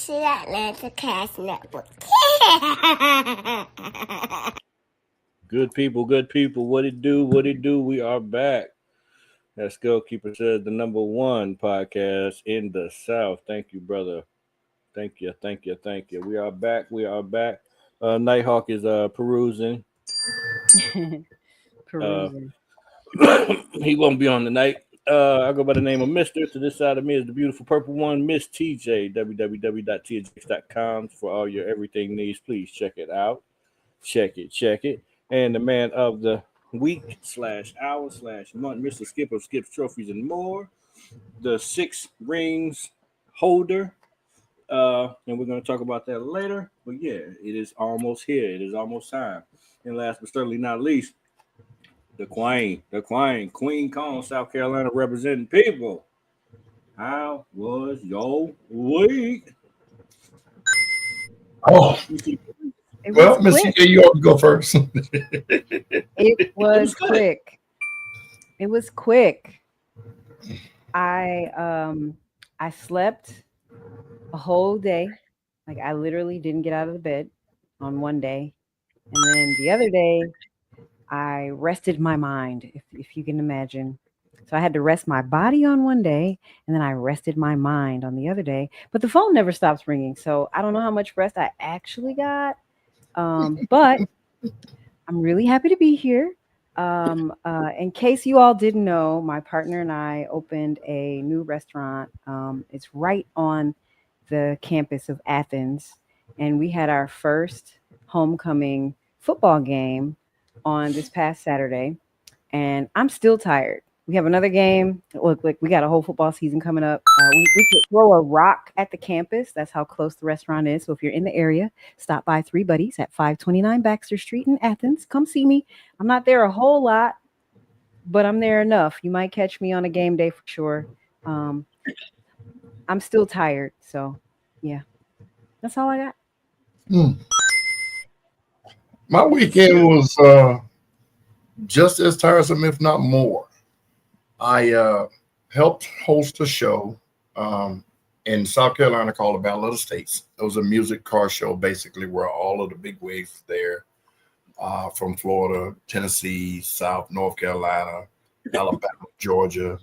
to the Atlanta Cast Network. Good people, what it do, we are back. Let's go. Keeper says the number one podcast in the South. Thank you, brother. Thank you. We are back. Nighthawk is perusing. Perusing. He won't be on tonight. I go by the name of Mister. To this side of me is the beautiful purple one, Miss TJ. www.tjx.com for all your everything needs. Please check it out. Check it. And the man of the week / hour / month, Mr. Skip of Skips Trophies and More, the 6 rings holder. And we're going to talk about that later. But yeah, it is almost here. It is almost time. And last but certainly not least, the Qwueen Kong, South Carolina, representing people. How was your week? Oh, well, Miss CJ, you ought to go first. It was quick. It was quick. I slept a whole day. Like I literally didn't get out of the bed on one day. And then the other day, I rested my mind, if you can imagine. So I had to rest my body on one day, and then I rested my mind on the other day. But the phone never stops ringing, so I don't know how much rest I actually got. But I'm really happy to be here. In case you all didn't know, my partner and I opened a new restaurant. It's right on the campus of Athens, and we had our first homecoming football game on this past Saturday, and I'm still tired. We have another game. Look, like we got a whole football season coming up. We could throw a rock at the campus. That's how close the restaurant is. So if you're in the area, stop by Three Buddies at 529 Baxter Street in Athens. Come see me. I'm not there a whole lot, but I'm there enough. You might catch me on a game day for sure. I'm still tired. So yeah, that's all I got. My weekend was just as tiresome, if not more. I helped host a show in South Carolina called the Battle of the States. It was a music car show, basically, where all of the big wigs there from Florida, Tennessee, South, North Carolina, Alabama, Georgia.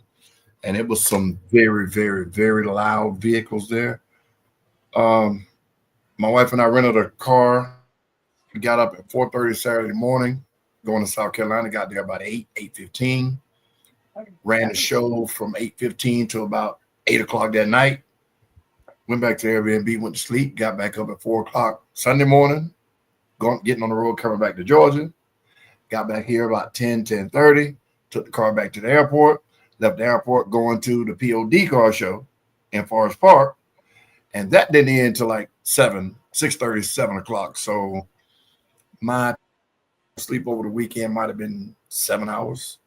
And it was some very, very, very loud vehicles there. My wife and I rented a car. We got up at 4:30 Saturday morning, going to South Carolina, got there about 8:15. Ran the show from 8:15 to about 8 o'clock that night. Went back to Airbnb, went to sleep, got back up at 4 o'clock Sunday morning, getting on the road, coming back to Georgia. Got back here about 10:30, took the car back to the airport, left the airport, going to the POD car show in Forest Park. And that didn't end until like 6:30, 7 o'clock. So my sleep over the weekend might have been 7 hours.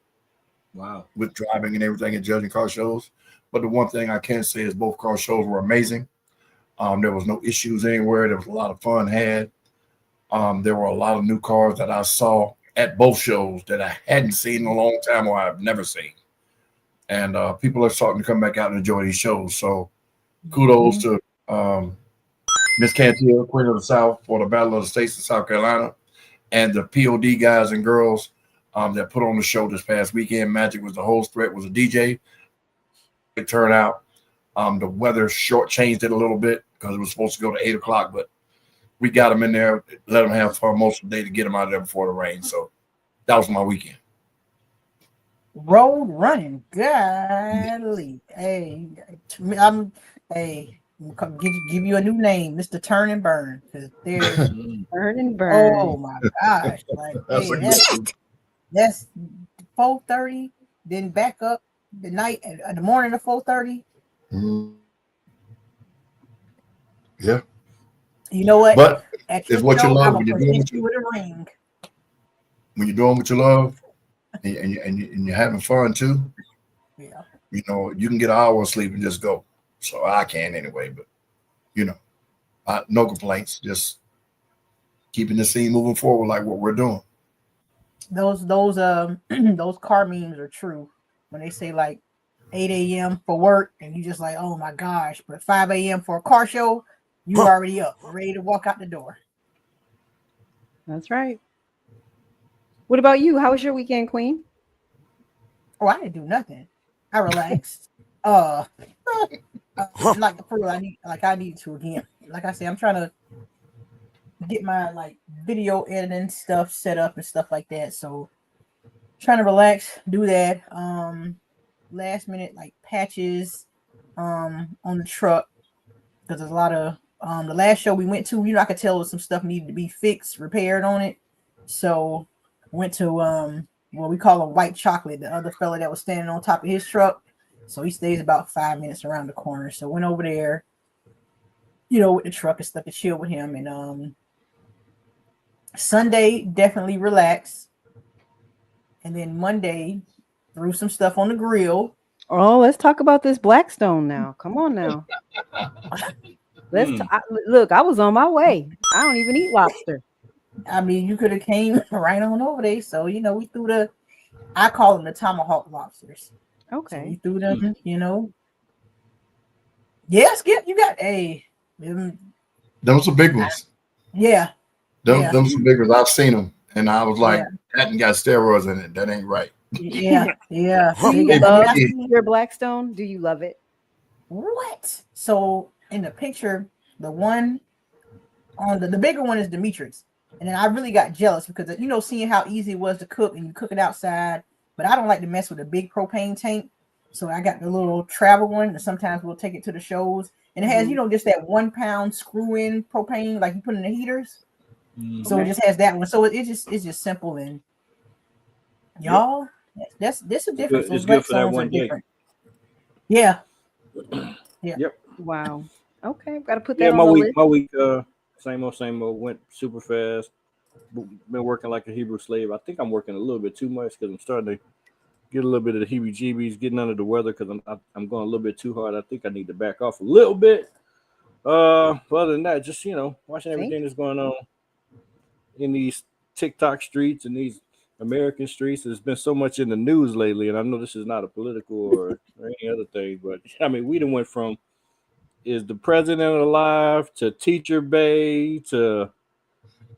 Wow. With driving and everything and judging car shows. But the one thing I can say is both car shows were amazing. There was no issues anywhere. There was a lot of fun had. There were a lot of new cars that I saw at both shows that I hadn't seen in a long time or I've never seen. And people are starting to come back out and enjoy these shows. So kudos to Miss Cantil, Queen of the South, for the Battle of the States in South Carolina, and the POD guys and girls that put on the show this past weekend. Magic was the host, Threat was a DJ. It turned out the weather shortchanged it a little bit because it was supposed to go to 8 o'clock, but we got them in there, let them have fun most of the day to get them out of there before the rain. So that was my weekend. Road running, golly. Hey, I'm give you a new name, Mr. Turn and Burn, because there's Turn and Burn. Oh my gosh! Like, that's 4:30, then back up the night the morning of 4:30. Yeah. You know what? But it's what you love when you're doing when you're doing what you love, and you're having fun too. Yeah. You know, you can get an hour of sleep and just go. So I can anyway, but you know, no complaints. Just keeping the scene moving forward like what we're doing. Those car memes are true when they say like 8 a.m. for work and you just like, oh my gosh, but 5 a.m. for a car show, You already up, ready to walk out the door. That's right. What about you? How was your weekend, Qwueen? Oh, I didn't do nothing. I relaxed. Like for real, I need to again. Like I said, I'm trying to get my like video editing stuff set up and stuff like that. So trying to relax, do that. Last minute like patches on the truck because there's a lot of the last show we went to, I could tell some stuff needed to be fixed, repaired on it. So went to what we call a white chocolate, the other fella that was standing on top of his truck. So he stays about 5 minutes around the corner. So went over there, with the truck and stuff to chill with him. And Sunday, definitely relax. And then Monday, threw some stuff on the grill. Oh, let's talk about this Blackstone now. Come on now. Look, I was on my way. I don't even eat lobster. I mean, you could have came right on over there. So, we threw I call them the tomahawk lobsters. Okay. So we threw them, Yes, you got those are big ones. Yeah. Those are big ones. I've seen them. And I was like, that ain't got steroids in it. That ain't right. Yeah. Do you love your Blackstone? Do you love it? What? So in the picture, the one on the bigger one is Demetrix. And then I really got jealous because, seeing how easy it was to cook and you cook it outside. But I don't like to mess with a big propane tank. So I got the little travel one. And sometimes we'll take it to the shows. And it has, just that 1 pound screw-in propane like you put in the heaters. So it just has that one. So it's just simple. And y'all, that's a difference. It's good for that one day. Yeah. Yep. Wow. Okay, got to put that on my the week. list. My week, same old. Went super fast. Been working like a Hebrew slave. I think I'm working a little bit too much because I'm starting to get a little bit of the heebie-jeebies, getting under the weather because I'm going a little bit too hard. I think I need to back off a little bit. But other than that, just watching everything that's going on in these TikTok streets and these American streets. There's been so much in the news lately, and I know this is not a political or any other thing, but I mean, we done went from is the president alive to Teacher Bay to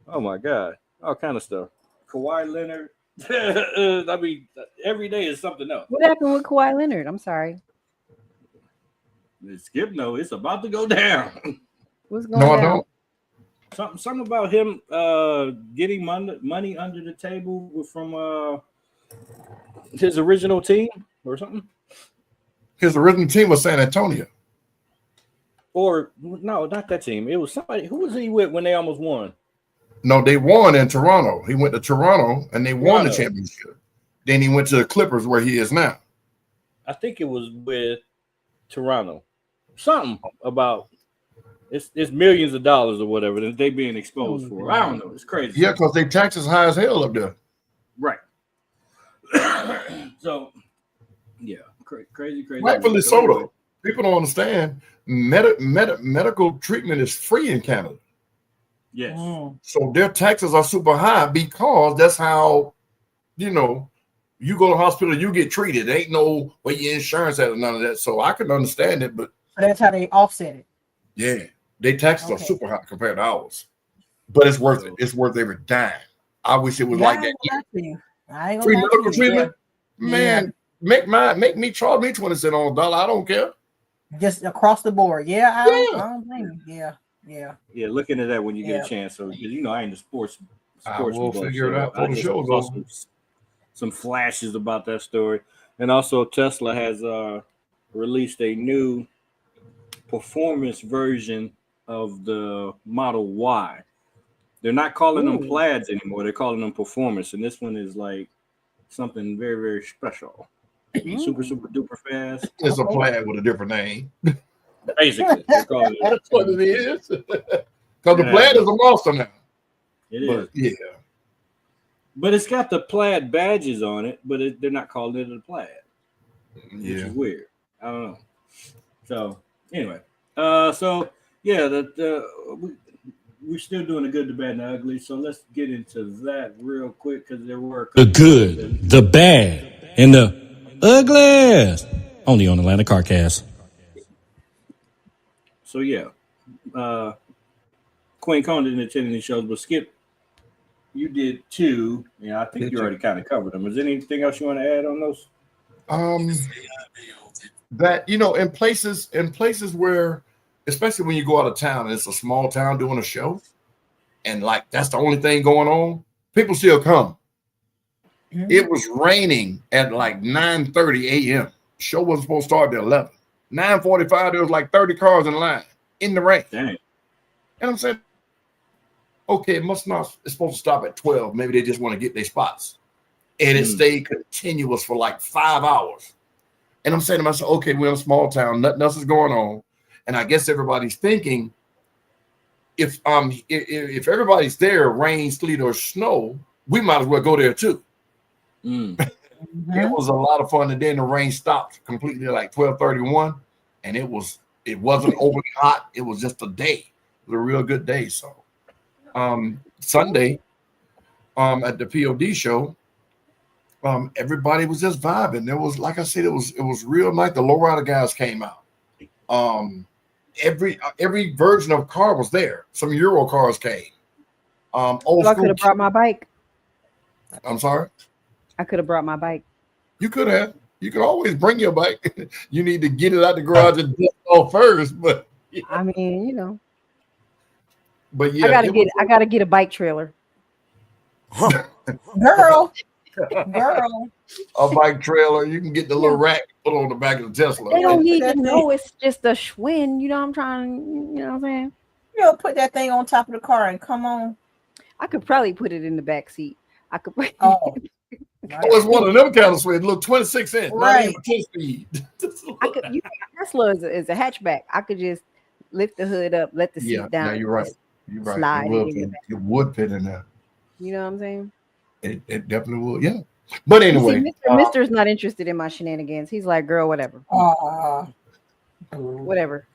oh my God, all kind of stuff. Kawhi Leonard. I mean, every day is something else. What happened with Kawhi Leonard? I'm sorry. Skip, no, it's about to go down. What's going on? I don't. Something about him getting money under the table from his original team or something. His original team was San Antonio. Or no, not that team. It was somebody. Who was he with when they almost won? No, they won in Toronto. He went to Toronto and they won the championship. Then he went to the Clippers where he is now. I think it was with Toronto. Something about it's millions of dollars or whatever that they being exposed for. I don't know. It's crazy. Yeah, because they taxes high as hell up there. Right. So, yeah, crazy. Rightfully so, though. People don't understand. Medical treatment is free in Canada. Yes. So their taxes are super high because that's how, you go to the hospital, you get treated. There ain't no way your insurance has none of that. So I can understand it, but that's how they offset it. Yeah, their taxes are super high compared to ours. But it's worth it. It's worth every dime. I wish it was like that. Free medical treatment, man. Make me charge me 20 cents on a dollar. I don't care. Just across the board. I don't blame you. Yeah. Look into that when you get a chance. So, because I ain't the sports. I will figure it out for the show. Some flashes about that story, and also Tesla has released a new performance version of the Model Y. They're not calling them plaids anymore. They're calling them performance, and this one is like something very, very special. Super duper fast. It's a plaid with a different name. Basically, that's what it is. Because the plaid is a monster now. It is. Yeah. But it's got the plaid badges on it, but they're not calling it a plaid. Which is weird. I don't know. So anyway, we're still doing a good, the bad, and the ugly. So let's get into that real quick because there were the good, the bad, and the ugliest. Only on Atlanta CarCast. So Qwueen Cone didn't attend any shows, but Skip, you did too. Yeah, I think Did you you? already kind of covered them. Is there anything else you want to add on those? That in places where, especially when you go out of town and it's a small town doing a show, and like that's the only thing going on, people still come. Mhm. It was raining at like 9:30 a.m. Show wasn't supposed to start at 11. 9:45, there was like 30 cars in line in the rain. Dang. And I'm saying, okay, it's supposed to stop at 12. Maybe they just want to get their spots. And it stayed continuous for like 5 hours. And I'm saying to myself, okay, we're in a small town, nothing else is going on. And I guess everybody's thinking, if everybody's there, rain, sleet, or snow, we might as well go there too. It was a lot of fun. And then the rain stopped completely at like 12:31. And it wasn't overly hot. It was just a day. It was a real good day. So Sunday, at the POD show, everybody was just vibing. There was, like I said, it was real nice. The lowrider guys came out. Every version of car was there. Some Euro cars came. Old I school. could have brought my bike. I'm sorry. I could have brought my bike. You could have. You could always bring your bike. You need to get it out the garage and dust off first. But I mean, but yeah, I gotta get a bike trailer. Girl. A bike trailer. You can get the little rack put on the back of the Tesla. They don't need to That know it's just a Qwueen. I'm trying. You know what I'm saying? Put that thing on top of the car and come on. I could probably put it in the back seat. I could. Oh. It's one of them kind of swings. Look, 26 inch, not even 10 speed. Tesla is a hatchback. I could just lift the hood up, let the seat down. Yeah, you're right. You're right. Slide It would fit in there. You know what I'm saying? It definitely would. Yeah. But anyway, Mister's not interested in my shenanigans. He's like, girl, whatever. Whatever.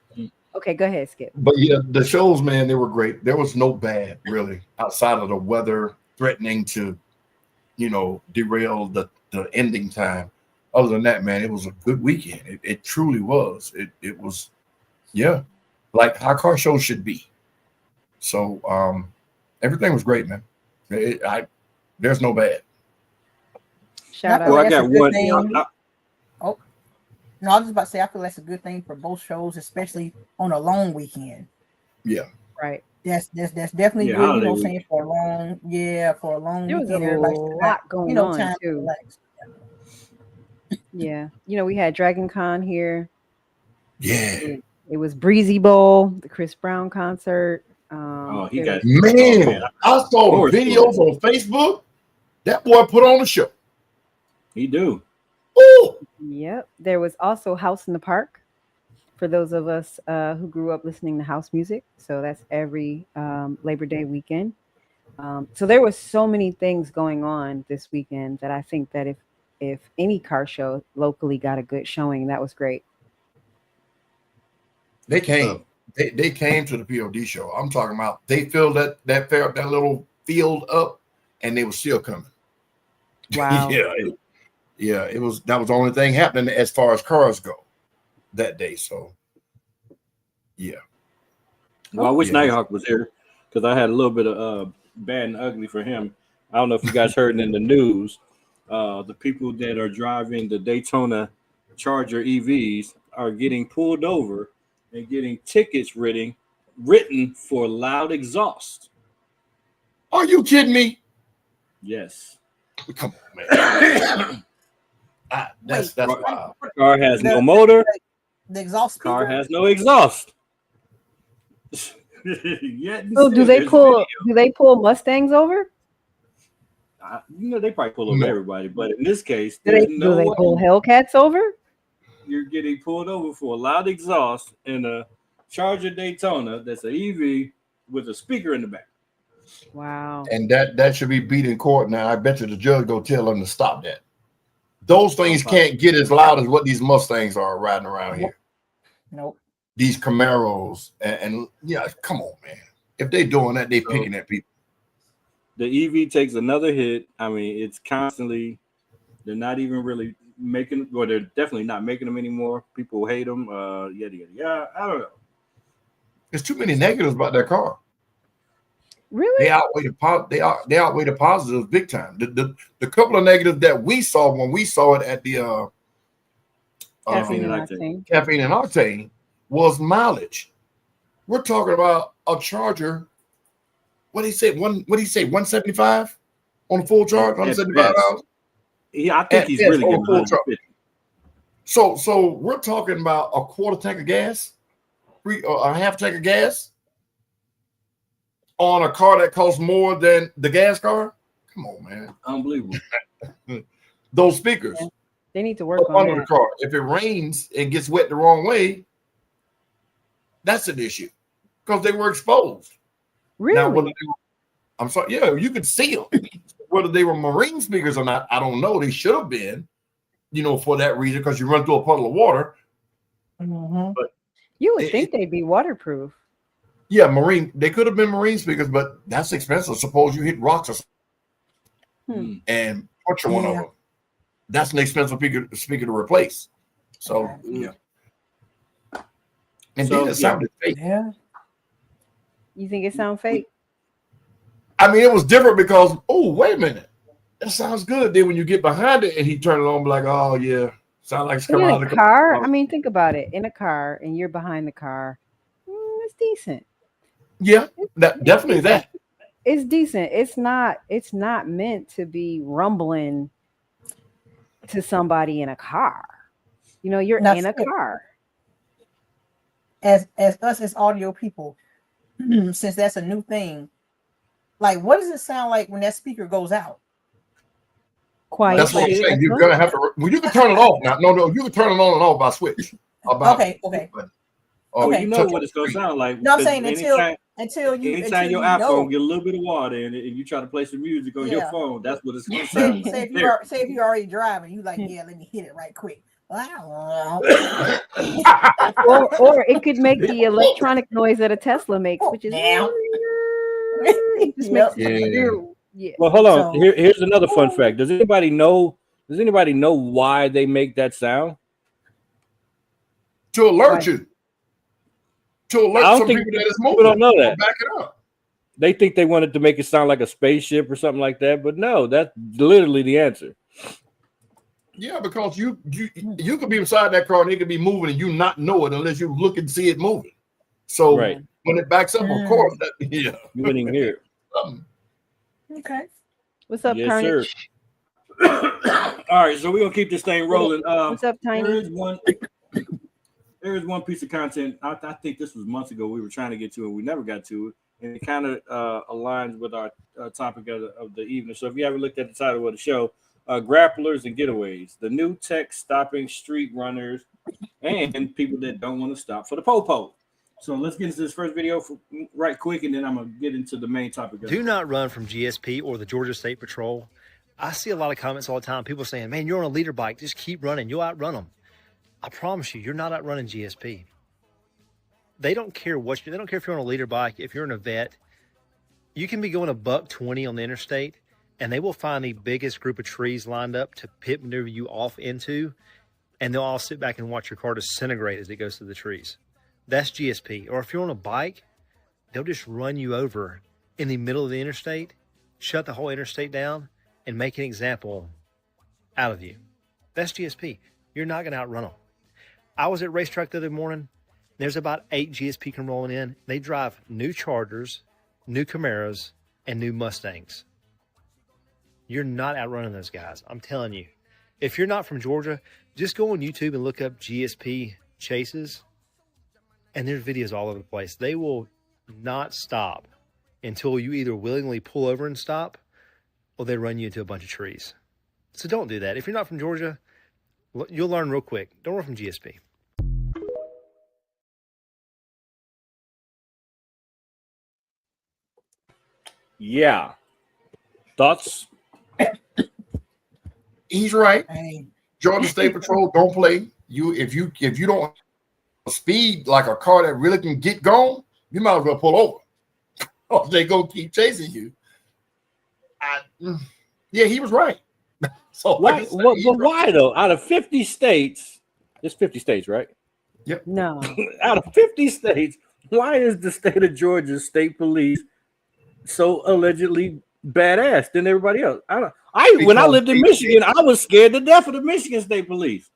Okay, go ahead, Skip. But yeah, the shows, man, they were great. There was no bad really outside of the weather threatening to, derail the ending time. Other than that, man, it was a good weekend. It truly was. It was, like how car shows should be. So everything was great, man. There's no bad. Shout out. Well, I got one. No, I was just about to say, I feel that's a good thing for both shows, especially on a long weekend. Yeah. Right. That's definitely good. Saying for a long there was weekend. A lot going on time too. to relax. Yeah. We had Dragon Con here. Yeah. It was Breezy Bowl, the Chris Brown concert. I saw the videos on Facebook. That boy put on the show. He do. Ooh. Yep. There was also House in the Park for those of us who grew up listening to house music. So that's every Labor Day weekend. So there was so many things going on this weekend that I think that if any car show locally got a good showing, that was great. They came. They came to the POD show. I'm talking about they filled that little field up, and they were still coming. Wow. That was the only thing happening as far as cars go that day. So yeah. Well, I wish Nighthawk was here because I had a little bit of bad and ugly for him. I don't know if you guys heard in the news. The people that are driving the Daytona Charger EVs are getting pulled over and getting tickets written for loud exhaust. Are you kidding me? Yes. Come on, man. That's wild. Car has no motor. The exhaust speaker? Car has no exhaust. So do they pull Mustangs over? They probably pull over everybody, but in this case, Do they pull Hellcats over? You're getting pulled over for a loud exhaust in a Charger Daytona that's an EV with a speaker in the back. Wow. And that should be beat in court now. I bet you the judge go tell them to stop that. Those things can't get as loud as what these Mustangs are riding around here. Nope. These Camaros and yeah, come on, man. If they doing that, they picking at people. The EV takes another hit. I mean, it's constantly. They're not even really making, or they're definitely not making them anymore. People hate them. Yada yada yada. I don't know. There's too many negatives about that car. Really? They outweigh the positives big time. The couple of negatives that we saw when we saw it at the Caffeine and octane was mileage. We're talking about a Charger. What did he say? 175 on a full charge, 175 hours. Yeah, I think he's really getting full charge. So we're talking about a quarter tank of gas, a half tank of gas on a car that costs more than the gas car. Come on, man. Unbelievable. Those speakers. Yeah. They need to work on that. The car. If it rains and gets wet the wrong way, that's an issue because they were exposed. Really? Now, I'm sorry. Yeah, you could see them. Whether they were marine speakers or not, I don't know. They should have been, for that reason, because you run through a puddle of water. Mm-hmm. But you would think they'd be waterproof. Yeah, marine. They could have been marine speakers, but that's expensive. Suppose you hit rocks or something and puncture one of them. That's an expensive speaker to replace. So yeah. And then it sounded fake. Yeah. You think it sounds fake? I mean, it was different because, wait a minute. That sounds good. Then when you get behind it and he turned it on, be like, oh yeah, sound like it's coming out of the car. I mean, think about it. In a car and you're behind the car, it's decent. Yeah, definitely that. It's decent. It's not meant to be rumbling to somebody in a car. You're in a car. As us as audio people, since that's a new thing, like what does it sound like when that speaker goes out? Quiet. That's what I'm saying. You're gonna have to. Well, you can turn it off now. No, you can turn it on and off by switch. Okay. You know what it's gonna sound like. No, I'm saying until anytime your iPhone get a little bit of water in it and you try to play some music on your phone, that's what it's gonna sound like. Say if you're already driving, you like, let me hit it right quick. Wow. or it could make the electronic noise that a Tesla makes, which is it just makes it. Well, hold on. Here's another fun fact. Does anybody know why they make that sound? To alert you. To alert some people that it's moving. People don't know that. Back it up. They think they wanted to make it sound like a spaceship or something like that, but no, that's literally the answer. Yeah, because you could be inside that car and it could be moving and you not know it unless you look and see it moving. So when it backs up, of course, you wouldn't even hear it. Okay. What's up, Carnage? All right, so we're gonna keep this thing rolling. What's up, Tiny? There is one piece of content. I think this was months ago we were trying to get to, and we never got to it. And it kind of aligns with our topic of the evening. So if you haven't looked at the title of the show, Grapplers and Getaways, the new tech stopping street runners and people that don't want to stop for the po-po. So let's get into this first video right quick, and then I'm going to get into the main topic. Do not run from GSP or the Georgia State Patrol. I see a lot of comments all the time. People saying, man, you're on a leader bike. Just keep running. You'll outrun them. I promise you, you're not outrunning GSP. They don't care they don't care if you're on a leader bike, if you're in a vet. You can be going a $120 on the interstate, and they will find the biggest group of trees lined up to pit maneuver you off into, and they'll all sit back and watch your car disintegrate as it goes through the trees. That's GSP. Or if you're on a bike, they'll just run you over in the middle of the interstate, shut the whole interstate down, and make an example out of you. That's GSP. You're not going to outrun them. I was at racetrack the other morning. There's about 8 GSP come rolling in. They drive new Chargers, new Camaros, and new Mustangs. You're not outrunning those guys. I'm telling you. If you're not from Georgia, just go on YouTube and look up GSP chases, and there's videos all over the place. They will not stop until you either willingly pull over and stop, or they run you into a bunch of trees. So don't do that. If you're not from Georgia, you'll learn real quick. Don't run from GSP. Yeah. Thoughts? He's right. Georgia State Patrol don't play. If you don't speed like a car that really can get gone, you might as well pull over. Or they gonna keep chasing you. Yeah, he was right. So why though? Out of 50 states, it's 50 states, right? Yep. No. Out of 50 states, why is the state of Georgia State Police so allegedly badass than everybody else? When I lived in Michigan, I was scared to death of the Michigan State Police.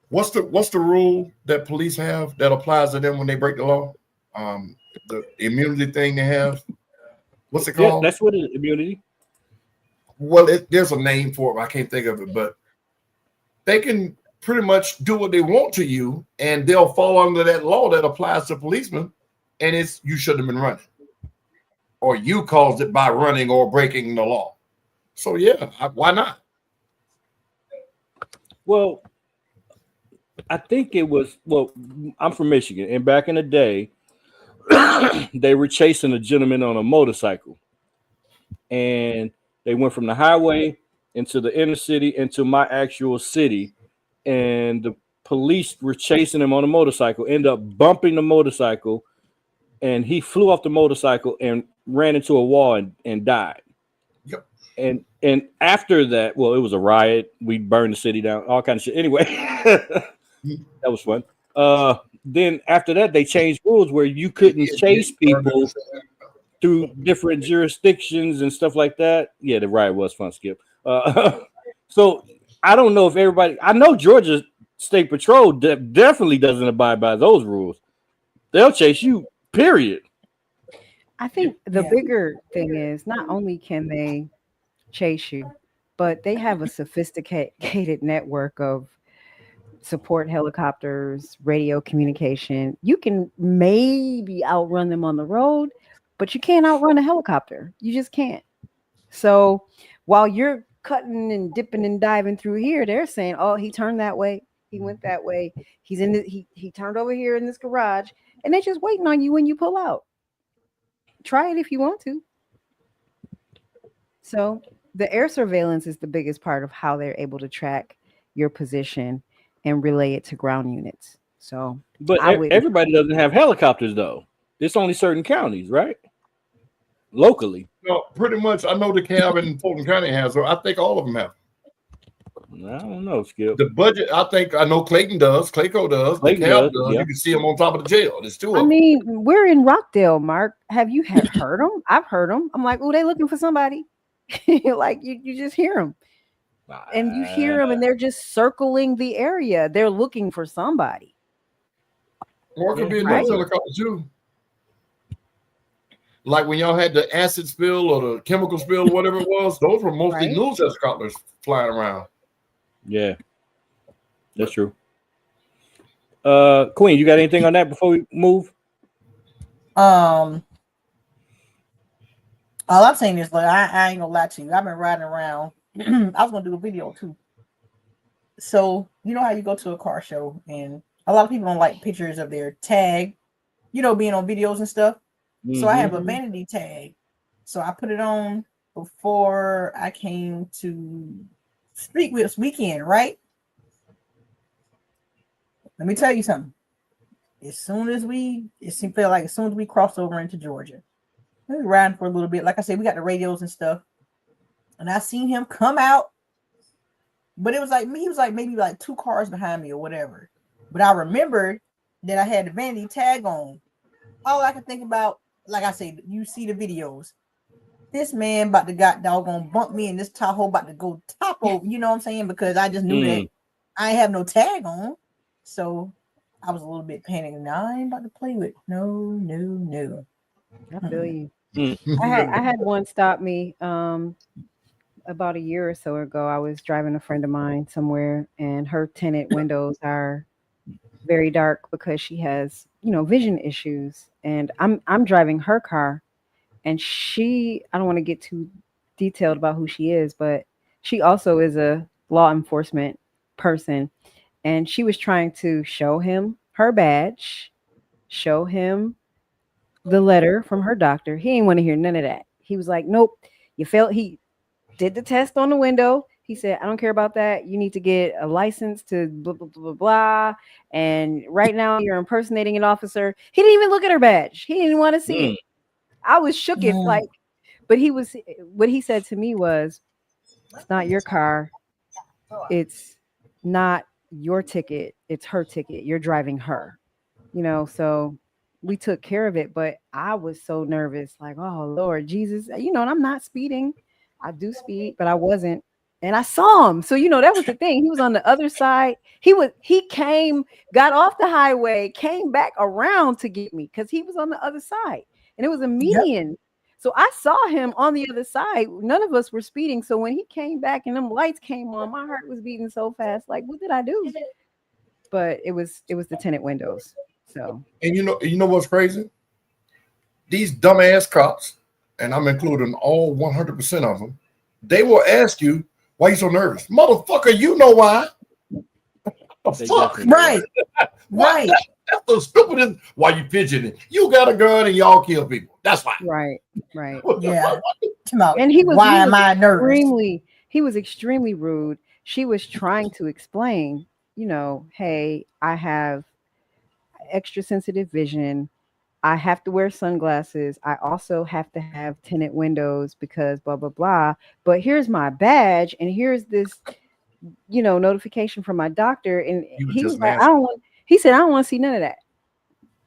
What's the rule that police have that applies to them when they break the law? The immunity thing they have. What's it called? Yeah, that's what it is, immunity. Well, there's a name for it, but I can't think of it. But they can pretty much do what they want to you, and they'll fall under that law that applies to policemen. And it's you shouldn't have been running, or you caused it by running or breaking the law. So yeah, why not? Well, I think it was. Well, I'm from Michigan, and back in the day, they were chasing a gentleman on a motorcycle, and they went from the highway into the inner city into my actual city, and the police were chasing him on a motorcycle. Ended up bumping the motorcycle, and he flew off the motorcycle and ran into a wall and died. Yep. And after that, well, it was a riot. We burned the city down, all kinds of shit. Anyway, that was fun. Then after that, they changed rules where you couldn't chase people through different jurisdictions and stuff like that. Yeah, the riot was fun, Skip. So I don't know if everybody. I know Georgia State Patrol definitely doesn't abide by those rules. They'll chase you. Period. I think the bigger thing is not only can they chase you, but they have a sophisticated network of support helicopters, radio communication. You can maybe outrun them on the road, but you can't outrun a helicopter. You just can't. So while you're cutting and dipping and diving through here, they're saying, "Oh, he turned that way. He went that way. He's in he turned over here in this garage," and they're just waiting on you when you pull out. Try it if you want to. So the air surveillance is the biggest part of how they're able to track your position and relay it to ground units. So, but everybody doesn't have helicopters, though. It's only certain counties, right? Locally. No, pretty much. I know the cab in Fulton County has, so I think all of them have. I don't know, Skip. The budget, I know Clayton does. Clayco does. Clayton the cab does. Yeah. You can see them on top of the jail. There's two of them. I mean, we're in Rockdale, Mark. Have you heard them? I've heard them. I'm like, oh, they looking for somebody. Like you just hear them. And you hear them, and they're just circling the area. They're looking for somebody. Or it could be another helicopter too. Like when y'all had the acid spill or the chemical spill, whatever it was, those were mostly news helicopters flying around. Yeah, that's true. Qwueen, you got anything on that before we move? All I'm saying is, like, I ain't gonna lie to you. I've been riding around. I was gonna do a video too. So you know how you go to a car show and a lot of people don't like pictures of their tag, you know, being on videos and stuff. Mm-hmm. So I have a vanity tag. So I put it on before I came to speak this weekend, right? Let me tell you something. As soon as we crossed over into Georgia, we were riding for a little bit. Like I said, we got the radios and stuff. And I seen him come out. But it was like me, he was like maybe like 2 cars behind me or whatever. But I remembered that I had the vanity tag on. All I could think about, like I said, you see the videos. This man about to got doggone bump me and this Tahoe about to go top over, you know what I'm saying? Because I just knew that I ain't have no tag on. So I was a little bit panicked. No, I ain't about to play with. No. I feel you. I had one stop me about a year or so ago. I was driving a friend of mine somewhere, and her tinted windows are very dark because she has, vision issues. And I'm driving her car, and I don't want to get too detailed about who she is, but she also is a law enforcement person. And she was trying to show him her badge, show him the letter from her doctor. He didn't want to hear none of that. He was like, nope, you failed. He did the test on the window. He said, I don't care about that. You need to get a license to blah, blah, blah, blah. And right now you're impersonating an officer. He didn't even look at her badge. He didn't want to see it. I was shook it but what he said to me was, it's not your car. It's not your ticket. It's her ticket. You're driving her, so we took care of it, but I was so nervous, like, oh Lord Jesus, and I'm not speeding. I do speed, but I wasn't. And I saw him. So, that was the thing. He was on the other side. He came, got off the highway, came back around to get me because he was on the other side. And it was a median. Yep. So I saw him on the other side. None of us were speeding. So when he came back and them lights came on, my heart was beating so fast. Like, what did I do? But it was the tinted windows. So, and you know what's crazy? These dumbass cops, and I'm including all 100% of them, they will ask you, why you so nervous? Motherfucker, you know why. Fuck. Right. Right. That's the stupidest. Why you fidgeting? You got a gun and y'all kill people. That's why. Right. Yeah. And he was extremely rude. She was trying to explain, hey, I have extra sensitive vision. I have to wear sunglasses. I also have to have tinted windows because blah, blah, blah. But here's my badge and here's this, notification from my doctor. And he was like, he said, I don't want to see none of that.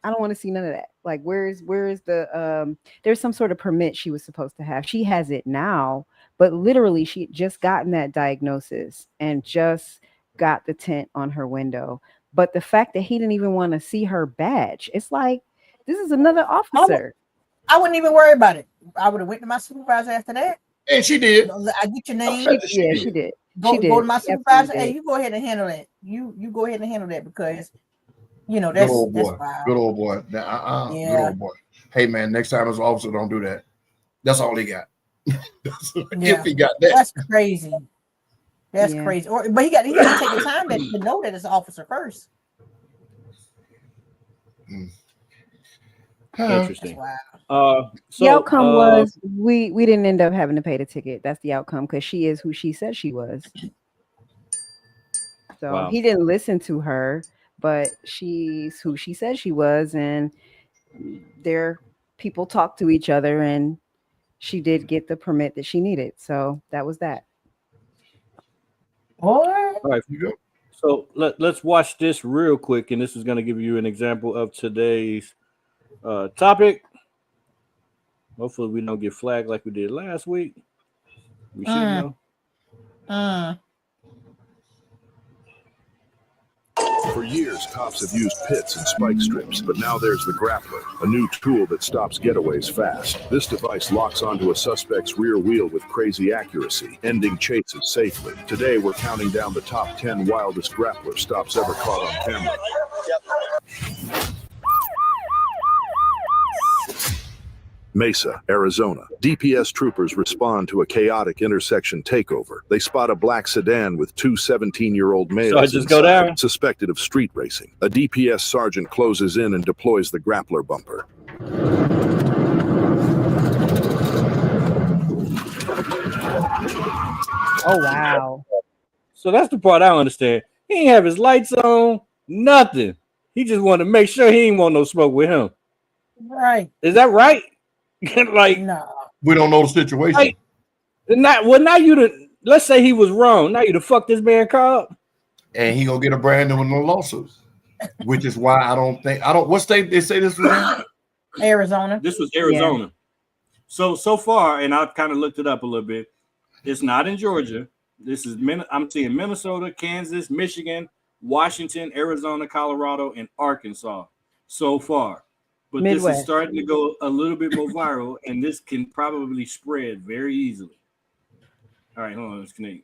I don't want to see none of that. Like, where's the, there's some sort of permit she was supposed to have. She has it now, but literally she had just gotten that diagnosis and just got the tint on her window. But the fact that he didn't even want to see her badge, it's like, this is another officer. I wouldn't even worry about it. I would have went to my supervisor after that. And she did. I get your name. She did. Go to my supervisor. Hey, you go ahead and handle that. You go ahead and handle that because, that's good old boy. That's good old boy. Yeah. Good old boy. Hey man, next time as an officer, don't do that. That's all he got. If he got that. That's crazy. That's crazy. But he got to take the time to know that it's an officer first. Interesting. Wow. The outcome was we didn't end up having to pay the ticket. That's the outcome because she is who she said she was. So he didn't listen to her, but she's who she said she was, and their people talked to each other, and she did get the permit that she needed. So that was that. All right. So let's watch this real quick, and this is going to give you an example of today's topic. Hopefully we don't get flagged like we did last week. We should know. For years, cops have used pits and spike strips, but now there's the Grappler, a new tool that stops getaways fast. This device locks onto a suspect's rear wheel with crazy accuracy, ending chases safely. Today, we're counting down the top 10 wildest Grappler stops ever caught on camera. Mesa, Arizona. DPS troopers respond to a chaotic intersection takeover. They spot a black sedan with two 17-year-old males inside, suspected of street racing. A DPS sergeant closes in and deploys the Grappler bumper. Oh, wow. So that's the part I don't understand. He ain't have his lights on, nothing. He just wanted to make sure he ain't want no smoke with him. Right. Is that right? Like, no, we don't know the situation. Like, now let's say he was wrong. Now you to fuck this man car up, and he gonna get a brand new lawsuit. Which is why I don't. What state they say this was in? Arizona. This was Arizona. Yeah. So far, and I've kind of looked it up a little bit. It's not in Georgia. This is I'm seeing Minnesota, Kansas, Michigan, Washington, Arizona, Colorado, and Arkansas so far. But Midwest. This is starting to go a little bit more viral, and this can probably spread very easily. All right, hold on, let's connect.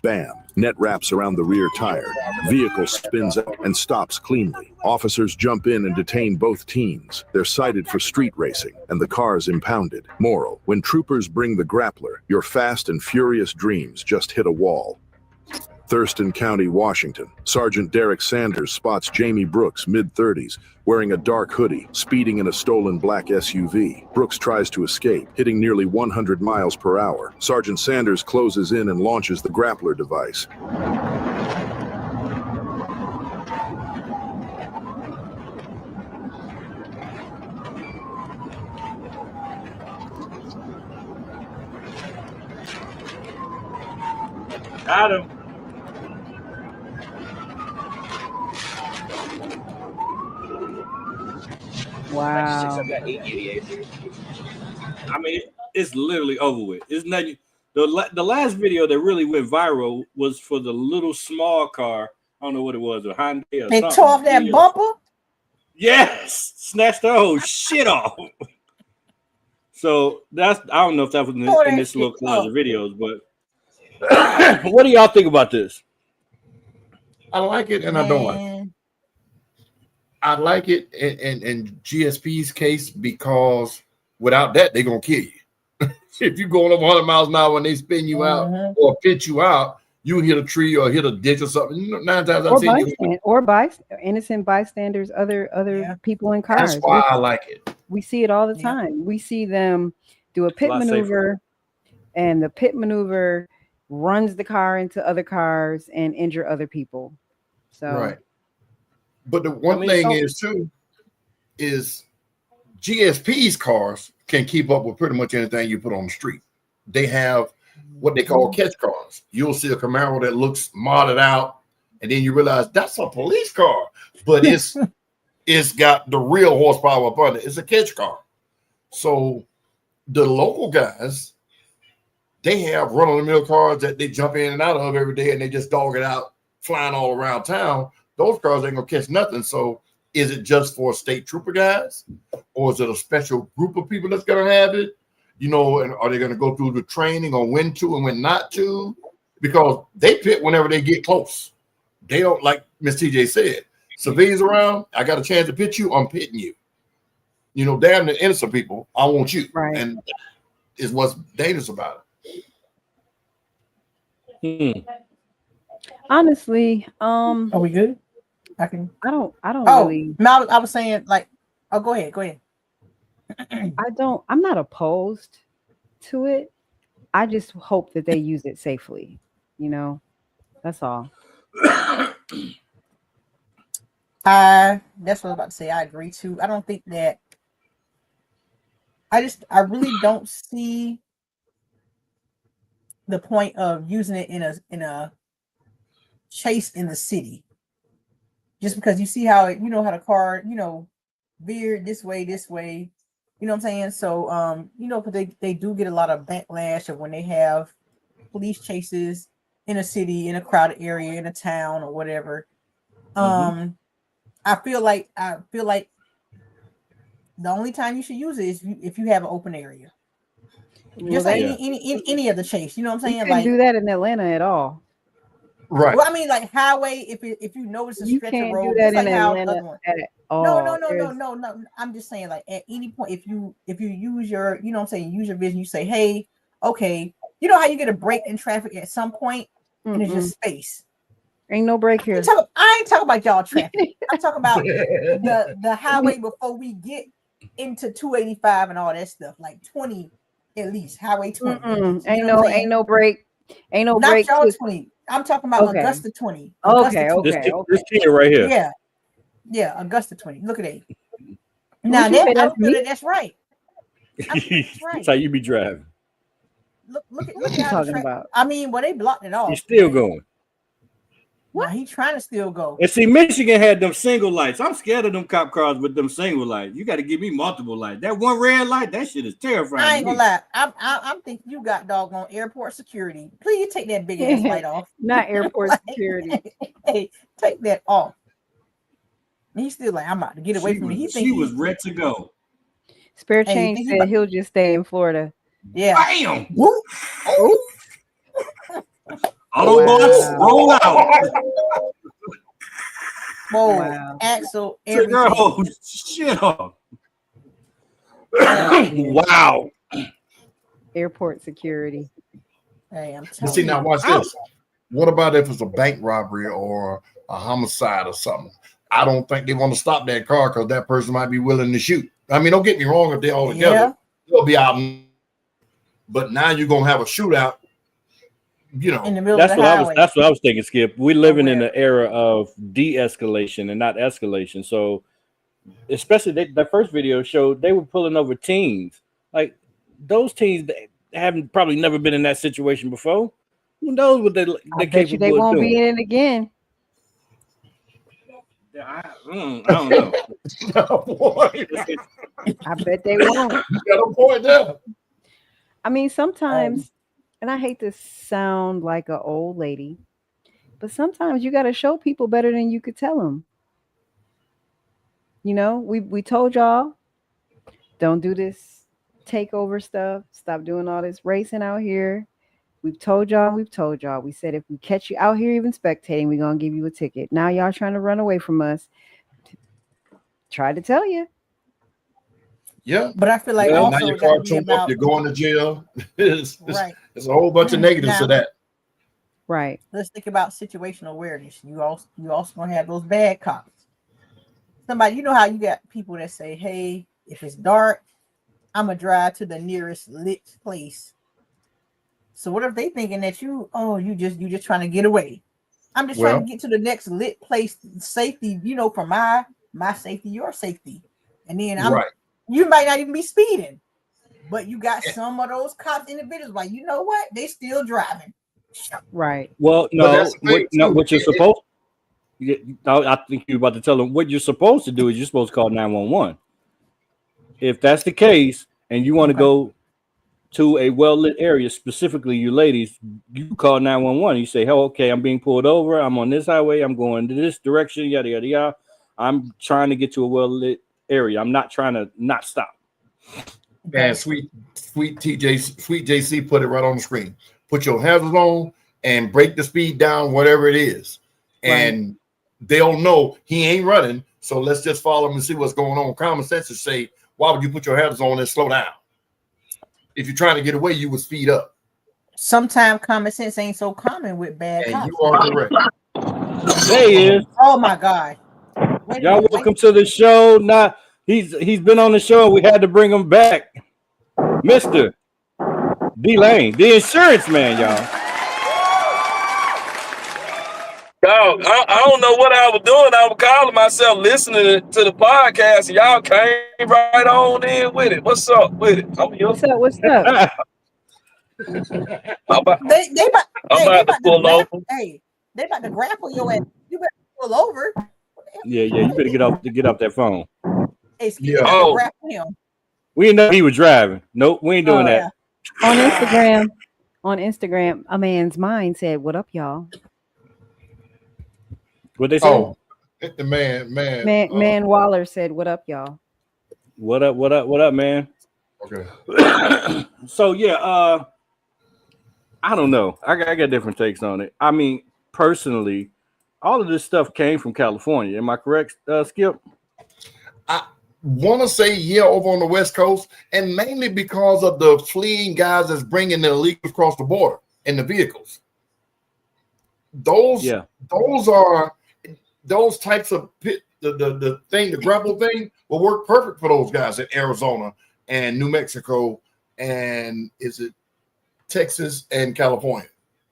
Bam! Net wraps around the rear tire. Vehicle spins out and stops cleanly. Officers jump in and detain both teens. They're cited for street racing, and the car's impounded. Moral: when troopers bring the Grappler, your fast and furious dreams just hit a wall. Thurston County, Washington. Sergeant Derek Sanders spots Jamie Brooks, mid-30s, wearing a dark hoodie, speeding in a stolen black SUV. Brooks tries to escape, hitting nearly 100 miles per hour. Sergeant Sanders closes in and launches the Grappler device. Got him. Wow. Got 888. I mean, it's literally over with. It's nothing. The last video that really went viral was for the little small car. I don't know what it was, a Hyundai or They something. tore off that bumper. Yes, snatched the whole shit off. So I don't know if that was in this little collage of videos, but what do y'all think about this? I like it and I don't like it. I like it in GSP's case because without that, they're going to kill you. If you're going over 100 miles an hour and they spin you out or pitch you out, you hit a tree or hit a ditch or something. 9 times I've seen you. Innocent bystanders, other people in cars. That's why I like it. We see it all the time. We see them do a pit maneuver, and the pit maneuver runs the car into other cars and injure other people. So right. But the one thing is too, is GSP's cars can keep up with pretty much anything you put on the street. They have what they call catch cars. You'll see a Camaro that looks modded out, and then you realize that's a police car, but it's got the real horsepower up under it. It's a catch car. So the local guys, they have run-of-the-mill cars that they jump in and out of every day, and they just dog it out, flying all around town. Those cars ain't gonna catch nothing. So is it just for state trooper guys, or is it a special group of people that's gonna have it? You know, and are they gonna go through the training on when to and when not to? Because they pit whenever they get close. They don't, like Miss TJ said, civilians around, I got a chance to pit you, I'm pitting you. You know, damn the innocent people, I want you. Right. And is what's dangerous about it. Honestly, are we good? I don't really. No, I was saying like, go ahead. I'm not opposed to it. I just hope that they use it safely. You know, that's all. That's what I was about to say. I agree too. I don't think that. I really don't see the point of using it in a chase in the city. Just because you see how it, you know, how the car, you know, veered this way, you know what I'm saying? So, you know, because they do get a lot of backlash of when they have police chases in a city, in a crowded area, in a town or whatever. I feel like the only time you should use it is if you have an open area. Just like any other chase, you know what I'm saying? You couldn't do that in Atlanta at all. Right. Well, I mean, like highway, if you notice a stretch of road, do that like in how Atlanta at all. No. I'm just saying, like at any point, if you use your, you know what I'm saying, use your vision, you say, hey, okay, you know how you get a break in traffic at some point, and it's just space. Ain't no break here. I ain't talking about y'all traffic. I'm talking about the highway before we get into 285 and all that stuff, like 20 at least, highway 20. Ain't no break. Ain't no break. Not y'all 20. I'm talking about Augusta 20. Okay. This kid right here. Yeah, Augusta 20. Look at that. Now that's right. That's how you be driving. Look at what you talking about. I mean, well, they blocked it off. He's still going. What? He's trying to still go. And see, Michigan had them single lights. I'm scared of them cop cars with them single lights. You got to give me multiple lights. That one red light, that shit is terrifying. I ain't gonna lie. I'm thinking you got doggone airport security. Please take that big ass light off. Not airport security. Hey, take that off. And he's still like, I'm about to get away from me. She was ready to go. Spare Change said he'll just stay in Florida. Yeah. Bam! Whoop. Autobots, roll out. Whoa, Axel, everything. Oh, shit off. Wow. Airport security. Hey, I'm telling you. See, now watch this. What about if it's a bank robbery or a homicide or something? I don't think they want to stop that car because that person might be willing to shoot. I mean, don't get me wrong, if they're all together, they'll be out. But now you're gonna have a shootout. You know, in the middle of the highway. That's what I was thinking, Skip. We're living in an era of de-escalation and not escalation. So, especially that first video showed they were pulling over teens. Like those teens, they haven't probably never been in that situation before. Who knows what they're capable of doing? They won't be in it again. I don't know. Boy, I bet they won't. you got a point there. I mean, sometimes, and I hate to sound like an old lady, but sometimes you got to show people better than you could tell them. You know, we told y'all, don't do this takeover stuff. Stop doing all this racing out here. We've told y'all. We said if we catch you out here even spectating, we're going to give you a ticket. Now y'all trying to run away from us. Tried to tell you. Yeah. But I feel like Now also your it car gotta be tuned up, about you're going to jail. There's right. a whole bunch of negatives to that. Right. Let's think about situational awareness. You also gonna have those bad cops. Somebody, you know how you got people that say, hey, if it's dark, I'm gonna drive to the nearest lit place. So what if they thinking that you just trying to get away? I'm just trying to get to the next lit place, safety, you know, for my safety, your safety. And then you might not even be speeding, but you got some of those cops individuals like, you know what? They still driving. Right. Well, no, what you're supposed I think you're about to tell them what you're supposed to do is you're supposed to call 911. If that's the case, and you want to go to a well-lit area, specifically you ladies, you call 911. You say, "Oh, okay, I'm being pulled over. I'm on this highway. I'm going to this direction. Yada yada yada. I'm trying to get to a well-lit area. I'm not trying to not stop." And sweet JC put it right on the screen. Put your hazards on and break the speed down, whatever it is, and they'll know he ain't running. So let's just follow him and see what's going on. Common sense is say, why would you put your hazards on and slow down? If you're trying to get away, you would speed up. Sometimes common sense ain't so common with bad cops. You are correct. There he is. Oh my God. Y'all welcome to the show. Not he's been on the show. We had to bring him back. Mr. D Lane, the insurance man, y'all. Dog, I don't know what I was doing. I was calling myself listening to the podcast, and y'all came right on in with it. What's up with it? What's up? I'm about to pull over. Hey, they about to grapple your ass. You better pull over. Yeah, you better get off that phone. Hey, grapple him. We didn't know he was driving. Nope, we ain't doing that. On Instagram, a man's mind said, "What up, y'all?" What they say? Oh, the man Waller said, "What up, y'all?" What up, man? Okay. So yeah, I don't know. I got different takes on it. I mean, personally, all of this stuff came from California. Am I correct, Skip? I want to say over on the West Coast, and mainly because of the fleeing guys that's bringing the illegals across the border in the vehicles. Those are those types of the grapple thing will work perfect for those guys in Arizona and New Mexico and is it Texas and California?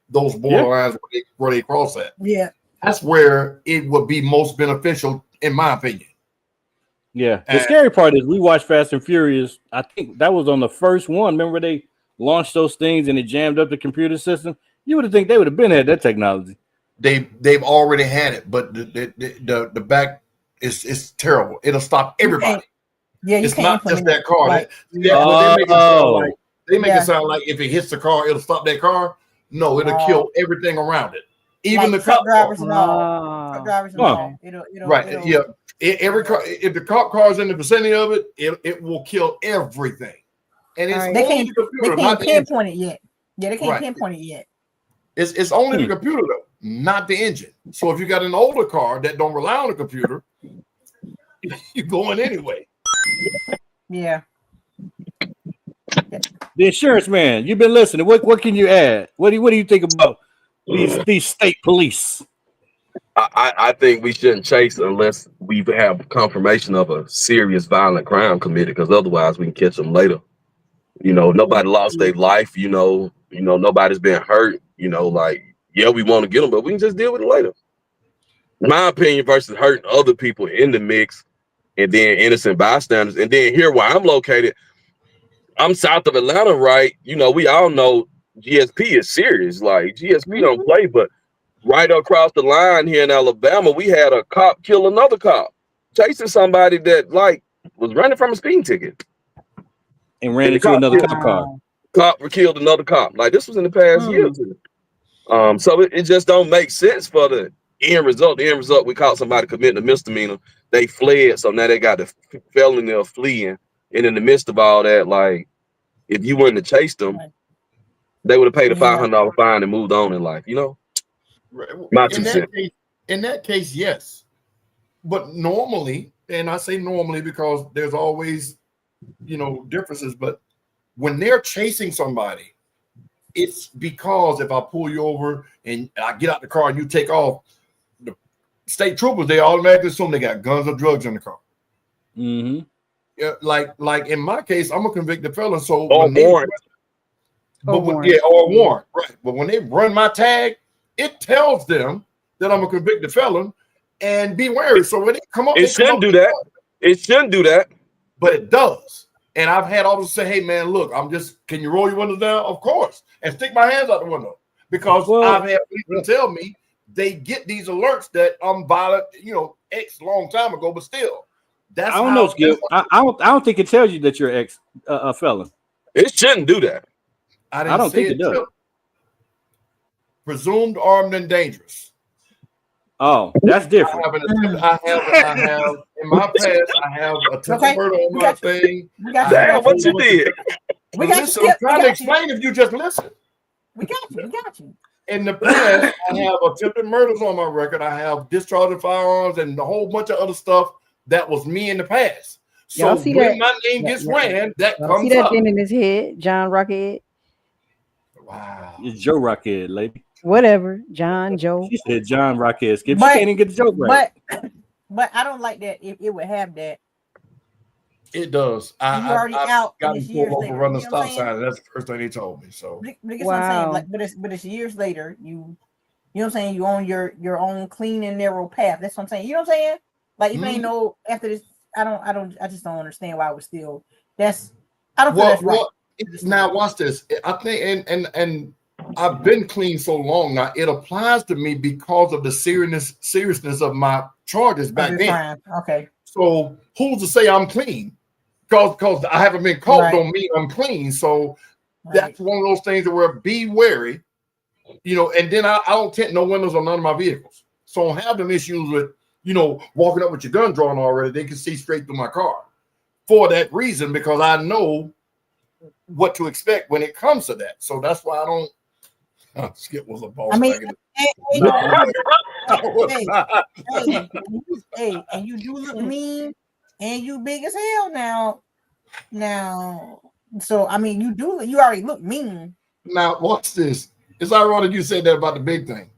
Those border lines where they cross at. Yeah, that's where it would be most beneficial, in my opinion. Yeah, the scary part is we watched Fast and Furious. I think that was on the first one. Remember they launched those things and it jammed up the computer system. You would have think they would have been had that technology. They've already had it, but the back is terrible. It'll stop everybody. It's not just that car. Right. They make it sound like if it hits the car, it'll stop that car. No, it'll kill everything around it, even the cop drivers and all. Truck drivers and all. Every car, if the cop car is in the vicinity of it, it will kill everything. And it's they can't pinpoint it yet. Yeah, they can't pinpoint it yet. It's only the computer though, not the engine. So if you got an older car that don't rely on the computer, you're going anyway. Yeah. The insurance man, you've been listening. What can you add? What do you think about these state police? I think we shouldn't chase unless we have confirmation of a serious violent crime committed, because otherwise we can catch them later. You know, nobody lost their life. You know, nobody's been hurt. You know, like, yeah, we want to get them, but we can just deal with it later. My opinion versus hurting other people in the mix, and then innocent bystanders. And then here where I'm located, I'm south of Atlanta, right? You know, we all know GSP is serious. Like GSP don't play, but right across the line here in Alabama, we had a cop kill another cop, chasing somebody that like was running from a speeding ticket. And ran into another cop car. Cop killed another cop. Like this was in the past year too. So it just don't make sense for the end result. The end result, we caught somebody committing a misdemeanor. They fled, so now they got the felony of fleeing. And in the midst of all that, like if you wouldn't have chased them, they would have paid a $500 fine and moved on in life. You know, my 2 cents. In that case, yes. But normally, and I say normally because there's always, you know, differences. But when they're chasing somebody, it's because if I pull you over and I get out the car and you take off, the state troopers, they automatically assume they got guns or drugs in the car. Mm-hmm. Yeah, like in my case, I'm a convicted felon. So or warrant. Or warrant, right? But when they run my tag, it tells them that I'm a convicted felon, and be wary. So when they come up, it shouldn't do that. It shouldn't do that, but it does. And I've had officers say, "Hey, man, look, can you roll your windows down?" Of course, and stick my hands out the window because I've had people tell me they get these alerts that I'm violent, you know, X long time ago, but still, that's I don't know, Skip. I don't think it tells you that you're a felon. It shouldn't do that. I don't think it does. Presumed armed and dangerous. Oh, that's different. I have in my past, I have a murder on my thing. Damn, what you did? We got listen, I'm trying to explain if you just listen. We got you. In the past, I have attempted murders on my record. I have discharged firearms and a whole bunch of other stuff that was me in the past. So when my name gets ran, that comes see that up. thing in his head, John Rockhead? Wow. It's Joe Rockhead, lady. Whatever, John, Joe. She said John Rockhead. Skip, you can't even get the joke right. But I don't like that. If it would have that, it does. I already out. Got to pull over, run the stop sign, and that's the first thing he told me. So, what I'm saying. Like, but it's years later. You know what I'm saying? You own your own clean and narrow path. That's what I'm saying. You know what I'm saying? Like, if ain't no after this, I just don't understand why it was still. That's I don't feel that's right. Now watch this. I think and I've been clean so long now. It applies to me because of the seriousness of my charges back then. Okay. So who's to say I'm clean? Because I haven't been caught don't mean I'm clean. So that's one of those things that where be wary, you know. And then I don't tint no windows on none of my vehicles, so I don't have them issues with, you know, walking up with your gun drawn already. They can see straight through my car for that reason, because I know what to expect when it comes to that. So that's why I don't. Skip was a boss. I mean, hey, and you do look mean, and you big as hell now. So I mean, you already look mean. Now watch this. It's ironic you said that about the big thing.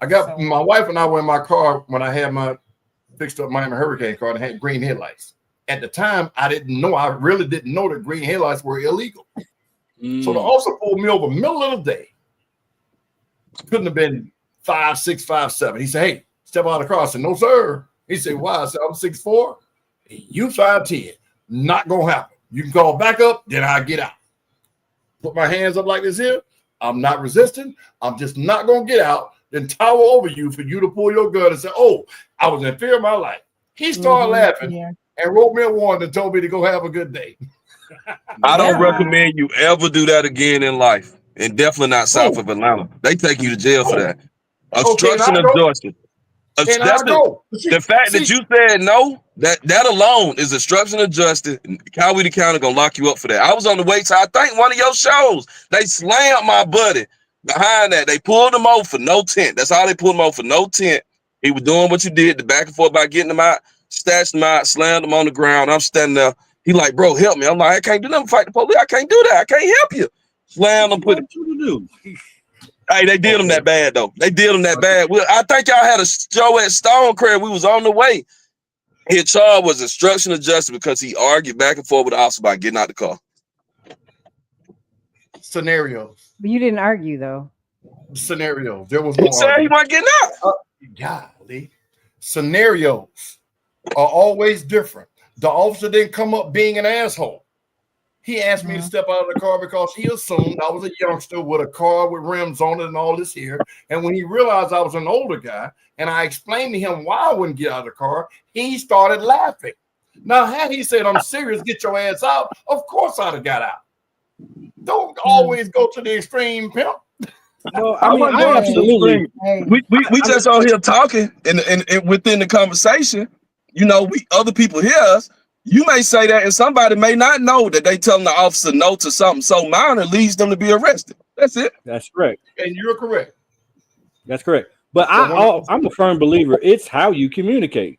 My wife and I were in my car when I had my fixed up Miami Hurricane car and had green headlights. At the time, I really didn't know that green headlights were illegal. So the officer pulled me over middle of the day. Couldn't have been 5'6", 5'7". He said, "Hey, step out of the car." I said, "No, sir." He said, "Why?" I said, "I'm 6'4". You 5'10". Not gonna happen. You can call back up, then I get out. Put my hands up like this here. I'm not resisting. I'm just not gonna get out, then tower over you for you to pull your gun and say, "Oh, I was in fear of my life." He started laughing and wrote me a warning and told me to go have a good day. I don't recommend you ever do that again in life, and definitely not south of Atlanta. They take you to jail for that. Obstruction of justice. The fact that you said no, that alone is obstruction of justice. Qwueen County gonna lock you up for that. I was on the way to, I think, one of your shows. They slammed my buddy behind that. They pulled him over for no tent. That's all they pulled him over for, no tent. He was doing what you did, the back and forth by getting him out, snatched him out, slammed him on the ground. I'm standing there. He like, "Bro, help me." I'm like, "I can't do nothing. Fight the police. I can't do that. I can't help you." Slam him, put it. Hey, they did him that bad though. They did him that bad. I think y'all had a show at Stonecrest. We was on the way. His charge was obstruction of justice because he argued back and forth with the officer about getting out the car. Scenarios. But you didn't argue though. Scenarios. There was no. He said he wasn't getting out. Golly. Scenarios are always different. The officer didn't come up being an asshole. He asked me to step out of the car because he assumed I was a youngster with a car with rims on it and all this here. And when he realized I was an older guy and I explained to him why I wouldn't get out of the car, he started laughing. Now, had he said, I'm serious, get your ass out, of course I'd have got out. Don't always go to the extreme, pimp. No, I mean, I absolutely. We just on here talking and within the conversation, you know, we other people hear us. You may say that, and somebody may not know that they telling the officer no to something so minor leads them to be arrested. That's it. That's correct. And you're correct. That's correct. But I'm a firm believer. It's how you communicate.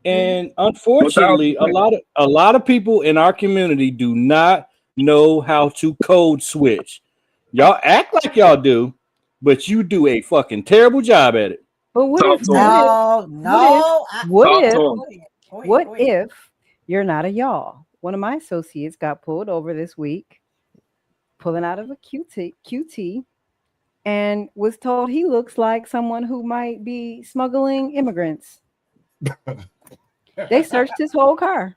And unfortunately, a lot of people in our community do not know how to code switch. Y'all act like y'all do, but you do a fucking terrible job at it. But what if you're not a y'all? One of my associates got pulled over this week, pulling out of a QT, and was told he looks like someone who might be smuggling immigrants. They searched his whole car.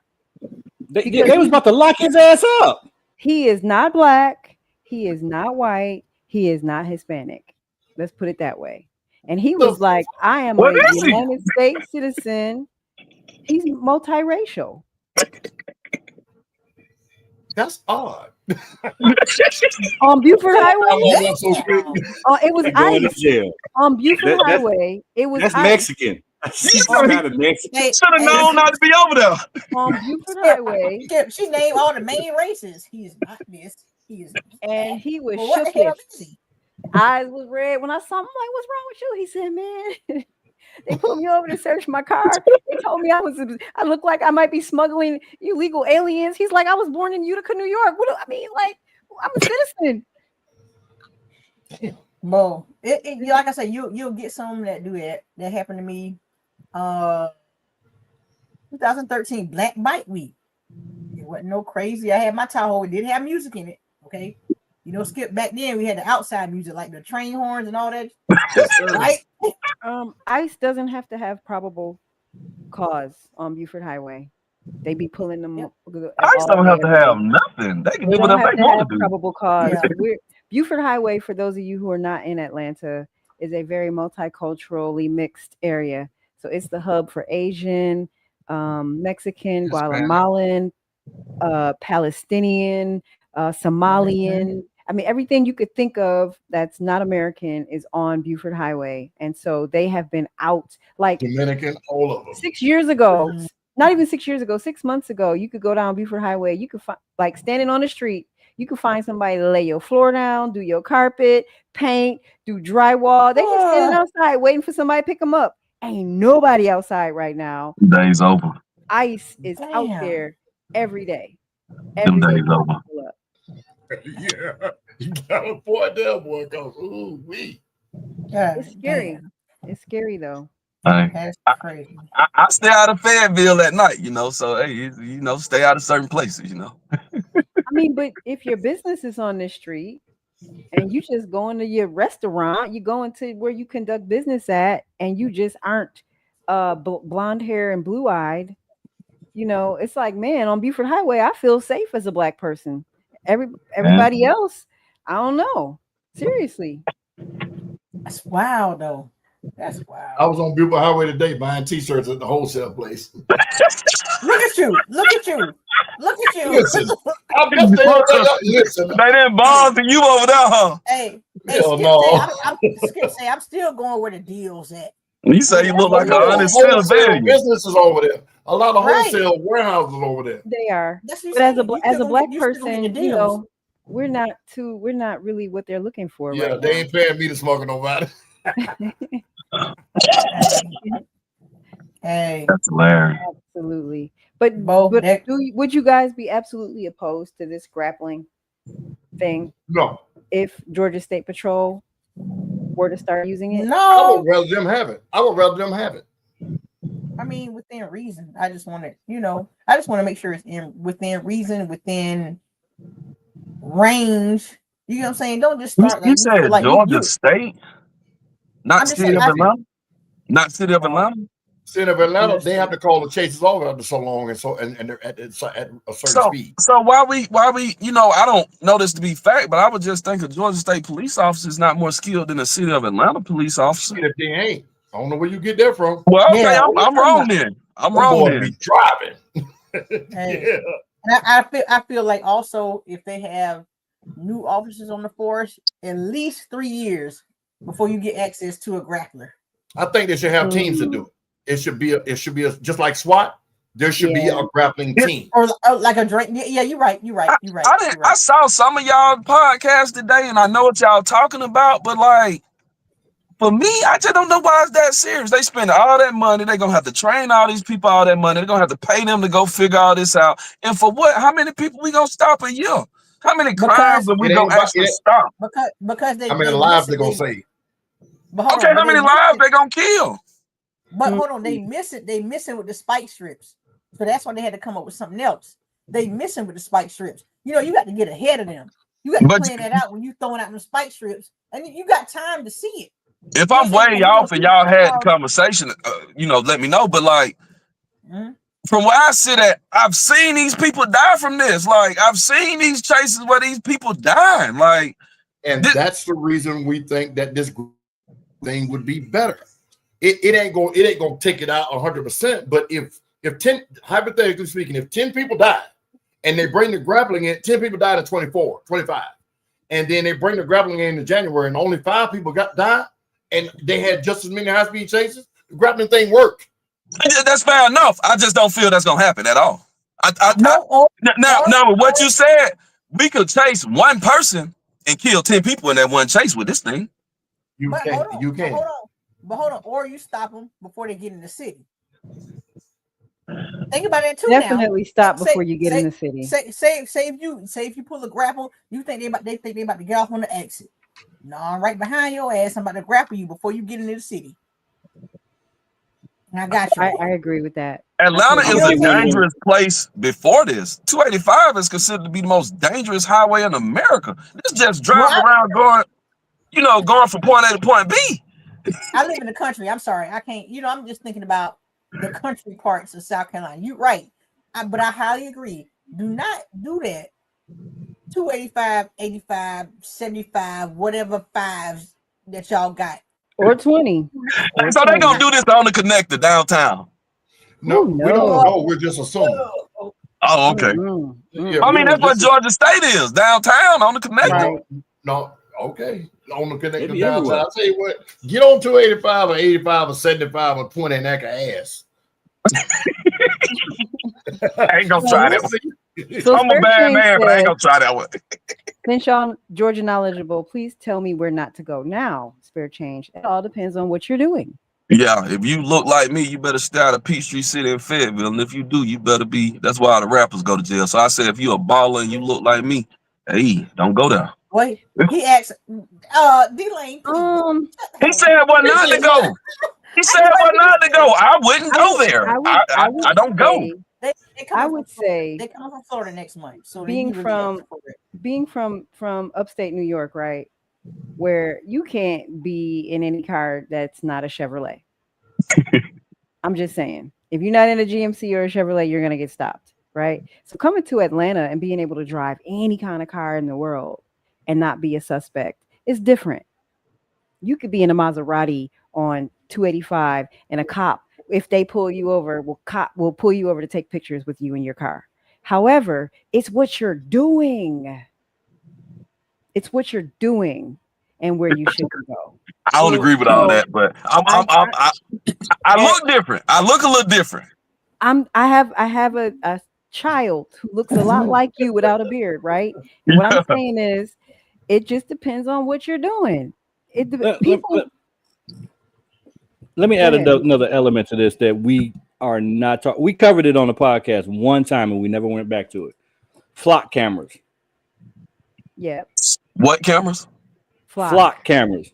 They was about to lock his ass up. He is not black. He is not white. He is not Hispanic. Let's put it that way. And he was like, I am a United States citizen. He's multiracial. That's odd. On Buford Highway, it was ICE. On Buford Highway, it was that's ICE. Mexican. She's not a Mexican. Should have known not to be over there. On Buford Highway, she named all the main races. He is not this. He is, and he was what shook. the hell is he? Eyes was red when I saw him. I'm like, what's wrong with you? He said, man, they pulled me over to search my car. They told me I look like I might be smuggling illegal aliens. He's like, I was born in Utica, New York. What do I mean? Like, I'm a citizen. Well, like I said, you'll get some that do that. That happened to me. 2013 Black Bike Week. It wasn't no crazy. I had my Tahoe. It didn't have music in it. Okay. You know, Skip, back then we had the outside music like the train horns and all that. Right? ICE doesn't have to have probable cause on Buford Highway. They be pulling them. ICE don't have to have nothing. They can do whatever they want to do. Probable cause. Yeah. Buford Highway, for those of you who are not in Atlanta, is a very multiculturally mixed area. So it's the hub for Asian, Mexican, Guatemalan, Palestinian, Somalian. I mean, everything you could think of that's not American is on Buford Highway. And so they have been out like Dominican, all of them. 6 years ago, not even 6 years ago, 6 months ago, you could go down Buford Highway. You could find, like, standing on the street, you could find somebody to lay your floor down, do your carpet, paint, do drywall. They just standing outside waiting for somebody to pick them up. Ain't nobody outside right now. Day's over. ICE is out there every day. Them days over. Yeah, you gotta avoid that boy, cause it's scary. It's scary though. That's crazy. I stay out of Fayetteville at night, you know. So hey, you know, stay out of certain places, you know. I mean, but if your business is on this street and you just go into your restaurant, you go into where you conduct business at, and you just aren't blonde hair and blue eyed, you know, it's like, man, on Buford Highway, I feel safe as a black person. Everybody else, I don't know. Seriously. That's wild though. That's wild. I was on Buford Highway today buying t-shirts at the wholesale place. Look at you. Listen, listen. They didn't bother you over there, huh? Hey, hell no. I'm still going where the deal's at. You say you look like a honest businesses over there. A lot of wholesale warehouses over there. They are. But as a black person, you know, we're not really what they're looking for. Yeah, they ain't paying me to smoke nobody. Hey, that's hilarious. Absolutely. But would you guys be absolutely opposed to this grappling thing? No. If Georgia State Patrol were to start using it? No. I would rather them have it. I mean, within reason. I just want to make sure it's within reason, within range. You know what I'm saying? Don't just start. You said Georgia State, not city of Atlanta, not city of Atlanta. City of Atlanta, they have to call the chases off after so long, and they're at a certain speed. So why we I don't know this to be fact, but I would just think a Georgia State police officer is not more skilled than a City of Atlanta police officer. If they ain't, I don't know where you get that from. Well, okay, yeah, I'm wrong then. I'm wrong then. Be driving. Yeah. And I feel like also if they have new officers on the force, at least 3 years before you get access to a grappler. I think they should have teams to do it. It should be just like SWAT. There should be a grappling team, or like a drink. Yeah, you're right. I saw some of y'all podcasts today, and I know what y'all talking about. But like, for me, I just don't know why it's that serious. They spend all that money. They're gonna have to train all these people all that money. They're gonna have to pay them to go figure all this out. And for what? How many people we gonna stop a year? How many crimes are we gonna actually stop? Because they. How many lives they gonna save? Okay, how many lives they gonna kill? But hold on, they miss it. They missing with the spike strips, so that's why they had to come up with something else. They missing with the spike strips. You know, you got to get ahead of them. You got to plan that out when you throwing out the spike strips, and you got time to see it. If I'm way off and y'all had the conversation, let me know. But like, from where I sit at, I've seen these people die from this. Like, I've seen these chases where these people dying. Like, and that's the reason we think that this thing would be better. It ain't gonna take it out 100%. But if 10, hypothetically speaking, if 10 people die and they bring the grappling in, 10 people died at 24, 25, and then they bring the grappling in January and only 5 people died, and they had just as many high-speed chases, the grappling thing worked. That's fair enough. I just don't feel that's gonna happen at all. Now, with what you said, we could chase one person and kill 10 people in that one chase with this thing. You can. But hold on, or you stop them before they get in the city. Think about that too. Definitely stop before you get in the city. Say if you pull a grapple, you think they think they about to get off on the exit. No, I'm right behind your ass. I'm about to grapple you before you get into the city. And I got you. I agree with that. Atlanta is a dangerous place before this. 285 is considered to be the most dangerous highway in America. It's just driving around going from point A to point B. I live in the country. I'm sorry. I can't, I'm just thinking about the country parts of South Carolina. You're right. But I highly agree. Do not do that. 285, 85, 75, whatever fives that y'all got. Or 20. So they're going to do this on the connector downtown. No, we don't know. We're just assuming. Oh, okay. Yeah, I mean, that's what Georgia State is, downtown on the connector. No, okay. On the connector downtown. I'll tell you what, get on 285 or 85 or 75 or 20 and that ass. I ain't gonna try that one. So I'm a bad man, but I ain't gonna try that one. Since y'all Georgia knowledgeable, please tell me where not to go now. Spare change. It all depends on what you're doing. Yeah, if you look like me, you better stay out of Peachtree City in Fayetteville. And if you do, you better be. That's why all the rappers go to jail. So I said, if you a baller and you look like me, hey, don't go there. Wait, he asked, D-Lane. He said what not to go. He said what not to go. I wouldn't go there. I don't go. I would say they come from Florida next month. So being from upstate New York, right, where you can't be in any car that's not a Chevrolet. I'm just saying, if you're not in a GMC or a Chevrolet, you're gonna get stopped, right? So coming to Atlanta and being able to drive any kind of car in the world and not be a suspect is different. You could be in a Maserati on 285 and a cop, if they pull you over, will pull you over to take pictures with you in your car. However, it's what you're doing. It's what you're doing and where you should go. I don't agree with all that, but I look different. I look a little different. I have a child who looks a lot like you without a beard, right? And what I'm saying is, it just depends on what you're doing. Let me add another element to this that we are not talking. We covered it on the podcast one time and we never went back to it. Flock cameras. Yeah. What cameras? Flock cameras.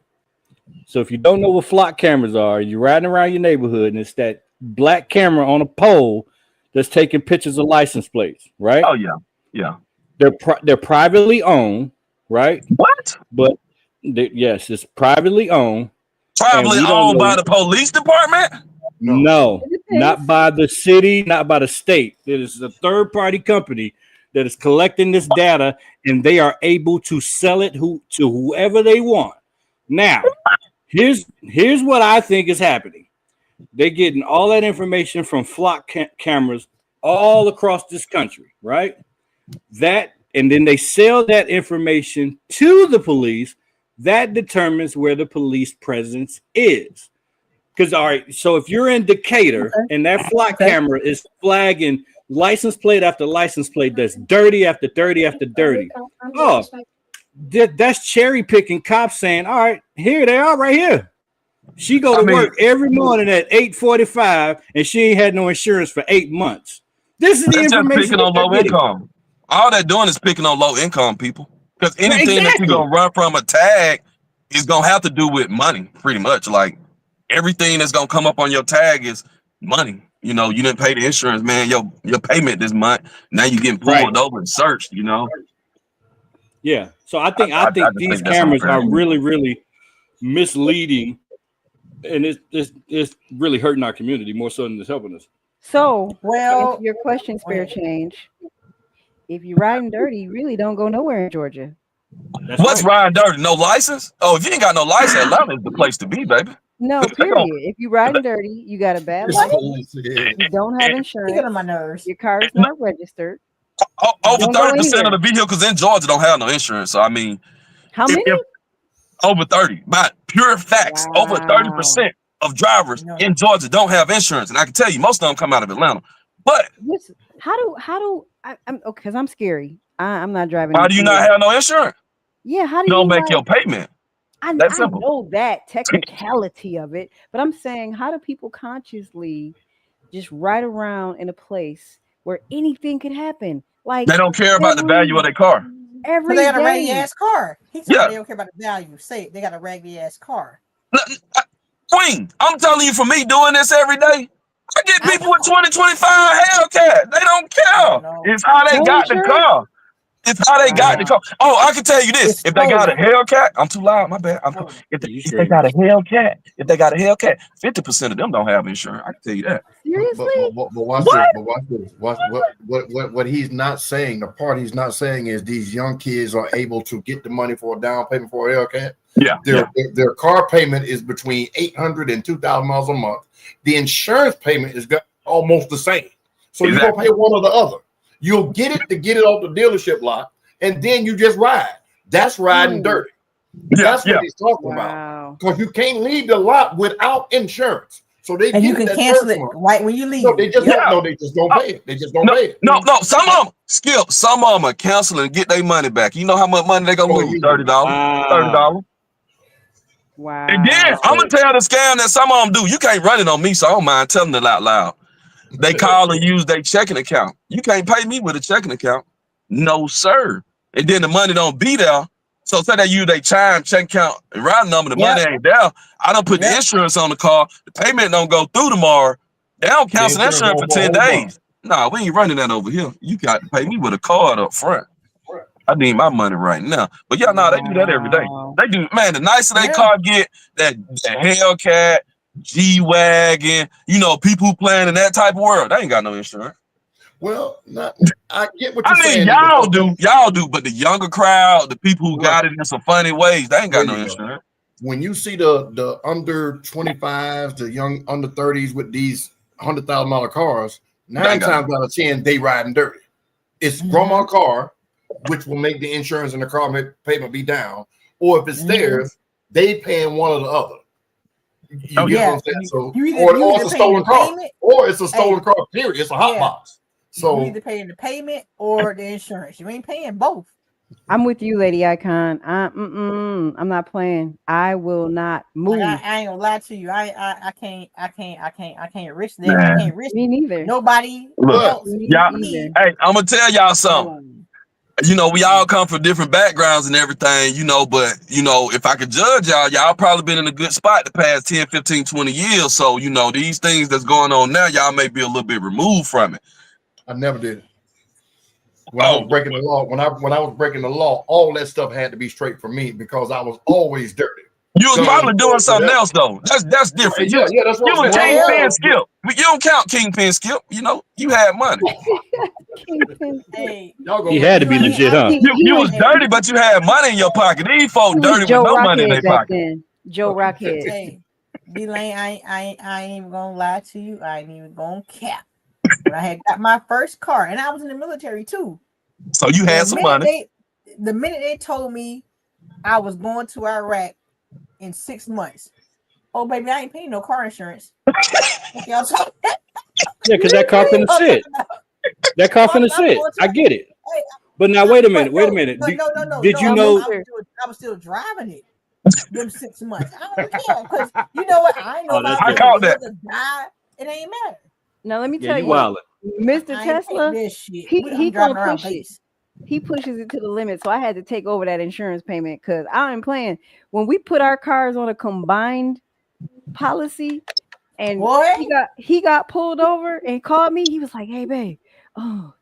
So if you don't know what flock cameras are, you're riding around your neighborhood and it's that black camera on a pole that's taking pictures of license plates, right? Oh yeah, yeah. They're privately owned, right? What? But yes, it's privately owned. Privately owned by the police department? No, It depends. not by the city, not by the state. It is a third-party company that is collecting this data, and they are able to sell it to whoever they want. Now, here's what I think is happening. They're getting all that information from flock cameras all across this country, right? And then they sell that information to the police. That determines where the police presence is. Because, all right, so if you're in Decatur and that flock camera is flagging license plate after license plate that's dirty after dirty after dirty, that's cherry picking cops saying, all right, here they are right here. She go to work every morning at 8:45 and she ain't had no insurance for 8 months. This is the information. Just picking on low income. All they're doing is picking on low income people. Because anything that you're gonna run from a tag is gonna have to do with money, pretty much. Like everything that's gonna come up on your tag is money. You know, you didn't pay the insurance, man. Your payment this month. Now you're getting pulled over and searched. You know. Yeah. So I think these cameras are really, really misleading, and it's really hurting our community more so than it's helping us. So, well, to answer your question, Spare Change. If you're riding dirty, you really don't go nowhere in Georgia. What's riding dirty? No license? Oh, if you ain't got no license, Atlanta is the place to be, baby. No, period. If you're riding dirty, you got a bad license. You don't have insurance. Get on my nerves. Your car is not registered. Over 30% of the vehicles in Georgia don't have no insurance. So I mean, how many? Over 30. By pure facts, over 30% of drivers in Georgia don't have insurance, and I can tell you most of them come out of Atlanta. But listen, how do I'm okay? Because I'm scary. I'm not driving. How do you not have no insurance? Yeah, how do you don't make your payment? I know that technicality of it, but I'm saying, how do people consciously just ride around in a place where anything could happen? Like they don't care about the value of their car. They got a raggedy ass car. He said they don't care about the value. Say they got a raggedy ass car. Qwueen, I'm telling you, for me doing this every day, I get people with 2025 Hellcat. They don't care. It's how they got the car. It's how they got the car. Oh, I can tell you this: if they got a Hellcat, I'm too loud. My bad. If they got a Hellcat, 50% of them don't have insurance. I can tell you that. Seriously? But watch this. What he's not saying, the part he's not saying is these young kids are able to get the money for a down payment for a Hellcat. Yeah. Their car payment is between $800 and $2,000 a month. The insurance payment is almost the same. So you're gonna pay one or the other. You'll get it off the dealership lot, and then you just ride. That's riding dirty. That's what he's talking about. Because you can't leave the lot without insurance. So you can cancel it right when you leave. No, they just don't pay it. They just don't pay it. No. Some of them are canceling and get their money back. You know how much money they gonna lose? $30. $30. Wow. And then I'm gonna tell the scam that some of them do. You can't run it on me, so I don't mind telling it out loud. They call and use their checking account. You can't pay me with a checking account. No, sir. And then the money don't be there. So say they use their chime, check account, and routing number, the money ain't there. I don't put the insurance on the car. The payment don't go through tomorrow. They don't cancel insurance for 10 days. Nah, we ain't running that over here. You got to pay me with a card up front. I need my money right now. But yeah, no, they do that every day. They do, man. The nicer they car get, that Hellcat, G-Wagon, you know, people who playing in that type of world, they ain't got no insurance. Well, I get what you're saying. Y'all do, but the younger crowd, the people who got it in some funny ways, they ain't got no insurance. When you see the under 25s, the young under 30s with these $100,000 cars, 9 times out of 10 they riding dirty. It's grandma car, which will make the insurance and the car payment be down, or if it's theirs, they paying one or the other. You get what I'm saying? So, or it's a stolen car, or it's a stolen car. Period. It's a hot box. So you either paying the payment or the insurance. You ain't paying both. I'm with you, Lady Icon. I'm not playing. I will not move. Like, I ain't gonna lie to you. I can't risk that. Man. I can't risk me neither. Nobody else. Hey, I'm gonna tell y'all something. You know, we all come from different backgrounds and everything, you know, but, you know, if I could judge y'all probably been in a good spot the past 10, 15, 20 years. So, you know, these things that's going on now, y'all may be a little bit removed from it. I never did. When I was breaking the law, when I was breaking the law, all that stuff had to be straight for me because I was always dirty. You was probably doing something else though. That's different. Yeah, that's what you was I'm Kingpin Skip. You don't count Kingpin Skip. You know, you had money. Hey, He had to be legit, huh? You was dirty, but you had money in your pocket. These folks dirty with no money in their pocket. Then. Joe Rockhead. Hey, D-Lane, I ain't even gonna lie to you. I ain't even gonna cap. When I had got my first car, and I was in the military too. So you had some money. The minute they told me I was going to Iraq in 6 months, oh baby, I ain't paying no car insurance. Y'all talking? Yeah, because that car finna sit. That car finna sit. I get it. But now wait a minute. No. Did you know? I was still driving it. Them 6 months. I don't care because you know what? I ain't know about I caught that. It ain't matter. Now let me tell you, wildin'. Mr. Tesla, he gonna push it. He pushes it to the limit. So I had to take over that insurance payment because I ain't playing. When we put our cars on a combined policy, and he got pulled over and called me, he was like, "Hey, babe, oh,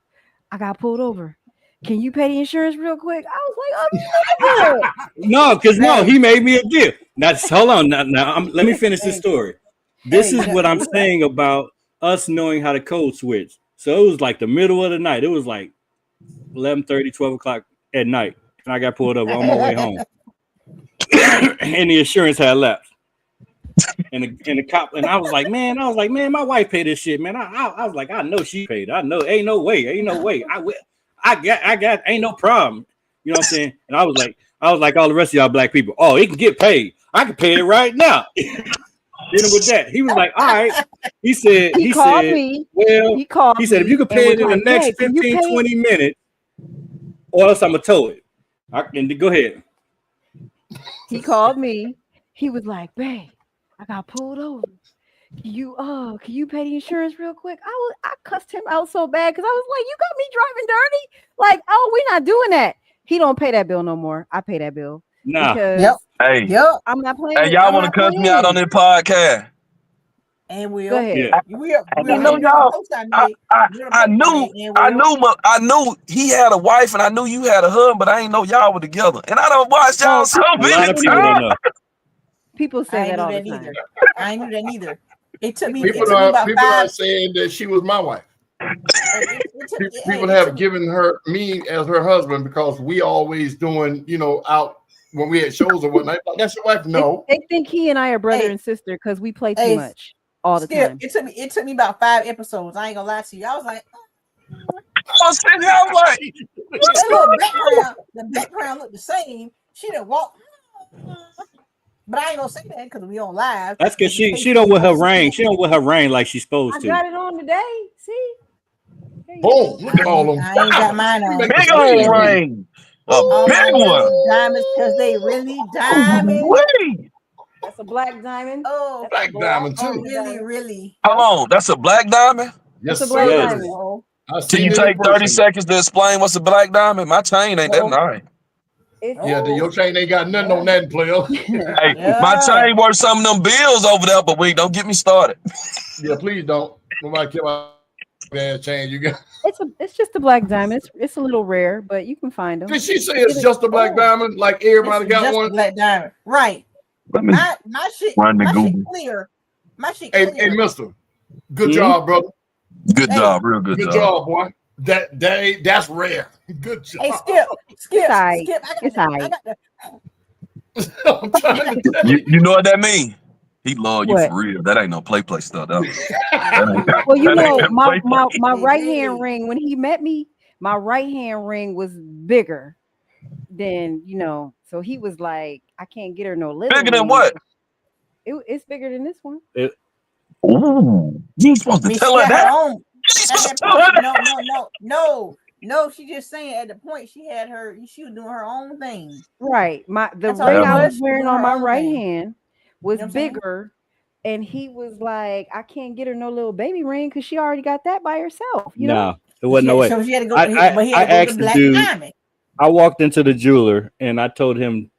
I got pulled over. Can you pay the insurance real quick?" I was like, "Oh, he made me a deal." Now, hold on. Now, let me finish this story. This is what I'm saying about us knowing how to code switch. So it was like the middle of the night. It was like 11:30, 12 o'clock at night, and I got pulled over on my way home, and the insurance had lapsed. And the cop, and I was like, man, my wife paid this shit, man. I was like, I know she paid. I know, ain't no way. I got, ain't no problem. You know what I'm saying? And I was like all the rest of y'all black people. Oh, it can get paid. I can pay it right now. Dealing with that, he was like, all right. He said, he said, if you could pay it in the next 15, 20 minutes, or else I'm gonna tow it. Go ahead. He called me. He was like, babe, I got pulled over. Can you pay the insurance real quick? I cussed him out so bad because I was like, you got me driving dirty. Like, oh, we're not doing that. He don't pay that bill no more. I pay that bill. Nah. Because I'm not playing. Hey, y'all want to cuss me out on this podcast? And we go ahead. I know y'all. I knew he had a wife, and I knew you had a husband, but I ain't know y'all were together. And I don't watch y'all so many times. People say that all the time. I ain't knew that neither. It took me. People are saying that she was my wife. People have given me as her husband because we always doing, out when we had shows or whatnot. Like, that's your wife? No. They think he and I are brother and sister because we play too much all the time. It took me about 5 episodes. I ain't gonna lie to you. I was like, the background looked the same. She didn't walk. But I ain't gonna say that because we on live. That's because she don't wear her ring. She don't wear her ring like she's supposed to. I got it on today. See? Boom! Look at all of them. I ain't got mine on. Big old ring. A big one. Diamonds because they really diamond. That's a black diamond. Oh, black diamond too. Really. How long? That's a black diamond? Yes, it's a black diamond. Can you take 30 seconds to explain what's a black diamond? My chain ain't that nice. Your chain ain't got nothing on that, player. Hey, my chain worth some of them bills over there, but don't get me started. Yeah, please don't. Nobody care about that chain you got. It's just a black diamond. It's a little rare, but you can find them. Did she say it's just a black diamond? Like everybody got one? Black diamond, right? My shit clear. My shit clear. Hey, mister. Good job, brother. Good job, real good job. Good job, boy. That's rare. Good job. Hey, Skip. It's all right. You know what that means? He love you for real. That ain't no play stuff. Well, my right hand ring, when he met me, my right hand ring was bigger than, so he was like, I can't get her no little. Bigger than what? It's bigger than this one. Ooh, you ain't supposed to tell her that. No, she just saying at the point she was doing her own thing. Right. The ring I was wearing on my right hand was bigger, and he was like, I can't get her no little baby ring because she already got that by herself. No, it wasn't no way. So she had to go. I asked the dude. I walked into the jeweler and I told him,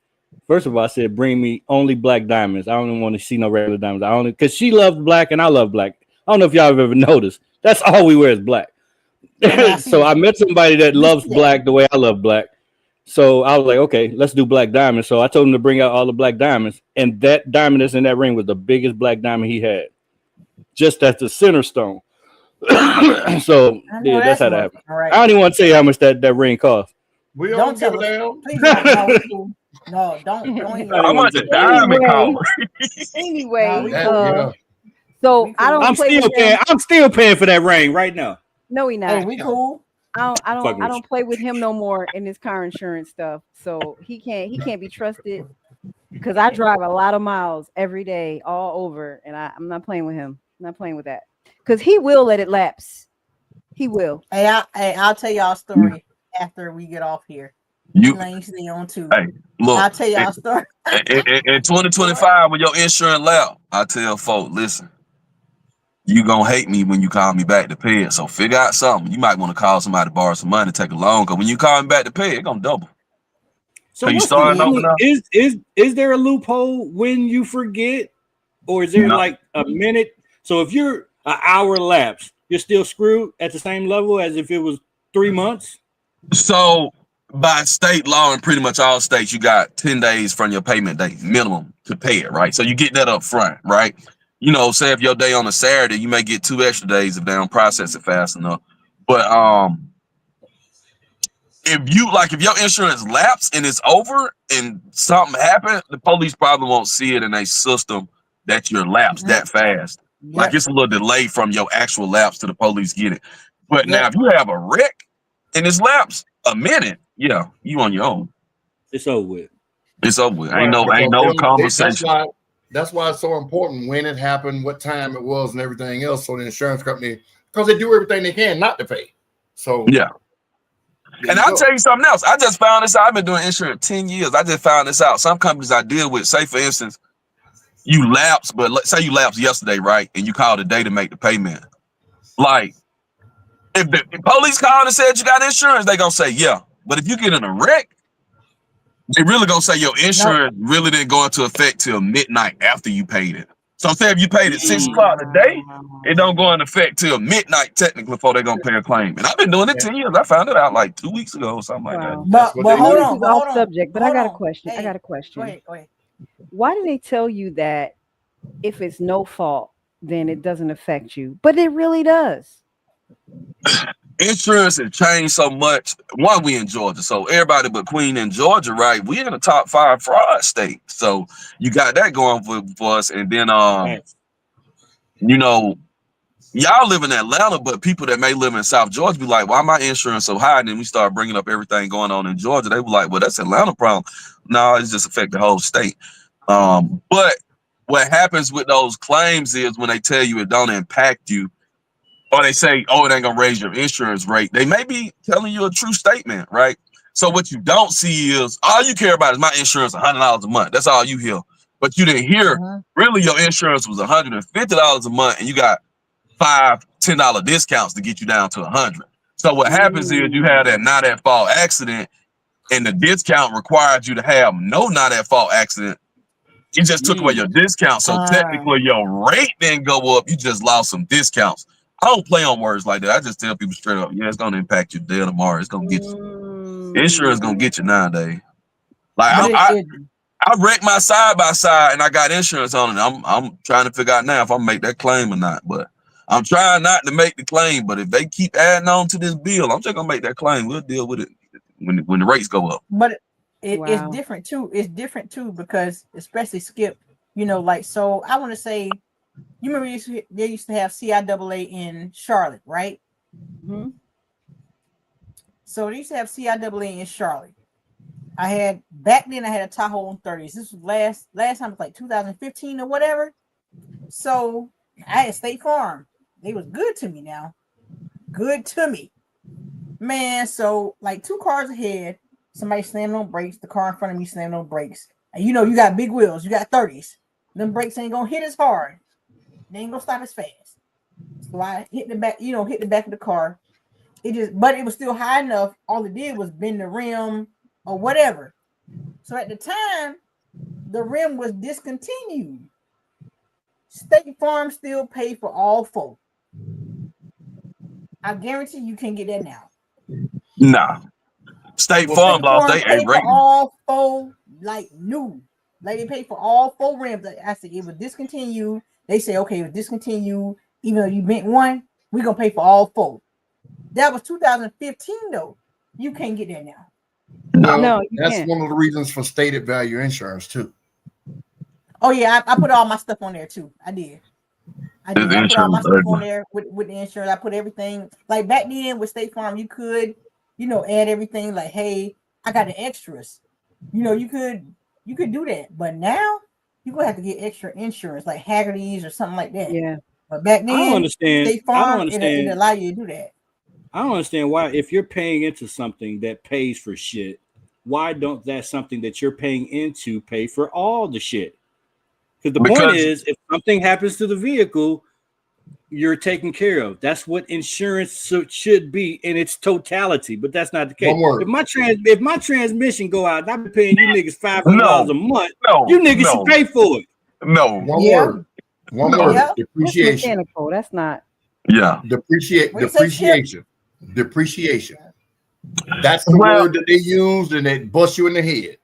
first of all, I said, bring me only black diamonds. I don't even want to see no regular diamonds. Because she loves black and I love black. I don't know if y'all have ever noticed. That's all we wear is black. So I met somebody that loves black the way I love black. So I was like, okay, let's do black diamonds. So I told him to bring out all the black diamonds, and that diamond that's in that ring was the biggest black diamond he had, just as the center stone. So yeah, that's how that happened. Right. I don't even want to tell you how much that ring cost. We Don't tell us. Please don't. No, don't even. How much a diamond cost? Anyway, Yeah. so I don't. I'm still paying. I'm still paying for that ring right now. No, he not. Hey, we cool. I Fucking don't play with him no more in his car insurance stuff. So he can't be trusted because I drive a lot of miles every day all over, and I'm not playing with him. I'm not playing with that because he will let it lapse. He will. Hey, I'll tell y'all a story after we get off here. You stay on too. Hey, look. I'll tell y'all a story. In 2025, when your insurance left, I tell folks, listen, you gonna hate me when you call me back to pay it. So figure out something. You might want to call somebody to borrow some money, take a loan, because when you call me back to pay it, it's gonna double. So you what's starting over now? Is there a loophole when you forget, or is there like a minute? So if you're an hour lapse, you're still screwed at the same level as if it was 3 months. So by state law in pretty much all states, you got 10 days from your payment date minimum to pay it, right? So you get that up front, right? You know, say if your day on a Saturday, you may get 2 extra days if they don't process it fast enough. But if your insurance lapse and it's over and something happened, the police probably won't see it in a system that you're lapsed that fast. Like it's a little delay from your actual lapse to the police get it. But now if you have a wreck and it's lapsed a minute, you on your own. It's over with. It's over with. Ain't no conversation. That's why it's so important when it happened, what time it was, and everything else. So the insurance company, because they do everything they can not to pay. So yeah. And I'll tell you something else. I just found this out. I've been doing insurance 10 years. I just found this out. Some companies I deal with, say for instance, you lapse, but let's say you lapsed yesterday, right? And you call today to make the payment. Like, if the police called and said you got insurance, they gonna say yeah. But if you get in a wreck, they really gonna say your insurance really didn't go into effect till midnight after you paid it. So say if you paid it 6 o'clock today, it don't go into effect till midnight technically before they're gonna pay a claim. And I've been doing it 10 years. I found it out like 2 weeks ago or something like that. But hold on, off subject. But I got a question. Hey, I got a question. Go ahead. Why do they tell you that if it's no fault, then it doesn't affect you? But it really does. Insurance has changed so much. One, we in Georgia, so everybody but Qwueen in Georgia, right? We in the top 5 fraud state, so you got that going for us. And then, you know, y'all live in Atlanta, but people that may live in South Georgia be like, "Why my insurance so high?" And then we start bringing up everything going on in Georgia. They were like, "Well, that's Atlanta problem." No, it's just affect the whole state. But what happens with those claims is when they tell you it don't impact you, or they say, "Oh, it ain't gonna raise your insurance rate," they may be telling you a true statement, right? So what you don't see is all you care about is my insurance $100 a month. That's all you hear. But you didn't hear really your insurance was $150 a month, and you got $5, $10 discounts to get you down to $100. So what happens is you have that not at fault accident, and the discount required you to have no not at fault accident. You just took away your discount. So technically your rate didn't go up. You just lost some discounts. I don't play on words like that. I just tell people straight up, yeah, it's gonna impact you today or tomorrow. It's gonna get you. Insurance gonna get you nowadays. Like I wrecked my side by side and I got insurance on it. I'm trying to figure out now if I'm gonna make that claim or not. But I'm trying not to make the claim. But if they keep adding on to this bill, I'm just gonna make that claim. We'll deal with it when the rates go up. But it's different too. It's different too because especially Skip, you know, like so I want to say. You remember they used to have CIAA in Charlotte, right? So they used to have CIAA in Charlotte. Back then I had a Tahoe on 30s. This was last time, it was like 2015 or whatever. So I had State Farm. They was good to me now. Good to me. Man, so like 2 cars ahead, somebody slammed on brakes, the car in front of me slammed on brakes. And you know, you got big wheels, you got 30s. Them brakes ain't gonna hit as hard. They ain't gonna stop as fast. So I hit the back of the car. But it was still high enough. All it did was bend the rim or whatever. So at the time, the rim was discontinued. State Farm still paid for all 4. I guarantee you can't get that now. Nah. State Farm lost they pay A for rating. all 4 like new. Like they pay for all 4 rims. Like I said, it was discontinued. They say, okay, it was discontinued. Even though you bent one, we're gonna pay for all 4. That was 2015 though. You can't get that now. Well, No, you that's can't. one of the reasons for stated value insurance too. Oh yeah, I put all my stuff on there too. I did. I put all my stuff on there with the insurance. I put everything like back then with State Farm. You could, add everything. Like, hey, I got the extras. You could do that. But now you're gonna have to get extra insurance, like Haggerty's or something like that. Yeah. But back then, I don't understand. State Farm it allow you to do that. I don't understand why, if you're paying into something that pays for shit, why don't that something that you're paying into pay for all the shit? Because the point is, if something happens to the vehicle, you're taken care of. That's what insurance should be in its totality, but that's not the case. If my transmission go out, I've been paying you niggas $500 a month. You niggas should pay for it. No. One word. Yeah. Depreciation. That's mechanical. That's not. Yeah. Depreciation. That's the word that they used, and it busts you in the head.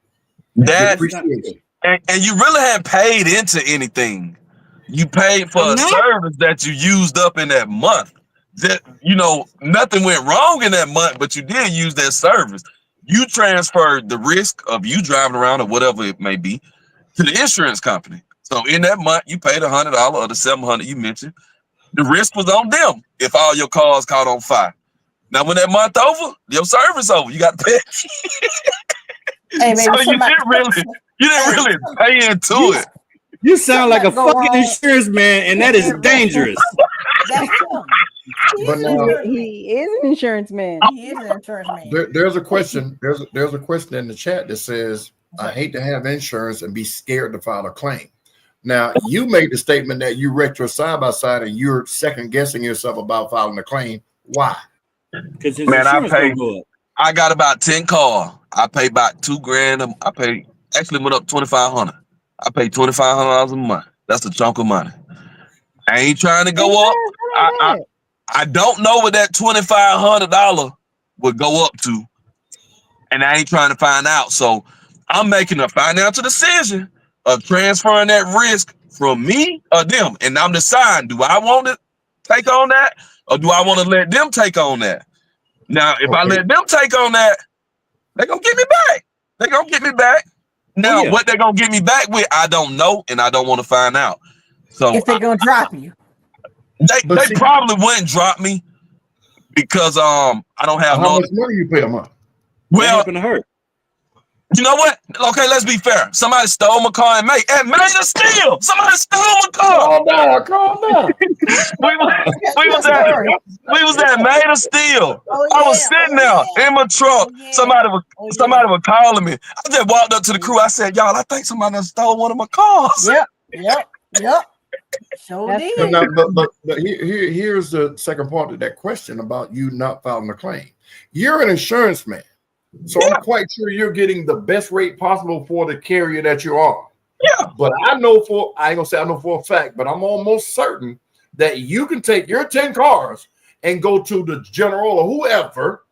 Depreciation. And you really hadn't paid into anything. You paid for a service that you used up in that month. That nothing went wrong in that month, but you did use that service. You transferred the risk of you driving around or whatever it may be to the insurance company. So in that month, you paid $100 or the $700 you mentioned. The risk was on them if all your cars caught on fire. Now, when that month over, your service over. You got to pay. Hey, so you didn't really pay into it. You sound like a fucking insurance man, and that is dangerous. That's him. He is an insurance man. He is an insurance man. There's a question. There's a question in the chat that says, "I hate to have insurance and be scared to file a claim." Now, you made the statement that you wrecked your side by side, and you're second guessing yourself about filing a claim. Why? Because I got about 10 cars. I paid about $2,000. Actually went up $2,500. I paid $2,500 a month. That's a chunk of money. I ain't trying to go up. I don't know what that $2,500 would go up to, and I ain't trying to find out. So I'm making a financial decision of transferring that risk from me or them, and I'm deciding: do I want to take on that, or do I want to let them take on that? Now, if I let them take on that, they're gonna get me back. They're gonna get me back. Now, what they're gonna get me back with, I don't know, and I don't want to find out. So if they're gonna drop you, they probably wouldn't drop me because I don't have how much money you pay a month. Well, happened to her? You know what? Okay, let's be fair. Somebody stole my car and made a steal. Somebody stole my car. Calm down. we was at made a steal. I was sitting there in my truck. Somebody was calling me. I just walked up to the crew. I said, "Y'all, I think somebody done stole one of my cars." Yep. So did. But here's the second part of that question about you not filing a claim. You're an insurance man. So I'm quite sure you're getting the best rate possible for the carrier that you're on. Yeah. But I ain't gonna say I know for a fact, but I'm almost certain that you can take your 10 cars and go to the general or whoever,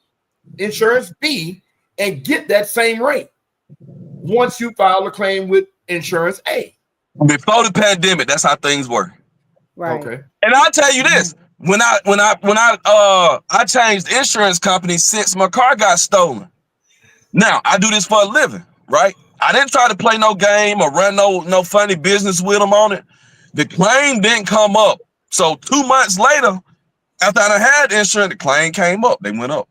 insurance B, and get that same rate once you file a claim with insurance A. Before the pandemic, that's how things were. Right. Okay. And I'll tell you this: when I changed insurance companies since my car got stolen. Now, I do this for a living, right? I didn't try to play no game or run no funny business with them on it. The claim didn't come up. So 2 months later, after I had insurance, the claim came up. They went up.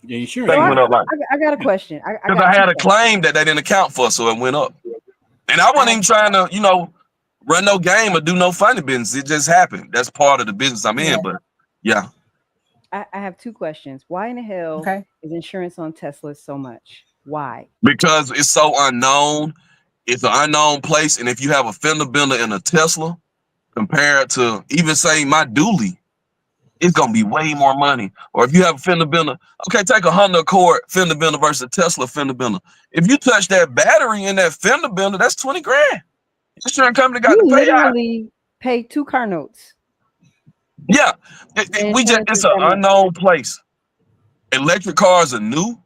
The insurance went up. Like, I got a question. Because I had a claim that they didn't account for, so it went up. And I wasn't even trying to, run no game or do no funny business. It just happened. That's part of the business I'm in. But yeah. I have 2 questions. Why in the hell is insurance on Tesla so much? Why? Because it's so unknown. It's an unknown place. And if you have a fender bender in a Tesla compared to even say my dually, it's going to be way more money. Or if you have a fender bender, okay, take a Honda Accord fender bender versus a Tesla fender bender. If you touch that battery in that fender bender, that's $20,000. Insurance company got to pay out. Pay 2 car notes. Yeah, it's an unknown place. Electric cars are new.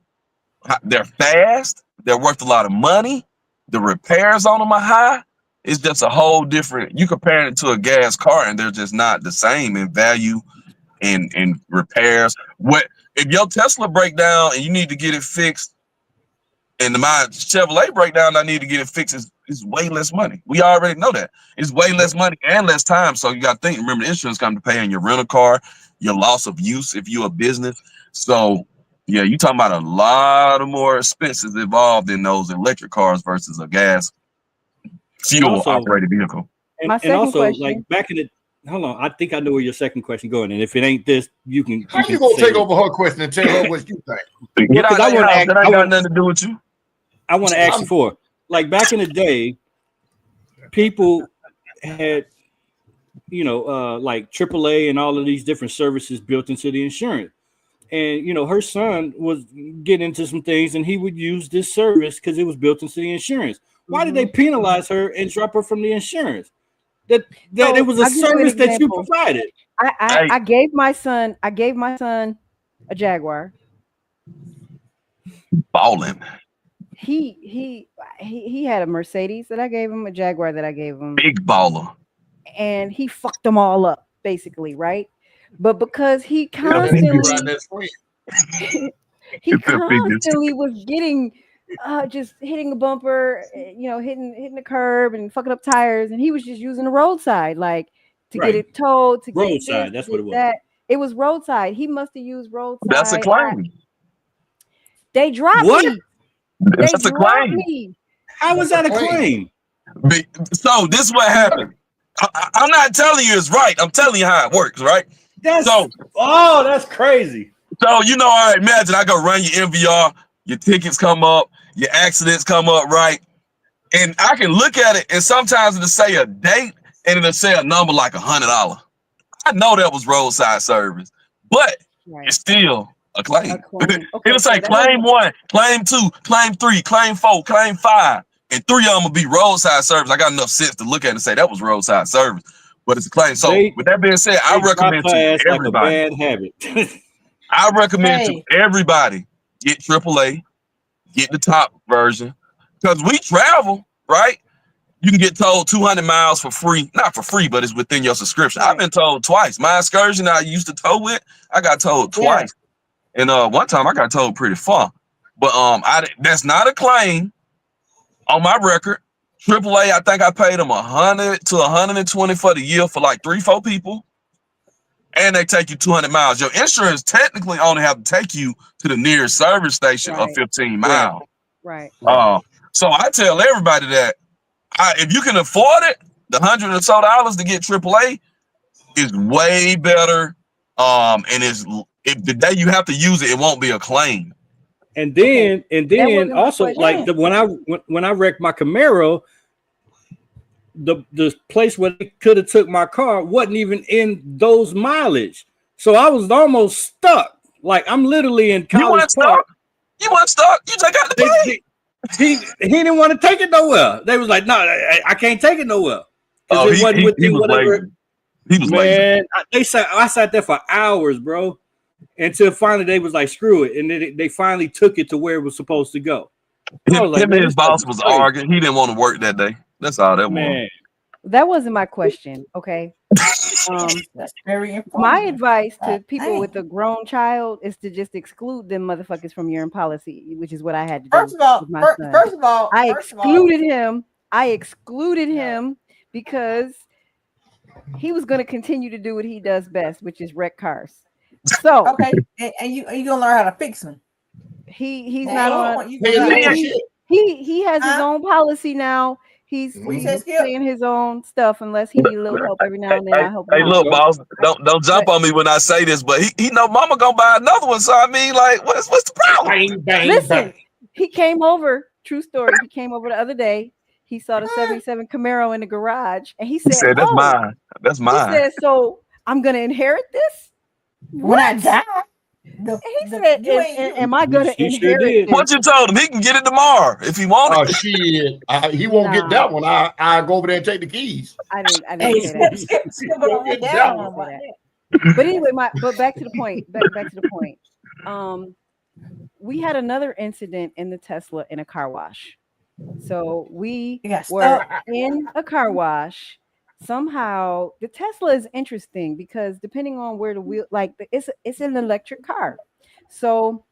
They're fast. They're worth a lot of money. The repairs on them are high. It's just a whole different. You compare it to a gas car, and they're just not the same in value and repairs. What if your Tesla break down and you need to get it fixed, and my Chevrolet breakdown, I need to get it fixed, is way less money. We already know that. It's way less money and less time. So you got to think, remember, the insurance company to pay on your rental car, your loss of use if you're a business. So yeah, you talking about a lot of more expenses involved in those electric cars versus a gas fuel operated vehicle. And also, question, like back in the, hold on, I think I know where your second question going. And if it ain't this, you can. How you gonna take over her question and tell her what you think? Get out of your house. That ain't got nothing to do with you. I want to ask you for, like back in the day, people had, you know, like AAA and all of these different services built into the insurance. And, you know, her son was getting into some things and he would use this service because it was built into the insurance. Why did they penalize her and drop her from the insurance? That it was a service that you provided. I gave my son a Jaguar. Balling. He had a Mercedes that I gave him, a Jaguar that I gave him. Big baller. And he fucked them all up, basically, right? But because he constantly was getting just hitting a bumper, you know, hitting the curb and fucking up tires, and he was just using the roadside, like to get it towed, to roadside. That's what it was. It was roadside. He must have used roadside. That's a claim. They dropped me. That's a claim. How was that a claim? So this is what happened. I'm not telling you it's right. I'm telling you how it works, right? That's crazy. So, you know, all right, imagine I go run your MVR, your tickets come up, your accidents come up, right? And I can look at it, and sometimes it'll say a date, and it'll say a number like $100. I know that was roadside service, but it's still a claim. Okay, it'll say claim 1, claim 2, claim 3, claim 4, claim 5, and 3 of them will be roadside service. I got enough sense to look at it and say that was roadside service, but it's a claim. So with that being said, I recommend to everybody. Like a bad habit. I recommend to everybody get AAA, get the top version, because we travel, right? You can get towed 200 miles for free, not for free, but it's within your subscription. I've been told twice. My excursion I used to tow with, I got told twice, and one time I got told pretty far. But that's not a claim on my record. AAA, I think I paid them $100 to $120 for the year for like 3-4 people. And they take you 200 miles. Your insurance technically only have to take you to the nearest service station of 15 miles. Right. So I tell everybody that if you can afford it, the $100 or so to get AAA is way better. And if the day you have to use it, it won't be a claim. And then also like when I wrecked my Camaro, the place where they could have took my car wasn't even in those mileage. So I was almost stuck. Like I'm literally in College Park. You weren't stuck. You just got the plane. He didn't want to take it nowhere. They was like, no, I can't take it nowhere. Oh, he was lazy. He was lazy. I sat there for hours, bro, until finally they was like, screw it, and then they finally took it to where it was supposed to go. Him and his boss was arguing. He didn't want to work that day. That's all that was. That wasn't my question. Okay. That's very important. My advice to people with a grown child is to just exclude them motherfuckers from your policy, which is what I had to do. First of all, I excluded him because he was going to continue to do what he does best, which is wreck cars. So okay, and you gonna learn how to fix them. He's not on. He has his own policy now. He's saying his own stuff unless he needs a little help every now and then. I help him. Hey, look, boss, don't jump on me when I say this, but he know mama gonna buy another one. So I mean, like, what's the problem? Listen, he came over. True story. He came over the other day. He saw the 77 Camaro in the garage, and he said, "That's mine. That's mine." He said, "So I'm gonna inherit this when I die." He said, "Am I gonna inherit this?" What you told him? He can get it tomorrow if he wants it. Shit, he won't get that one. I go over there and take the keys. I didn't say that. But anyway, but back to the point. Back to the point. we had another incident in the Tesla in a car wash. So we Yes. were in a car wash. Somehow the Tesla is interesting because depending on where the wheel, like it's an electric car. So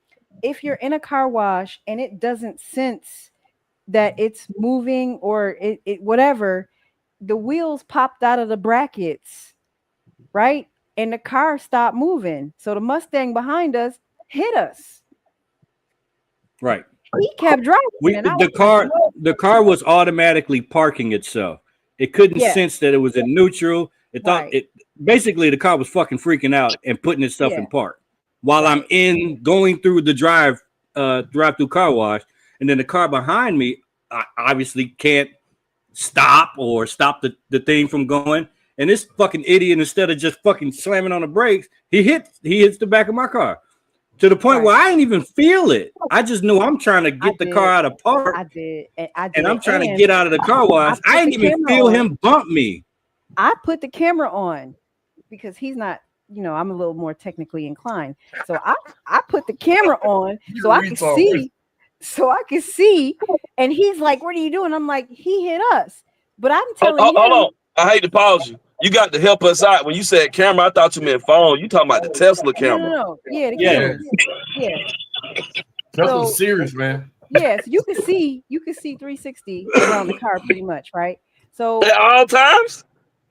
if you're in a car wash and it doesn't sense that it's moving or it whatever, the wheels popped out of the brackets, right? And the car stopped moving. So the Mustang behind us hit us. Right. He kept driving. The car was automatically parking itself. It couldn't sense that it was in neutral. It thought it basically the car was fucking freaking out and putting itself in park while I'm going through the drive-through car wash, and then the car behind me obviously can't stop the thing from going. And this fucking idiot, instead of just fucking slamming on the brakes, he hits the back of my car. To the point where I didn't even feel it. I just knew I'm trying to get the car out of park. I did. And I'm trying to get out of the car wash. I didn't even feel him bump me. I put the camera on because he's not, I'm a little more technically inclined. So I put the camera on so I could see. So I could see. And he's like, what are you doing? I'm like, he hit us. But I'm telling you. Hold on. I hate to pause you. You got to help us out. When you said camera, I thought you meant phone. You talking about the Tesla camera. No. Yeah, the camera. Yeah. Tesla's serious, man. Yes, you can see 360 around the car pretty much, right? So at all times?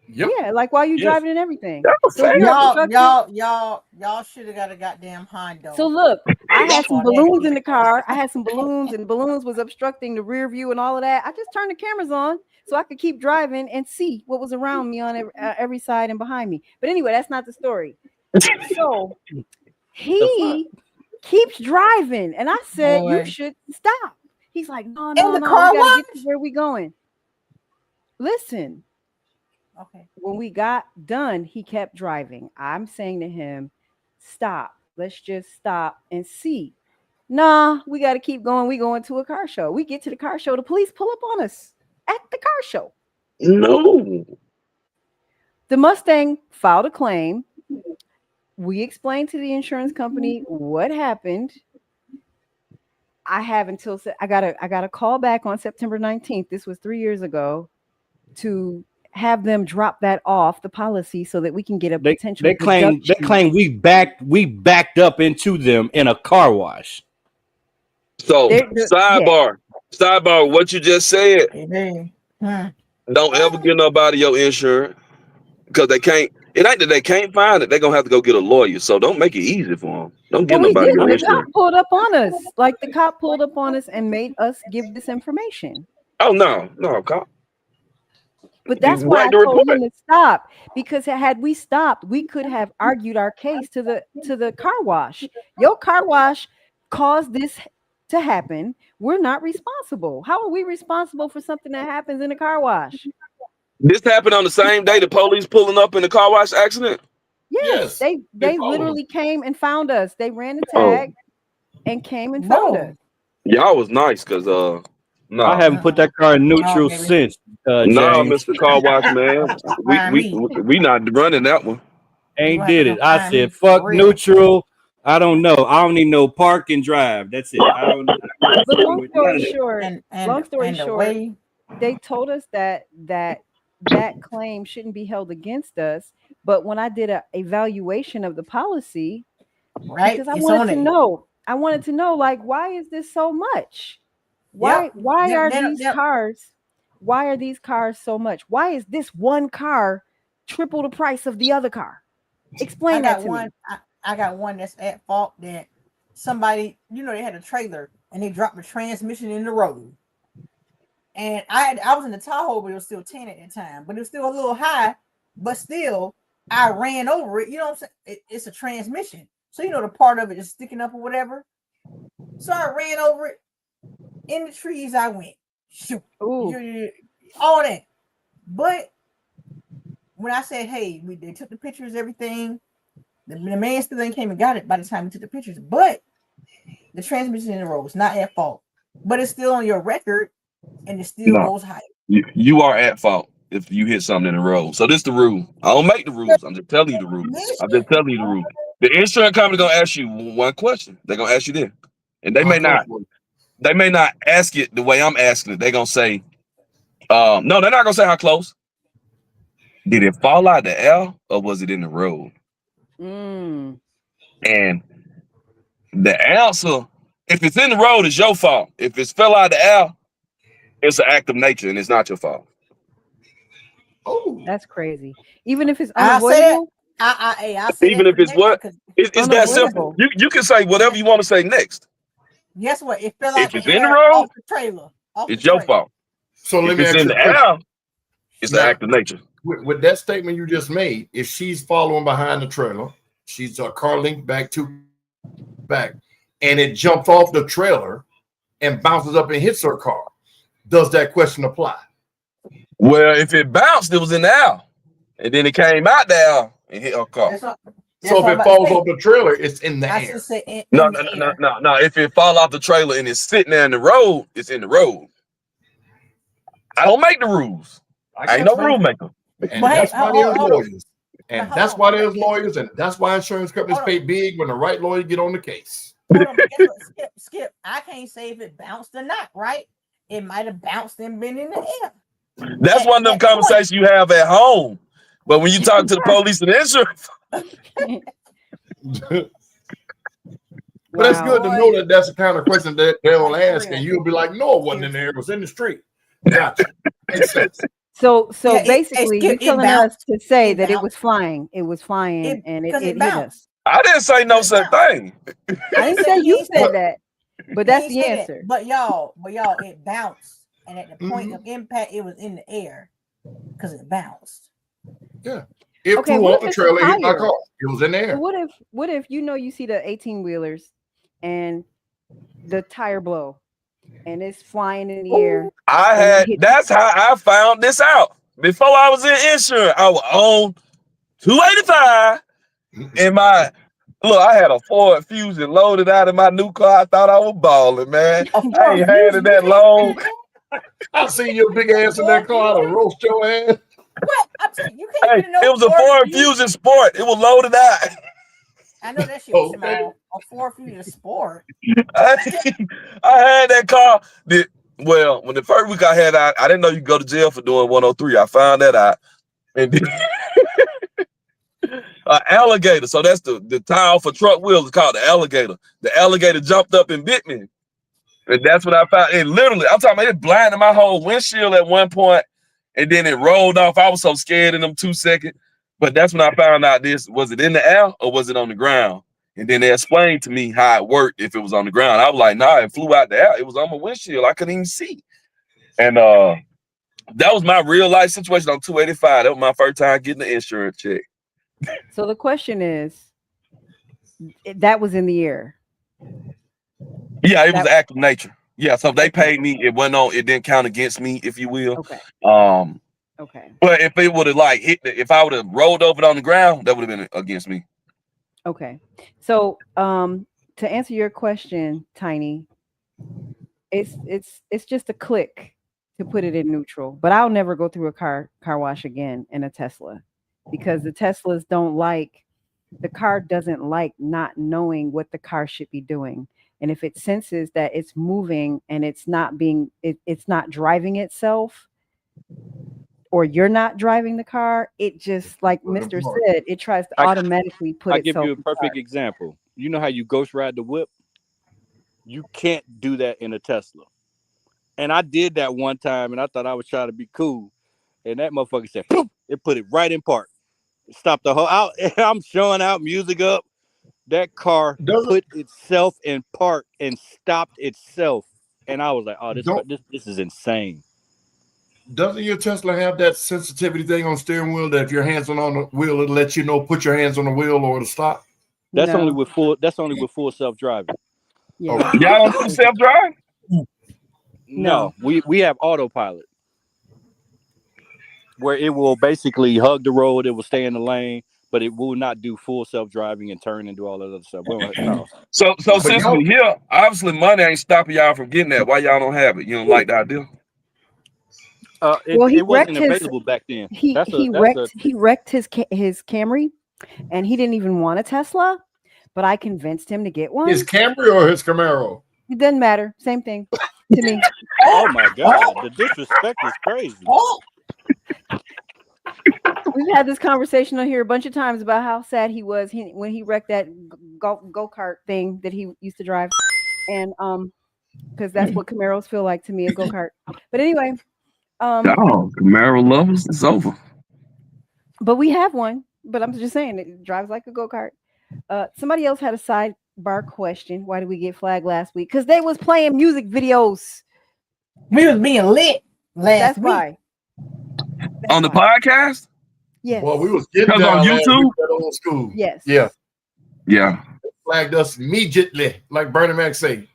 Yep. Yeah, like while you driving and everything. So y'all should have got a goddamn Honda. So look, I had some balloons in the car. I had some balloons, and balloons was obstructing the rear view and all of that. I just turned the cameras on so I could keep driving and see what was around me on every side and behind me. But anyway, that's not the story. So he keeps driving, and I said, "You should stop." He's like, "No, we gotta get to where we going." Listen. Okay. When we got done, he kept driving. I'm saying to him, "Stop. Let's just stop and see." Nah, we got to keep going. We going to a car show. We get to the car show. The police pull up on us at the car show. No. The Mustang filed a claim. We explained to the insurance company what happened. I got a call back on September 19th. This was 3 years ago to have them drop that off the policy so that we can get a potential. They claim we backed up into them in a car wash. So sidebar, what you just said. Don't ever give nobody your insurance because they can't. It ain't that they can't find it. They're gonna have to go get a lawyer. So don't make it easy for them. Don't give nobody your insurance. The cop pulled up on us. Like the cop pulled up on us and made us give this information. Oh no, cop. But that's why I told him to stop, because had we stopped, we could have argued our case to the car wash. Your car wash caused this to happen. We're not responsible. How are we responsible for something that happens in a car wash? This happened on the same day the police pulling up in the car wash accident? Yes. They literally came and found us. They ran the tag and came and found us. Y'all was nice because no, I haven't put that car in neutral since. No, Mr. Car Wash man, we not running that one. Ain't did it. I said fuck neutral. I don't know. I don't need no park and drive. That's it. I don't. But long story short, they told us that claim shouldn't be held against us. But when I did an evaluation of the policy, because I wanted to know, like, why is this so much? Why are these cars so much? Why is this one car triple the price of the other car? Explain that to me. I got one that's at fault that somebody, they had a trailer and they dropped the transmission in the road. And I was in the Tahoe, but it was still 10 at the time, but it was still a little high, but still I ran over it. You know what I'm saying? It's a transmission. So, the part of it is sticking up or whatever. So I ran over it. In the trees I went. Shoot. All that. But when I said, hey, they took the pictures, everything, the man still ain't came and got it by the time he took the pictures. But the transmission in the road was not at fault. But it's still on your record and it still goes higher. You are at fault if you hit something in the road. So this is the rule. I don't make the rules. I'm just telling you the rules. The insurance company gonna ask you one question. They're gonna ask you this. and they may not ask it the way I'm asking it. They're gonna say, no, they're not gonna say how close. Did it fall out the air or was it in the road? And the answer, if it's in the road, it's your fault. If it's fell out the air, it's an act of nature and it's not your fault. Oh, that's crazy. Even if it's unavoidable. Even if it's what? It's that simple. You can say whatever you want to say next. Guess what? It fell out if it's in the road, off the trailer. It's your fault. So let if me it's ask in you the air, it's an act of nature. With that statement you just made, if she's following behind the trailer, she's a car linked back, and it jumps off the trailer and bounces up and hits her car, does that question apply? Well, if it bounced, it was in the air, and then it came out there and hit her car. So if it falls off the trailer, it's in the air. No. If it fall off the trailer and it's sitting there in the road, it's in the road. I don't make the rules. I ain't no rule maker. And that's why there's lawyers. And that's why there's lawyers, and that's why insurance companies pay big when the right lawyer get on the case. Skip, I can't say if it bounced or not, right? It might have bounced and been in the air. That's one of them conversations you have at home. But when you talk to the police and insurance. But it's good to know that that's the kind of question that they'll ask, and you'll be like, no, it wasn't in there, it was in the street. Gotcha. Makes sense. So basically, you're telling us to say that it was flying. It was flying and it hit us. I didn't say no such thing. I didn't say you said that, but that's the answer. But y'all, it bounced, and at the point of impact, it was in the air because it bounced. Yeah. It flew off the trailer, hit my car. It was in the air. So what if you see the 18-wheelers and the tire blow and it's flying in the air? That's how I found this out. Before I was in insurance, I was on 285 and I had a Ford Fusion loaded out of my new car. I thought I was balling, man. I ain't had it that long. I seen your big ass in that car to roast your ass. What? I'm saying, you can't it was a Ford Fusion Sport. It was loaded out. I know that shit was a Ford Fusion Sport. I had that car. When the first week I had, I didn't know you could go to jail for doing 103. I found that out. And then alligator. So that's the tile for truck wheels. It's called the alligator. The alligator jumped up and bit me. And that's what I found. It literally, I'm talking about it blinded my whole windshield at one point. And then it rolled off. I was so scared in them 2 seconds. But that's when I found out was it in the air or was it on the ground? And then they explained to me how it worked if it was on the ground. I was like, nah, it flew out the air. It was on my windshield. I couldn't even see. And that was my real life situation on 285. That was my first time getting the insurance check. So the question is, that was in the air. Yeah, it was an act of nature. Yeah, so they paid me. It didn't count against me, if you will. Okay. Okay. But if it would have if I would have rolled over it on the ground, that would have been against me. Okay. So to answer your question, Tiny, it's just a click to put it in neutral. But I'll never go through a car wash again in a Tesla, because the Teslas the car doesn't like not knowing what the car should be doing. And if it senses that it's moving and it's not driving itself, or you're not driving the car, it just, like Mr. said, it tries to automatically put itself. I'll give you a perfect example. You know how you ghost ride the whip? You can't do that in a Tesla. And I did that one time, and I thought I was trying to be cool. And that motherfucker said, poof, it put it right in park. It stopped the whole out. I'm showing out, music up. That car put itself in park and stopped itself. And I was like, oh, this is insane. Doesn't your Tesla have that sensitivity thing on the steering wheel that if your hands are on the wheel, it'll let you know, put your hands on the wheel or to stop? That's only with full self-driving. Yeah. Y'all don't do self-drive? No, we have autopilot, where it will basically hug the road, it will stay in the lane, but it will not do full self-driving and turn and do all that other stuff. No. So since we're here, obviously money ain't stopping y'all from getting that. Why y'all don't have it? You don't like the idea? It wasn't available back then. He wrecked his Camry, and he didn't even want a Tesla, but I convinced him to get one. His Camry or his Camaro? It doesn't matter. Same thing to me. Oh my God, the disrespect is crazy. We've had this conversation on here a bunch of times about how sad he was when he wrecked that go-kart thing that he used to drive, and because that's what Camaros feel like to me, a go-kart. But anyway, Camaro lovers, it's over. But we have one. But I'm just saying it drives like a go-kart. Somebody else had a sidebar question. Why did we get flagged last week? Because they was playing music videos. We was being lit last week. Why. On the podcast? Yes. Well, we was getting down on YouTube. Old school. Yes. Yeah. Yeah. They flagged us immediately, like Bernie Mac say.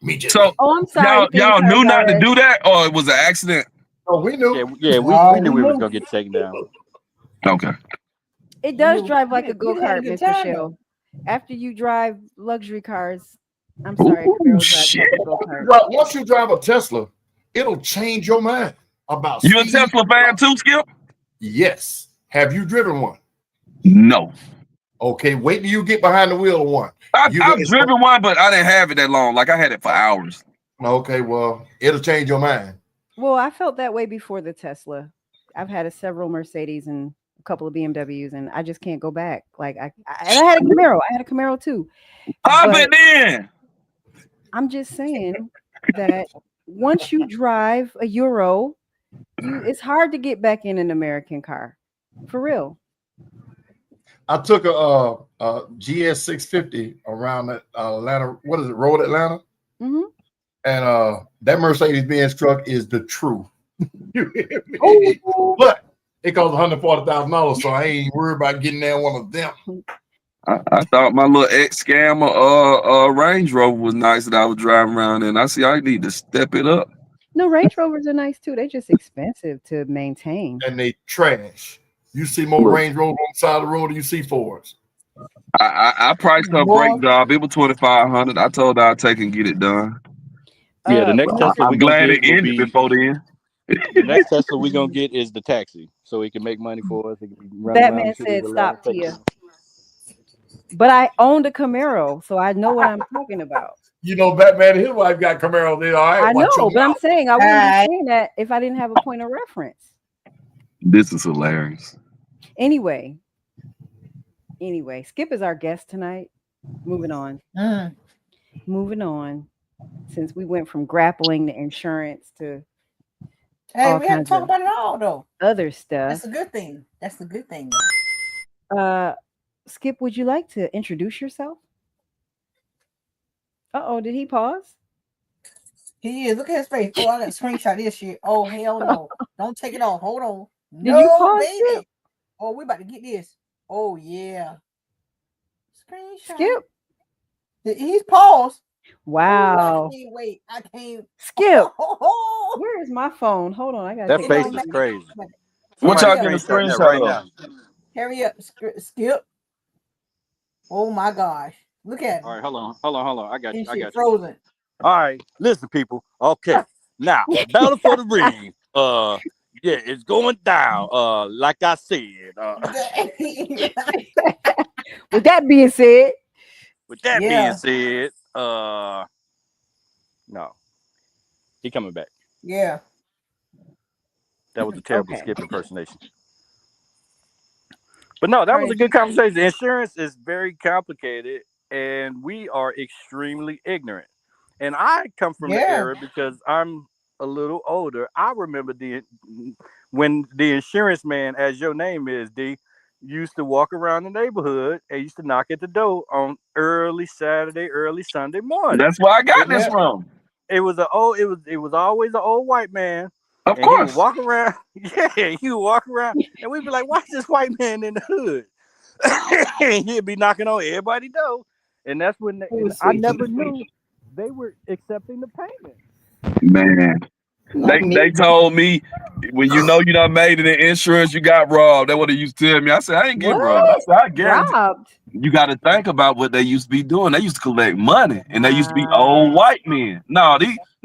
Immediately. So, I'm sorry. Y'all knew not to do that, or it was an accident? Oh, we knew. Yeah, we knew we was gonna get taken down. Okay. It does drive like a had a go-kart, good Mr. time, Shell. After you drive luxury cars, I'm sorry, Camaro drives like a go-kart. Well, once you drive a Tesla, it'll change your mind about You a speed. Tesla fan too, Skip? Yes. Have you driven one? No. Okay, wait till you get behind the wheel of one. I've driven one, but I didn't have it that long. Like I had it for hours. Okay, well, it'll change your mind. Well, I felt that way before the Tesla. I've had several Mercedes and a couple of BMWs, and I just can't go back. Like and I had a Camaro. I had a Camaro too. Hop it in. I'm just saying that once you drive a Euro, it's hard to get back in an American car. For real. I took a GS 650 around Atlanta. What is it? Road Atlanta. Mm-hmm. And that Mercedes-Benz truck is the truth. You hear me? But it costs $140,000, so I ain't worried about getting there one of them. I thought my little ex-scammer Range Rover was nice that I was driving around in. I see I need to step it up. No, Range Rovers are nice too. They're just expensive to maintain. And they trash. You see more Range Rover on the side of the road than you see Fords. I priced her brake job. It was $2,500. I told her I'd take and get it done. Yeah, the next Tesla I'm glad it ended before then. The next Tesla we're gonna get is the taxi, so it can make money for us. It can be running Batman around said, "Stop, Tia." But I owned a Camaro, so I know what I'm talking about. You know, Batman and his wife got Camaro. They all right. I know, but I'm saying I wouldn't Alright. be saying that if I didn't have a point of reference. This is hilarious. Anyway, Skip is our guest tonight. Moving on. Since we went from grappling to insurance to Hey, we have to talk about it all though. other stuff. That's a good thing. That's a good thing. Skip, would you like to introduce yourself? Uh-oh, did he pause? He is. Look at his face. Oh, I got to screenshot this shit. Oh, hell no. Don't take it off. Hold on. Did you pause baby. Skip? Oh, we about to get this. Oh, yeah. Screenshot. Skip. He's paused. Wow. I can't wait. I can't. Skip. Oh, Where is my phone? Hold on. I got That face is crazy. What y'all Somebody getting a screenshot that screenshot right of? now. hurry up. Skip. Oh, my gosh. Look at him. All right, hold on. I got you. His I shit got you. frozen. All right, listen, people. Okay, now battle for the ring. Yeah, it's going down. Like I said. With that being said, being said, no, he coming back. Yeah. That was a terrible Okay. Skip impersonation. But no, that was a good conversation. Insurance is very complicated, and we are extremely ignorant. And I come from the era because I'm a little older. I remember when the insurance man, as your name is, D, used to walk around the neighborhood and used to knock at the door on early Saturday, early Sunday morning. That's where I got this from. It was always an old white man. Of and course. He would walk around. Yeah, he would walk around, and we'd be like, "Why is this white man in the hood?" And he'd be knocking on everybody's door, and that's when I never knew they were accepting the payment. Man, they told me when you know you done made it in insurance, you got robbed. That's what they used to tell me. I said, I ain't get robbed. I said, I guarantee. robbed. You got to think about what they used to be doing. They used to collect money, and they used to be old white men.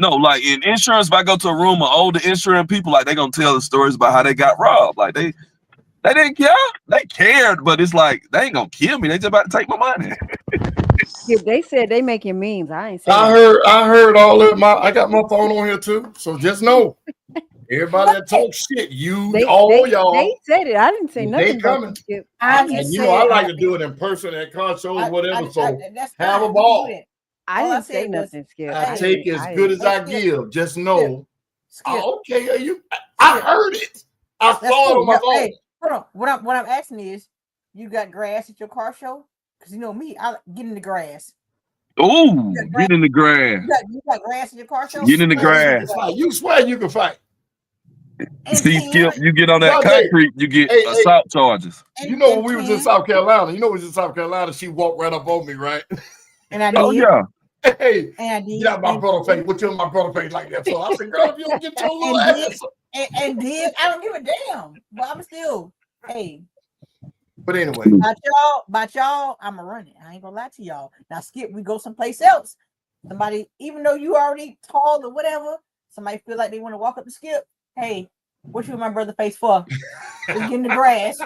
No, like in insurance, if I go to a room of older insurance people, like they gonna tell the stories about how they got robbed. Like they didn't care. They cared, but it's like they ain't gonna kill me. They just about to take my money. Skip, they said they making memes. I ain't saying. I heard all of my. I got my phone on here too. So just know, everybody that talks shit, y'all. They said it. I didn't say They nothing about coming. you, Skip. I And you know, I like to do it in person at car shows, whatever. So have a ball. I didn't say nothing, Skip. I take as good as I give. Just know. Okay, I heard it. I saw it on my phone. Hey, hold on. What I'm asking is, you got grass at your car show? Because you know me, I get in the grass. Oh, get in the grass. You got grass in your car show? Get in the grass. You swear you can fight. See, Skip, you get on that concrete, you get assault charges. You know, when we was in South Carolina, she walked right up on me, right? And I did. Oh, yeah. Hey, and I did. Get out my brother face. What you in my brother face like that? So I said, girl, if you don't get your little ass. And did. I don't give a damn. But I'm still, hey. But anyway. About y'all, I'ma run it. I ain't gonna lie to y'all. Now, Skip, we go someplace else. Somebody, even though you already tall or whatever, somebody feel like they want to walk up to Skip. Hey, what you in my brother face for? Let's get in the grass.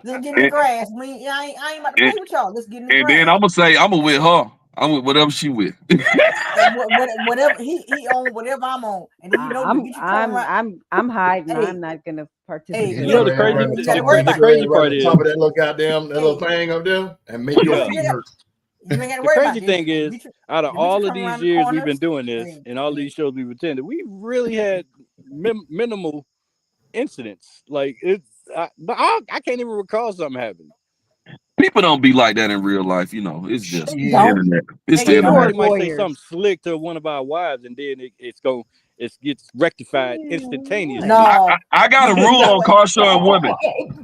Let's get in the grass. I ain't about to play with y'all. Let's get in the grass. And then I'm gonna say, I'm with her. I'm with whatever she with. Whatever he on, whatever I'm on. And then, you know, I'm hiding. Hey, I'm not gonna participate. You know the crazy part is top of that little goddamn little thing up there and make your feet hurt. The crazy thing is, out of all of these years we've been doing this and all these shows we've attended, we really had minimal incidents. Like I can't even recall something happened. People don't be like that in real life, you know. It's just the internet. It's the internet. Might say something slick to one of our wives, and then it gets rectified instantaneously. No, I got a rule on car showing women.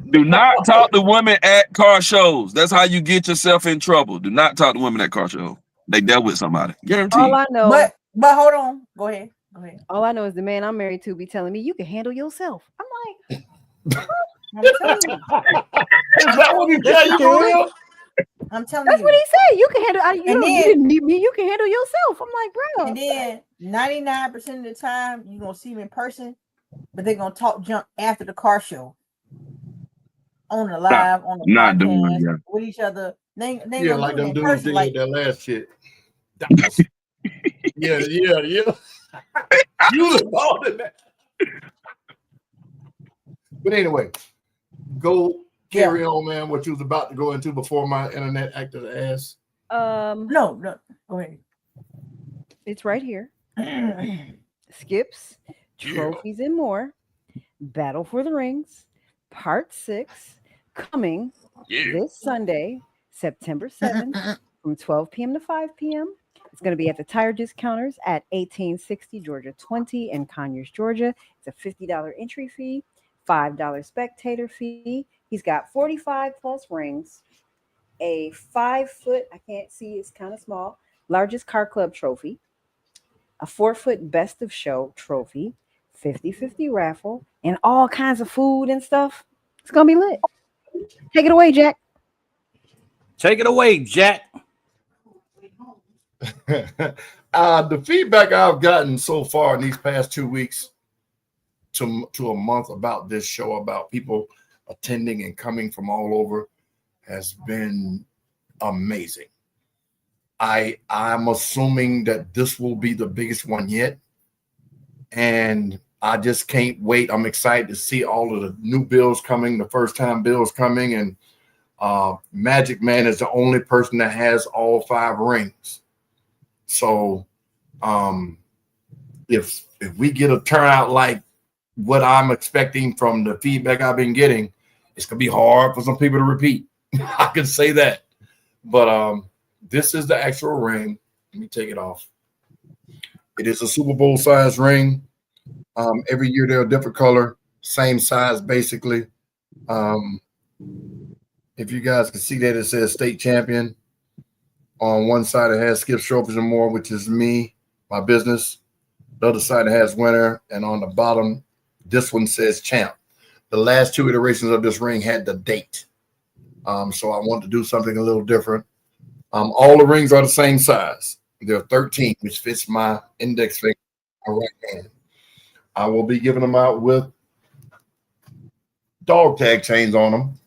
Do not talk to women at car shows. That's how you get yourself in trouble. Do not talk to women at car shows. They dealt with somebody. Guaranteed. All I know, but hold on. Go ahead. All I know is the man I'm married to be telling me you can handle yourself. I'm like, I'm telling you. Is that what he tell you for real? I'm telling That's you. what he said. You can handle. You didn't need me. You can handle yourself. I'm like, bro. And then 99% of the time, you're gonna see them in person, but they're gonna talk junk after the car show, on the live, on the podcast, with each other. They like them dudes did with that last shit. Yeah. You was involved in that. But anyway, go carry on, man. What you was about to go into before my internet acted ass. No, go ahead. It's right here. Skips, trophies, and more. Battle for the Rings, Part 6, coming this Sunday, September 7th, from 12 p.m. to 5 p.m. It's going to be at the Tire Discounters at 1860 Georgia 20 in Conyers, Georgia. It's a $50 entry fee, $5 spectator fee. He's got 45 plus rings, a 5-foot, I can't see, it's kind of small, largest car club trophy, a 4-foot best of show trophy, 50-50 raffle, and all kinds of food and stuff. It's going to be lit. Take it away, Jack. Take it away, Jack. The feedback I've gotten so far in these past 2 weeks to a month about this show, about people attending and coming from all over, has been amazing. I'm assuming that this will be the biggest one yet, and I just can't wait. I'm excited to see all of the new bills coming, the first time bills coming, and Magic Man is the only person that has all 5 rings. So if we get a turnout like what I'm expecting from the feedback I've been getting, it's gonna be hard for some people to repeat. I can say that. But this is the actual ring. Let me take it off. It is a Super Bowl size ring. Every year they're a different color, same size basically. If you guys can see that, it says state champion. On one side it has Skip Trophies and More, which is me, my business. The other side it has winner, and on the bottom, this one says champ. The last 2 iterations of this ring had the date. So I want to do something a little different. All the rings are the same size. They're 13, which fits my index finger, my right hand. I will be giving them out with dog tag chains on them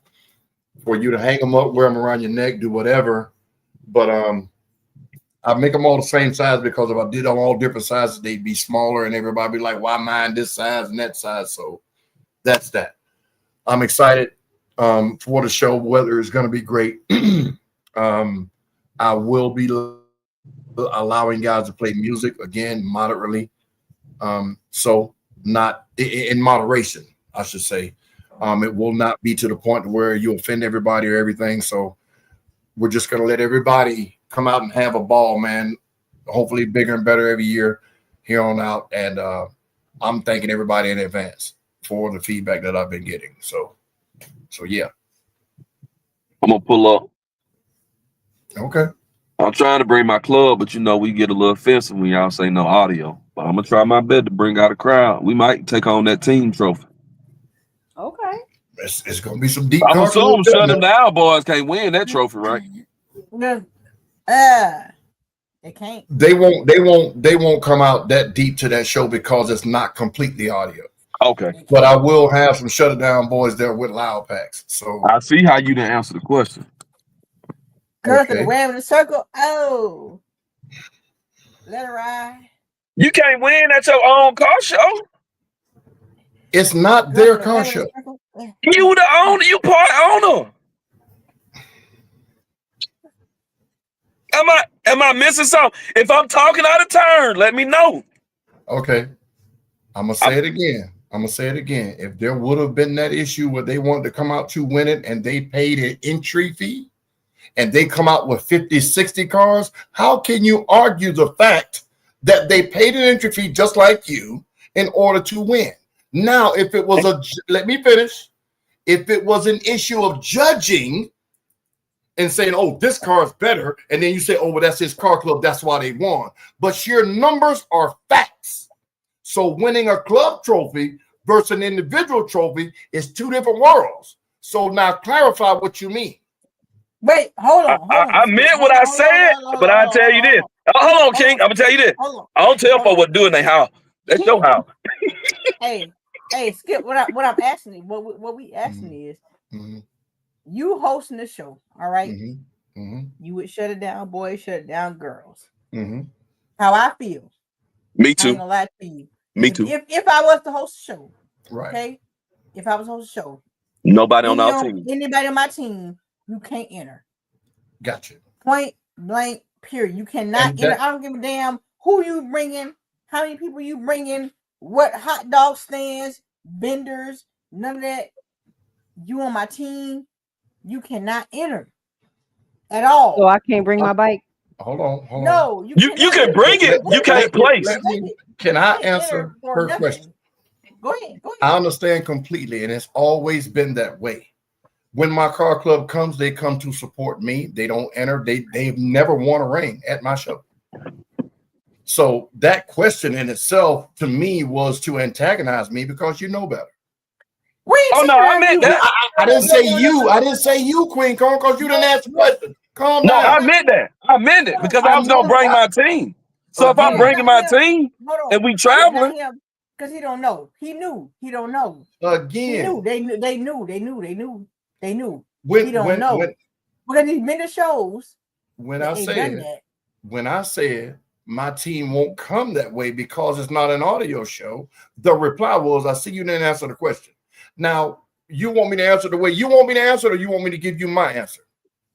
for you to hang them up, wear them around your neck, do whatever. But I make them all the same size because if I did them all different sizes, they'd be smaller, and everybody be like, "Why mine this size and that size?" So that's that. I'm excited for the show. Weather is going to be great. I will be allowing guys to play music again moderately. So not in moderation, I should say. It will not be to the point where you offend everybody or everything. So we're just going to let everybody come out and have a ball, man. Hopefully bigger and better every year here on out. And I'm thanking everybody in advance for the feedback that I've been getting. So yeah. I'm gonna pull up. Okay. I'm trying to bring my club, but you know we get a little offensive when y'all say no audio. But I'm gonna try my best to bring out a crowd. We might take on that team trophy. Okay. It's gonna be some deep. I'm assuming shut them down, boys can't win that trophy, right? They can't. They won't come out that deep to that show because it's not completely audio. Okay. But I will have some shut it down boys there with loud packs. So I see how you didn't answer the question. Girls in the ram in the circle. Oh, let her ride. You can't win at your own car show. It's not their car show. You the owner. You part owner. Am I missing something? If I'm talking out of turn, let me know. Okay. I'm gonna say it again. If there would have been that issue where they wanted to come out to win it and they paid an entry fee and they come out with 50, 60 cars, how can you argue the fact that they paid an entry fee just like you in order to win? Now, if it was let me finish. If it was an issue of judging and saying, oh, this car is better, and then you say, oh, well, that's his car club, that's why they won. But sheer numbers are facts. So winning a club trophy versus an individual trophy is two different worlds. So now clarify what you mean. Wait, hold on. I meant what I said, but I'll tell you this. Hold on, King. I'm going to tell you this. I don't tell folks what to do in their house. That's your house. Hey, Skip, what I'm asking, what we asking is, you hosting the show, all right? You would shut it down, boys, shut it down, girls. How I feel. Me too. I ain't gonna lie to you. Me too. If I was to host the show, right? Okay. If I was to host the show, nobody on our team. Anybody on my team, you can't enter. Gotcha. Point blank. Period. You cannot enter. I don't give a damn who you bringing, how many people you bringing, what hot dog stands, vendors, none of that. You on my team, you cannot enter at all. So I can't bring my bike. Hold on. No, you can bring it. You can't place. Can I answer her question? Go ahead. I understand completely, and it's always been that way. When my car club comes, they come to support me. They don't enter. They've never won a ring at my show. So that question in itself, to me, was to antagonize me because you know better. Oh no, I meant that. I didn't say you. I didn't say you, Queen Kong, because you didn't ask the question. Calm down. No, I meant that. I meant it because I was gonna bring my team. So if I'm bringing my team and we traveling, because he don't know. He knew. He don't know. Again, They knew. When, he don't know. Because he's been to shows. When I said my team won't come that way because it's not an audio show, the reply was, I see you didn't answer the question. Now, you want me to answer the way you want me to answer, or you want me to give you my answer?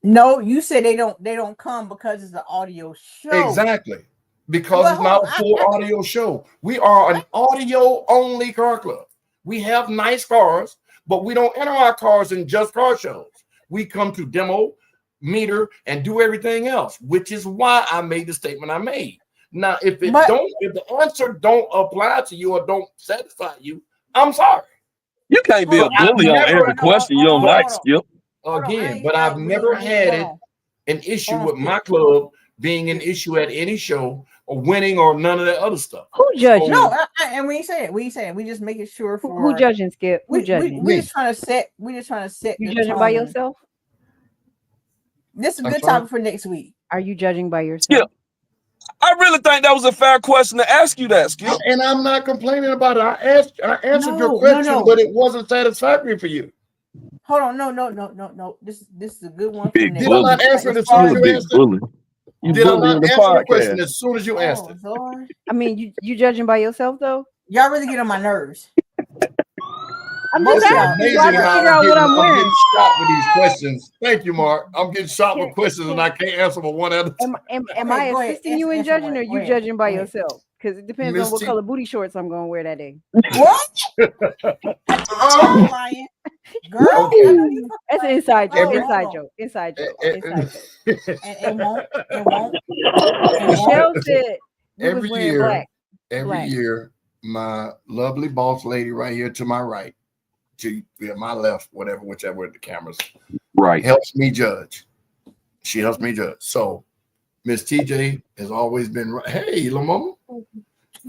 No, you said they don't come because it's an audio show. Exactly. Because it's not a full audio show. We are an audio only car club. We have nice cars, but we don't enter our cars in just car shows. We come to demo, meter, and do everything else, which is why I made the statement I made. Now, if the answer don't apply to you or don't satisfy you, I'm sorry. You can't be a bully on every question you don't like, Skip. Again, but I've never had an issue with my club being an issue at any show or winning or none of that other stuff. Who judging? No, and we ain't saying it. We ain't saying it. We just making sure for who judging, Skip. Who judging? We just trying to set. We just trying to set. You judging by yourself? This is a good topic for next week. Are you judging by yourself? Yeah. I really think that was a fair question to ask you that, Skip. And I'm not complaining about it. I answered your question, but it wasn't satisfactory for you. Hold on, no. This is a good one. Big Did I not answer the question? You Did I bullying not the answer the question podcast. as soon as you asked it? Lord. I mean, you judging by yourself though. Y'all really get on my nerves. I'm Most just of y'all. asking so I Amazing can how figure out what I'm I'm wearing. getting shot with these questions. Thank you, Mark. I'm getting shot with Can- questions and I can't answer for one at a time. Am Okay, I go ahead. assisting you in Answer judging, one. or Go you ahead. judging by Go ahead. yourself? Because it depends Miss on what T- color booty shorts I'm going to wear that day. What? I'm lying. Girl, I know you fucking That's an lying. inside joke. Hold on, Inside hold on. joke. Inside joke. Inside joke. And it won't. It won't. Michelle said we was every wearing year, black. every Black. year, my lovely boss lady right here to my right, to my left, whichever the cameras, Right. helps me judge. She helps me judge. So Miss TJ has always been right. Hey, little mama.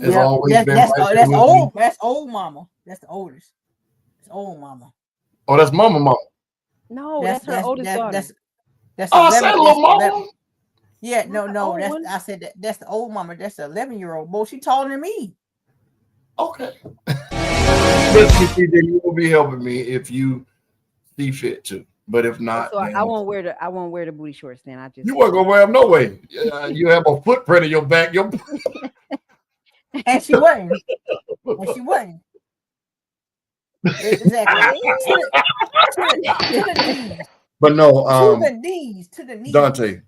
Has always been that's right there that's with old. me. That's old mama. That's the oldest. It's old mama. Oh, that's mama. No, that's her oldest daughter. That's Oh, I 11, said little mama. 11. Yeah, no. old one. I said that's the old mama. That's the 11-year-old. Boy, she taller than me. Okay. Listen, TJ, you will be helping me if you see fit to. But if not, So then I won't wear the booty shorts then. I just you weren't gonna wear them no way. You have a footprint in your back. And she wasn't. And she wasn't. Exactly. To the D's. But no, To the D's. To the knees. Dante,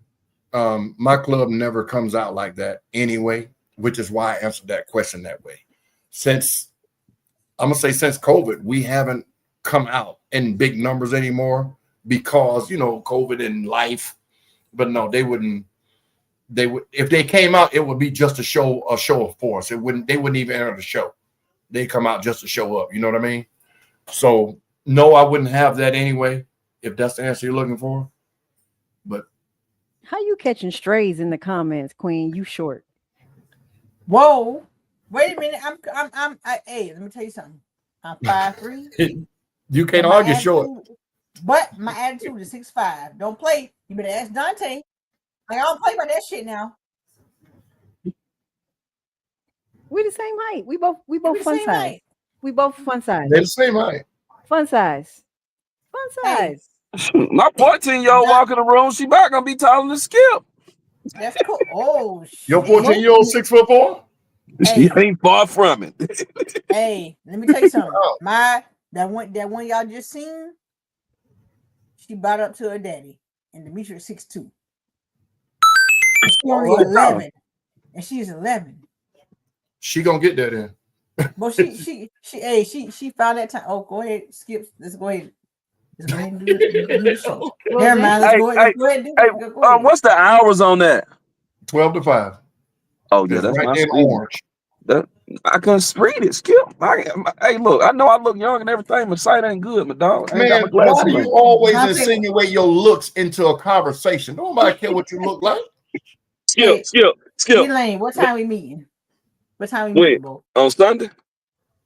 my club never comes out like that anyway, which is why I answered that question that way. Since COVID, we haven't come out in big numbers anymore because COVID and life. But no, they wouldn't. They would, if they came out, it would be just a show of force. They wouldn't even enter the show. They come out just to show up. You know what I mean? So no, I wouldn't have that anyway, if that's the answer you're looking for. But how you catching strays in the comments, Queen? You short. Whoa. Wait a minute. Hey, let me tell you something. I'm 5'3". You can't argue short. But my attitude is 6'5". Don't play. You better ask Dante. Like, I don't play by that shit now. We the same height. We both fun size. Height. We both fun size. They're the same height. Fun size. Fun size. Hey. My 14-year-old walk in the room, she about gonna be taller than Skip. That's cool. Oh, shit. Your 14-year-old 6'4"? She ain't far from it. Hey, let me tell you something. That one y'all just seen, she brought up to her daddy, and Demetri is 6'2". She's only 11, and she's 11. She gonna get that in. But she found that time. Oh, go ahead, Skip. Let's go ahead. Let's go ahead and do the show. Never mind. Let's go ahead and do it. Go ahead. What's the hours on that? 12 to 5. Oh yeah, that's right my in speed. orange. I couldn't read it, Skip. Hey, look, I know I look young and everything, but sight ain't good, my dog. I ain't got my Man, why glasses do on. you always insinuate your looks into a conversation? Nobody care what you look like. Skip. Elaine, what time we meeting? What time we meeting, bro? On Sunday?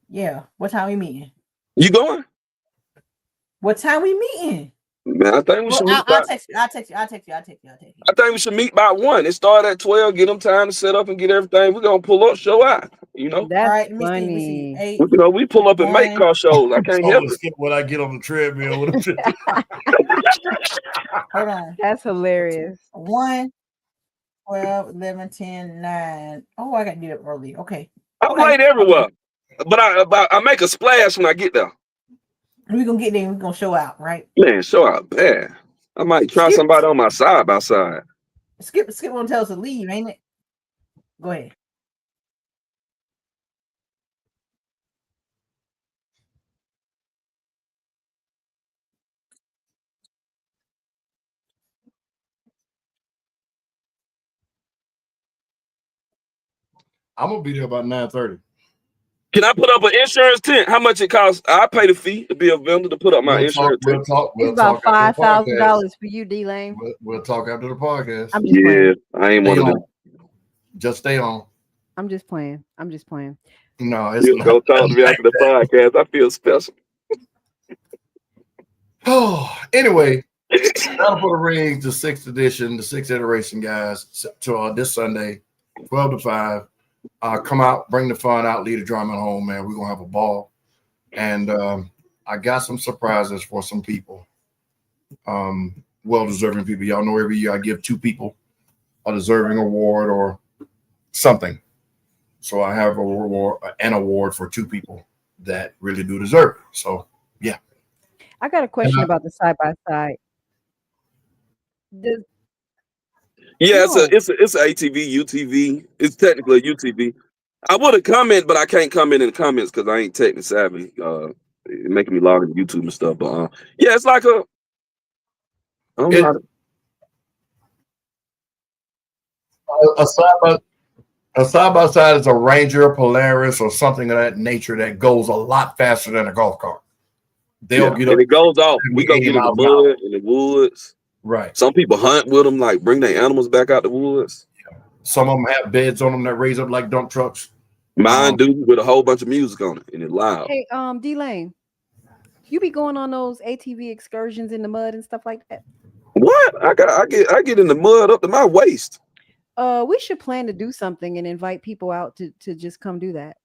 Yeah. What time we meeting? You going? What time we meeting? Man, I think we should meet. I'll text you. I'll text you. I think we should meet by 1. It started at 12. Get them time to set up and get everything. We're gonna pull up, show out. That's all right, let me funny. see. We pull up and make car shows. I can't help it. When I get on the treadmill with them. Hold on. That's hilarious. 1, 12, 11, 10, 9. Oh, I got to get up early. Okay. I'm late everywhere, but I make a splash when I get there. We're gonna get there and we're gonna show out, right? Man, show out bad. I might try somebody on my side by side. Skip won't tell us to leave, ain't it? Go ahead. I'm gonna be there about 9:30. Can I put up an insurance tent? How much it costs? I pay the fee to be a vendor to put up my insurance tent. It's about $5,000 for you, D-Lane. We'll talk after the podcast. I'm just playing. I ain't one of them. Just stay on. I'm just playing. No, it's not. Go talk to me after the podcast. I feel special. Oh, anyway, Battle for the Rings, the 6th edition, the 6th iteration, guys. To this Sunday, 12 to 5. Come out, bring the fun out, leave the drama at home, man. We're gonna have a ball. And I got some surprises for some people. Well-deserving people. Y'all know every year I give 2 people a deserving award or something. So I have an award for 2 people that really do deserve it. So yeah. I got a question about the side by side. Yeah, it's a ATV, UTV. It's technically a UTV. I would have commented, but I can't comment in the comments because I ain't technically savvy. Making me log into YouTube and stuff. But yeah, it's like a. I don't know how to, a side by side is a Ranger, Polaris, or something of that nature that goes a lot faster than a golf cart. They'll get up and it goes off. We go get in the mud, in the woods. Right. Some people hunt with them, like bring their animals back out the woods. Some of them have beds on them that raise up like dump trucks. Mine do with a whole bunch of music on it and it's loud. Hey, D-Lane, you be going on those ATV excursions in the mud and stuff like that? What? I get in the mud up to my waist. We should plan to do something and invite people out to just come do that.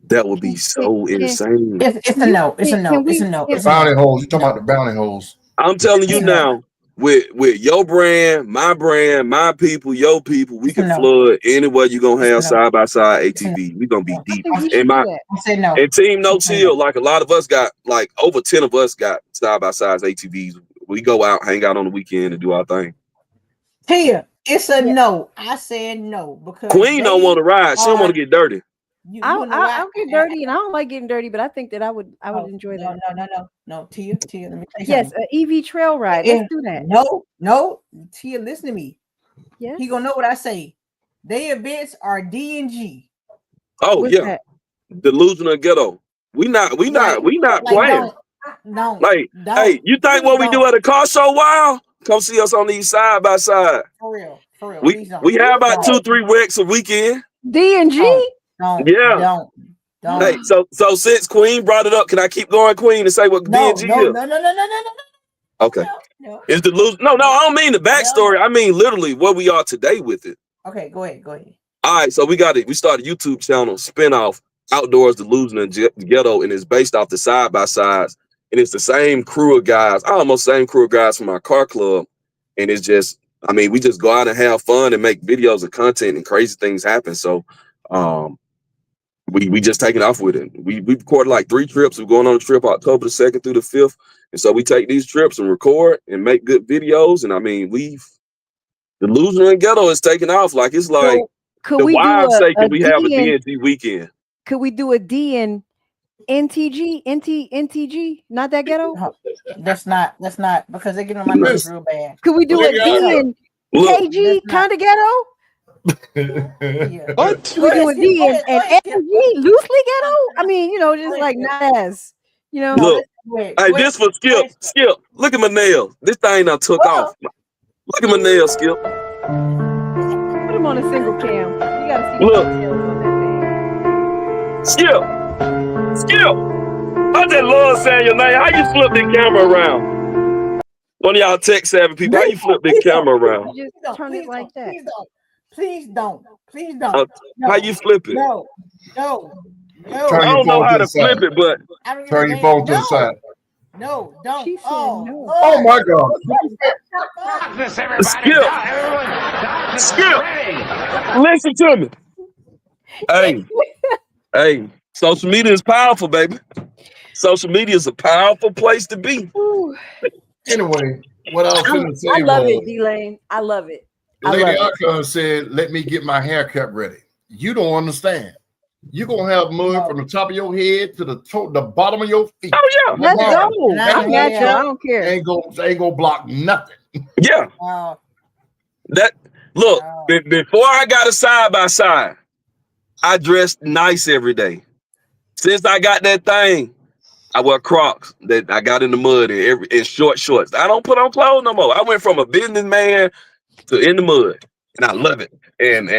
That would be so insane. It's a no. It's a no. It's a no. The bounty holes. You talking about the bounty holes? I'm telling you now, with your brand, my people, your people, we can flood anywhere you're gonna have side by side ATV. We're gonna be deep. And Team No Chill, like a lot of us got, like over 10 of us got side by sides ATVs. We go out, hang out on the weekend, and do our thing. Tia, it's a no. I said no because Qwueen don't want to ride. She don't want to get dirty. I'll get dirty, and I don't like getting dirty, but I think that I would enjoy that. No, Tia, let me tell you yes, something. an EV trail ride. Let's do that. No, Tia, listen to me. Yeah, he gonna know what I say. Their events are D&G. Oh yeah, delusional ghetto. We not playing. No, hey, you think what we do at a car show? Wow, come see us on these side by side. For real. We have about 2-3 wrecks a weekend. D&G. Don't. Hey, so since Qwueen brought it up, can I keep going, Qwueen, and say what D&G is? No. Okay. It's delusion. No, I don't mean the backstory. I mean literally where we are today with it. Okay, go ahead. All right, so we started a YouTube channel spinoff, Outdoors Delusion and Ghetto, and it's based off the side by sides, and it's the same crew of guys, almost same crew of guys from our car club, and it's just, I mean, we just go out and have fun and make videos and content, and crazy things happen. So, we just taking off with it. We recorded like 3 trips. We're going on a trip October the 2nd through the 5th, and so we take these trips and record and make good videos. And I mean, the Loser and Ghetto is taking off. Like it's like. Could the we wives say, can we have a D&G D&G weekend? Could we do a D and NTG? Not that ghetto? No, that's not because they get on my nerves real bad. Could we do a D and KG kind of ghetto? What? Could we do a D and NTG loosely ghetto? I mean, just like not as, Look, hey, this for Skip. Skip, look at my nails. This thing I took off. Look at my nails, Skip. Put him on a single cam. You gotta see. Look, Skip. I just love saying your name. How you flip the camera around? One of y'all tech savvy people. How you flip the camera around? You just turn it like that. Please don't. How you flip it? No. I don't know how to flip it, but turn your phone to the side. No, don't. She said no. Oh my God. Skip. Listen to me. Hey, social media is powerful, baby. Social media is a powerful place to be. Anyway, what I was going to say I love it, D-Lane. I love it. Lady Archon said, let me get my haircut ready. You don't understand. You're going to have mud from the top of your head to the bottom of your feet. Oh, yeah. Let's go. I got you. I don't care. Ain't gonna block nothing. Yeah. Before I got a side by side, I dressed nice every day. Since I got that thing, I wear Crocs that I got in the mud and short shorts. I don't put on clothes no more. I went from a businessman to in the mud, and I love it. And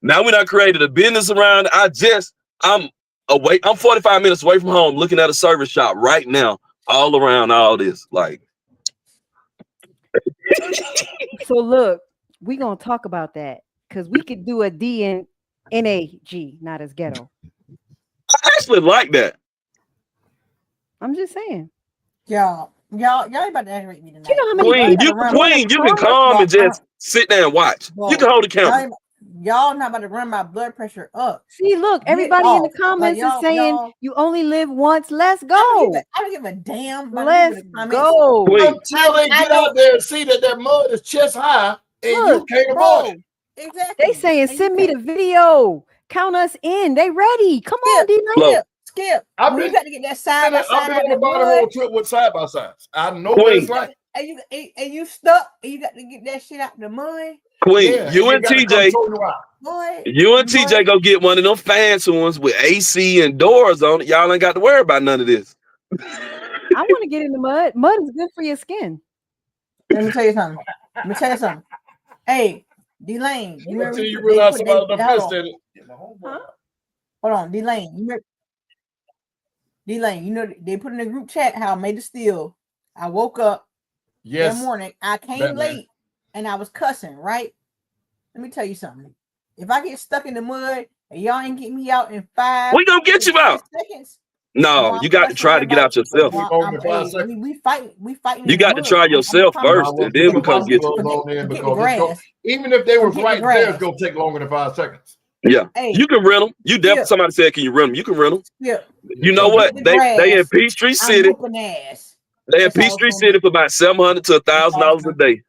now when I created a business around it, I'm away. I'm 45 minutes away from home, looking at a service shop right now, all around all this. Like, so look, we're gonna talk about that because we could do a D and NAG, not as ghetto. I actually like that. I'm just saying. Y'all about to aggravate me tonight. You know how many Qwueen, you can come and just Sit there and watch. Bro, You can hold the camera. Y'all not about to run my blood pressure up. See, look, everybody in the comments is saying you only live once. Let's go. I don't give a damn. Let's go. Until they get out there and see that mud is chest high and you can't avoid it. Exactly. They saying send me the video. Count us in. They ready. Come on, D-Lane. Skip. You got to get that side by side. I've been on a bottom road trip with side by sides. I know what it's like. And you stuck. And you got to get that shit out the mud. Qwueen, you and TJ, you and TJ go get one of them fancy ones with AC and doors on it. Y'all ain't got to worry about none of this. I want to get in the mud. Mud is good for your skin. Let me tell you something. Hey, D-Lane, you remember you realize about the first in it. Hold on, D-Lane. D-Lane, you know they put in the group chat how I made the steal. I woke up that morning. I came late and I was cussing, right? Let me tell you something. If I get stuck in the mud and y'all ain't get me out in 5 we gonna get you out. Seconds. No, you got to try to get out yourself. We fighting. You got to try yourself first, and then we come get you. Even if they were right there, it's gonna take longer than 5 seconds. Yeah, you can rent them. You definitely. Somebody said, "Can you rent them?" You can rent them. Yeah. You know what? They in Peachtree City. They in Peachtree City for about $700 to $1,000 a day.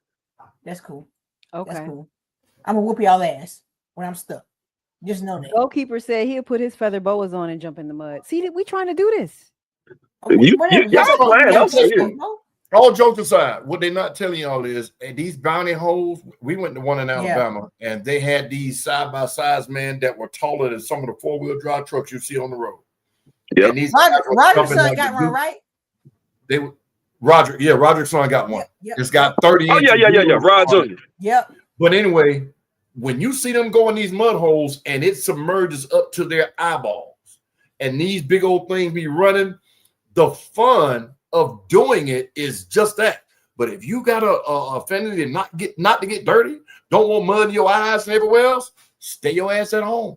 That's cool. Okay. That's cool. I'm gonna whoop y'all ass when I'm stuck. Just know that. Goalkeeper said he'll put his feather boas on and jump in the mud. See that we trying to do this. All jokes aside, what they're not telling y'all is these bounty holes. We went to one in Alabama, and they had these side by sides, man, that were taller than some of the 4-wheel drive trucks you see on the road. Yeah, Roger's son got one, right? They were Roger's son got one. It's got 30. Oh yeah. Roger. Yep. But anyway, when you see them go in these mud holes and it submerges up to their eyeballs, and these big old things be running, the fun of doing it is just that. But if you got a affinity to not to get dirty, don't want mud in your eyes and everywhere else, stay your ass at home.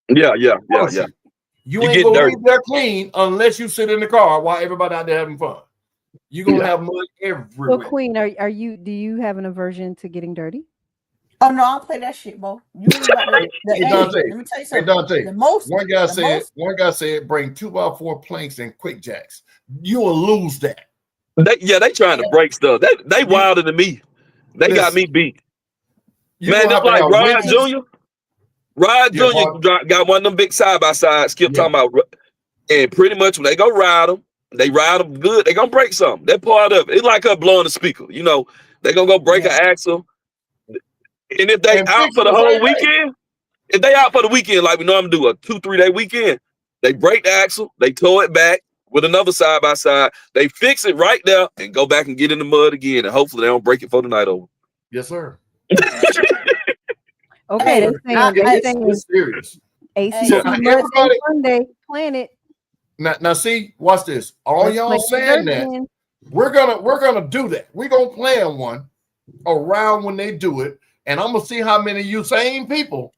Yeah. You ain't gonna leave there clean unless you sit in the car while everybody out there having fun. You're gonna have mud everywhere. So Qwueen, do you have an aversion to getting dirty? Oh no, I'll play that shit, bro. Let me tell you something. Dante, one guy said bring 2x4 planks and quick jacks. You will lose that. They trying to break stuff. They wilder than me. They got me beat. Man, that's like Rod Jr. Rod Jr. got one of them big side by sides. Skip talking about, and pretty much when they go ride them good. They gonna break something. That part of it. It's like her blowing the speaker. You know, they gonna go break an axle. And if they out for the whole weekend, if they out for the weekend, like we normally do, a 2-3 day weekend, they break the axle, they tow it back with another side by side, they fix it right there and go back and get in the mud again, and hopefully they don't break it for the night over. Yes, sir. Okay, they're saying serious. ACC Sunday Planet. Now see, watch this. All y'all saying that we're gonna do that. We're gonna plan one around when they do it. And I'm gonna see how many of you same people.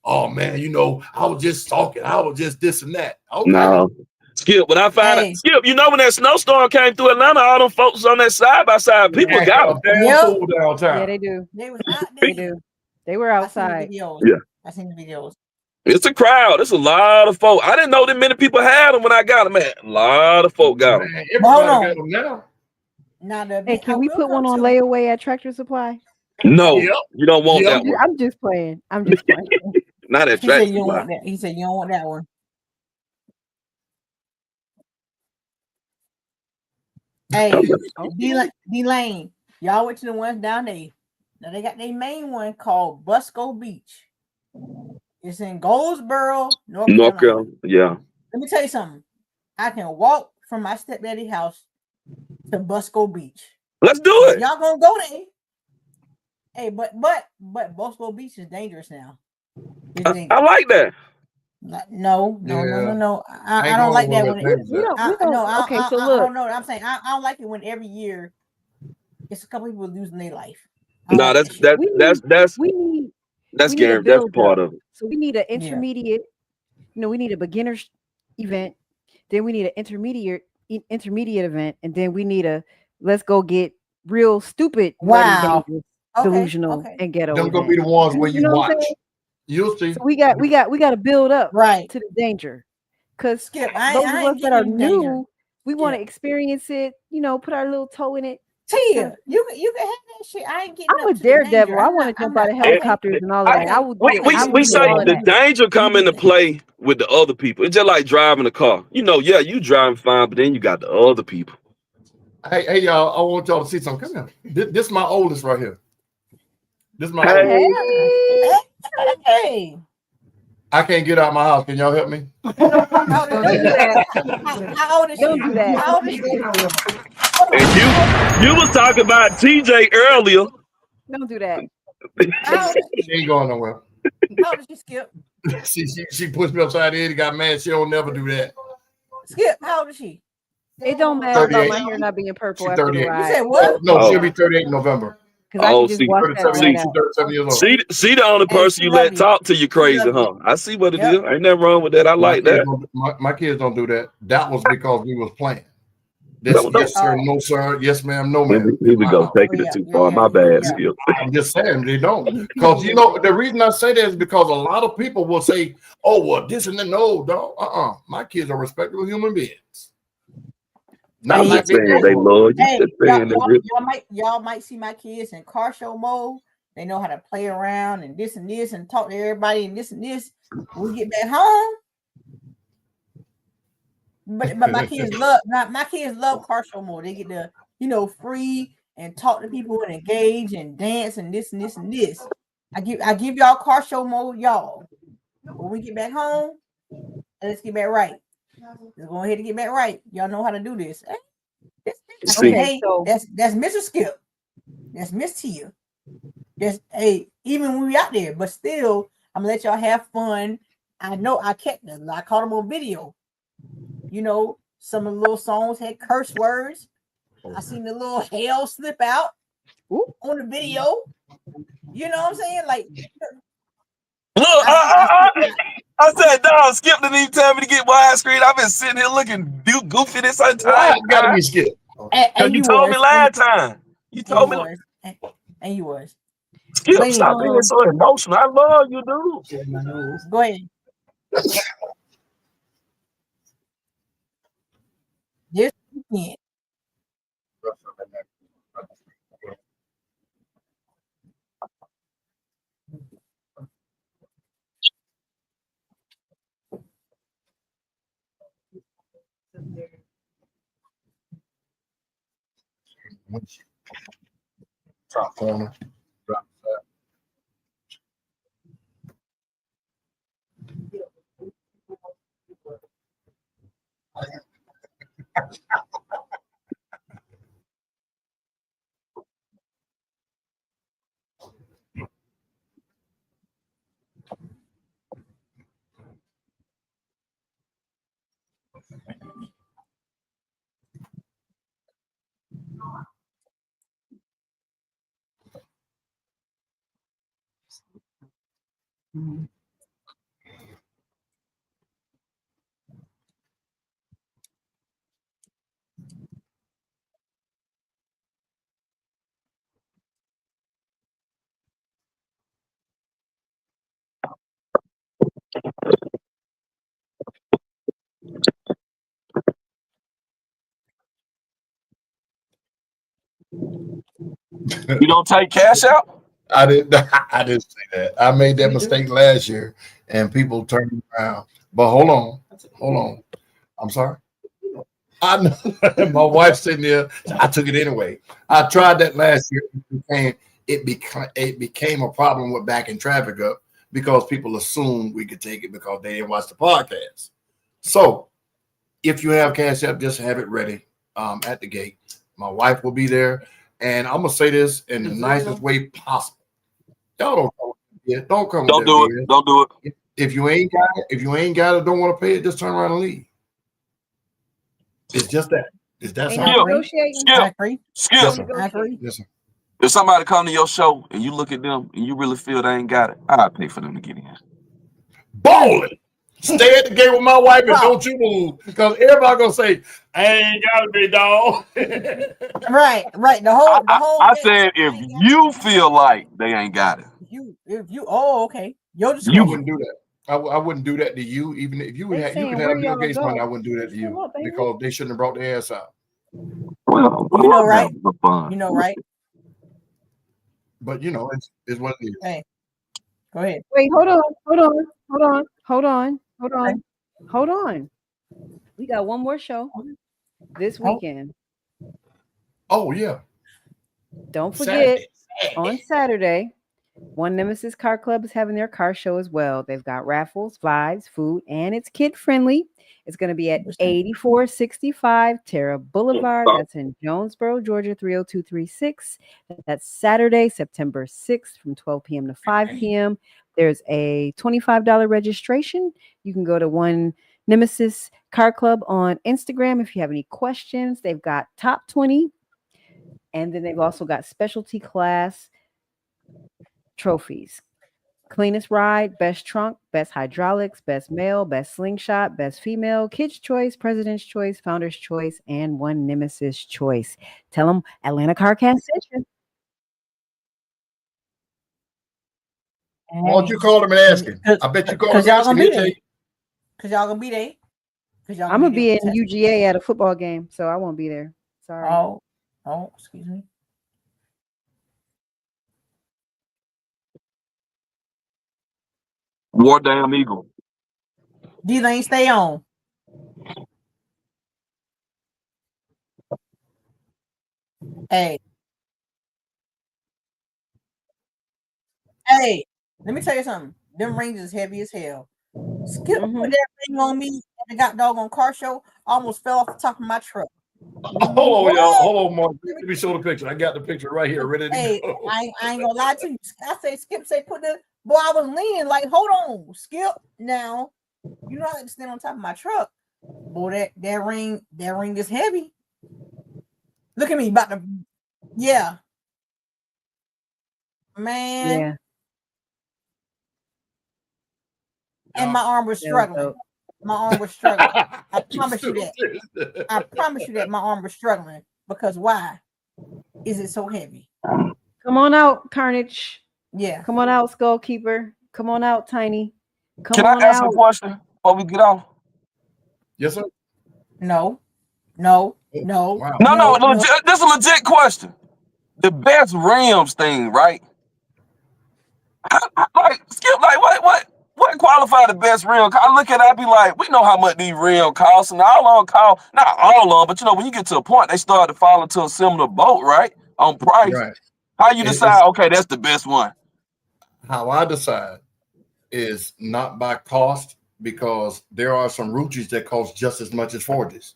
Oh man, you know, I was just talking. I was just this and that. Okay. No, Skip. When I find it, Skip, you know when that snowstorm came through Atlanta, all them folks on that side by side, people got them. Yeah, they do. They was out there. They do. They were outside. I seen the videos. It's a crowd. It's a lot of folk. I didn't know that many people had them when I got them. Man, a lot of folk got them. Everybody got them now. Hey, can we put one on layaway at Tractor Supply? No, you don't want that one. I'm just playing. Not at Tractor Supply. He said you don't want that one. Hey, D-Lane, y'all went to the ones down there. Now they got their main one called Busco Beach. It's in Goldsboro, North Carolina. Yeah. Let me tell you something. I can walk from my stepdaddy's house to Busco Beach. Let's do it. Y'all gonna go there? Hey, but Busco Beach is dangerous now. I like that. No. I don't like that one. Okay, so look. I don't know. I'm saying I don't like it when every year it's a couple people losing their life. No, that's scary. That's part of it. So we need an intermediate. You know, we need a beginner's event. Then we need an intermediate event, and then we need a let's go get real stupid. Wow. delusional and ghetto. Them gonna be the ones where you know watch. what I'm saying? You'll see. So we got to build up to the danger, because Skip, those of us that are new, we want to Yeah. experience it. You know, put our little toe in it. Tia, you can have that shit. I ain't getting. I'm a daredevil. I want to jump out of helicopters and all of that. I will. We say the danger come into play with the other people. It's just like driving a car. You know, yeah, you driving fine, but then you got the other people. Hey, y'all! I want y'all to see something. Come here. This is my oldest right here. This is my oldest. Hey. I can't get out of my house. Can y'all help me? How old is Don't do that. How old is she? And you was talking about TJ earlier. Don't do that. She ain't going nowhere. How old is she, Skip? she pushed me upside the head and got mad. She don't never do that. Skip, how old is she? It don't matter 38. about my hair not being purple She's after 38. the ride. You said what? No, she'll be 38 in November. Because I can just see, wash that right out. 37 years old. See the only person you let talk to you crazy, huh? I see what it is. Ain't nothing wrong with that. I like that. My kids don't do that. That was because we was playing. This, yes, sir, no, sir. Yes, ma'am, no, ma'am. Here we go. Taking it too far. My bad, Skip. I'm just saying they don't. Because, you know, the reason I say that is because a lot of people will say, oh, well, this and that. No, dog. My kids are respectable human beings. Not like they love you. Y'all might see my kids in car show mode. They know how to play around and this and talk to everybody and this. When we get back home, but my kids love car show mode. They get to free and talk to people and engage and dance and this. I give y'all car show mode, y'all. When we get back home, let's get back right. Let's go ahead and get back right. Y'all know how to do this. Hey, that's Mr. Skip. That's Miss Tia. Even when we out there, but still, I'm gonna let y'all have fun. I know I kept them. I caught them on video. You know, some of the little songs had curse words. I seen the little hell slip out on the video. You know what I'm saying? Like, look, I said, dog, Skip didn't even tell me to get widescreen. I've been sitting here looking goofy this whole time. Gotta be Skip. And you told me last time. You told me. And you was. Skip, stop being so emotional. I love you, dude. Go ahead. This weekend. Top corner. You don't take cash out? I didn't say that. I made that mistake last year and people turned around. But hold on. I'm sorry. I know my wife's sitting there. I took it anyway. I tried that last year. It became a problem with backing traffic up because people assumed we could take it because they didn't watch the podcast. So if you have Cash App, just have it ready at the gate. My wife will be there. And I'm gonna say this in the nicest way possible. Y'all don't come with it. Don't do it. Don't do it. If you ain't got it, don't want to pay it, just turn around and leave. It's just that. It's that simple. Skip. Yes, sir. If somebody come to your show and you look at them and you really feel they ain't got it, I'll pay for them to get in. Balling. Stay at the gate with my wife and don't you move. Because everybody gonna say, I ain't gotta be, dog. Right. The whole. I said if you feel like they ain't got it. If you. Oh, okay. Your I discretion. wouldn't do that. I wouldn't do that to you. Even if you would They have, you saying could where have Bill y'all Gates go. money, I wouldn't do that to Show you up, baby. because they shouldn't have brought their ass out. Well, You know, right? for fun. You know, right? But you know, it's what it is. Hey, go ahead. Wait, hold on. We got one more show this weekend. Oh yeah. Don't forget, Saturday. on Saturday, One Nemesis Car Club is having their car show as well. They've got raffles, slides, food, and it's kid friendly. It's going to be at 8465 Terra Boulevard. That's in Jonesboro, Georgia, 30236. That's Saturday, September 6th from 12 p.m. to 5 p.m. There's a $25 registration. You can go to One Nemesis Car Club on Instagram if you have any questions. They've got top 20. And then they've also got specialty class trophies. Cleanest ride, best trunk, best hydraulics, best male, best slingshot, best female, kids' choice, president's choice, founder's choice, and One Nemesis choice. Tell them Atlanta CarCast sent you. Why don't you call them and ask him? I bet you call them and ask him. Because y'all gonna be there. I'm gonna be in UGA at a football game, so I won't be there. Sorry. Oh, excuse me. War damn eagle. D-Lane, stay on. Hey, let me tell you something. Them rings is heavy as hell. Skip put that ring on me at the got doggone car show. I almost fell off the top of my truck. Hold on, y'all. Hold on, Mark. Let me show the picture. I got the picture right here, ready to go. I ain't gonna lie to you. I say Skip say put the boy. I was leaning like, hold on, Skip. Now, you know I like to stand on top of my truck. Boy, that ring is heavy. Look at me, about to, man. Yeah. And my arm was struggling. My arm was struggling. I promise you that. I promise you that my arm was struggling because why is it so heavy? Come on out, Carnage. Yeah. Come on out, Skullkeeper. Come on out, Tiny. Can I ask a question before we get off? Yes, sir. No. Wow. No. This is a legit question. The best rims thing, right? Like Skip, like what qualify the best rim? I look at it, I be like, we know how much these rims cost, and all of them cost, not all of them, but you know, when you get to a point, they start to fall into a similar boat, right? On price. Right. How you decide, okay, that's the best one? How I decide is not by cost, because there are some Ruchis that cost just as much as Forges.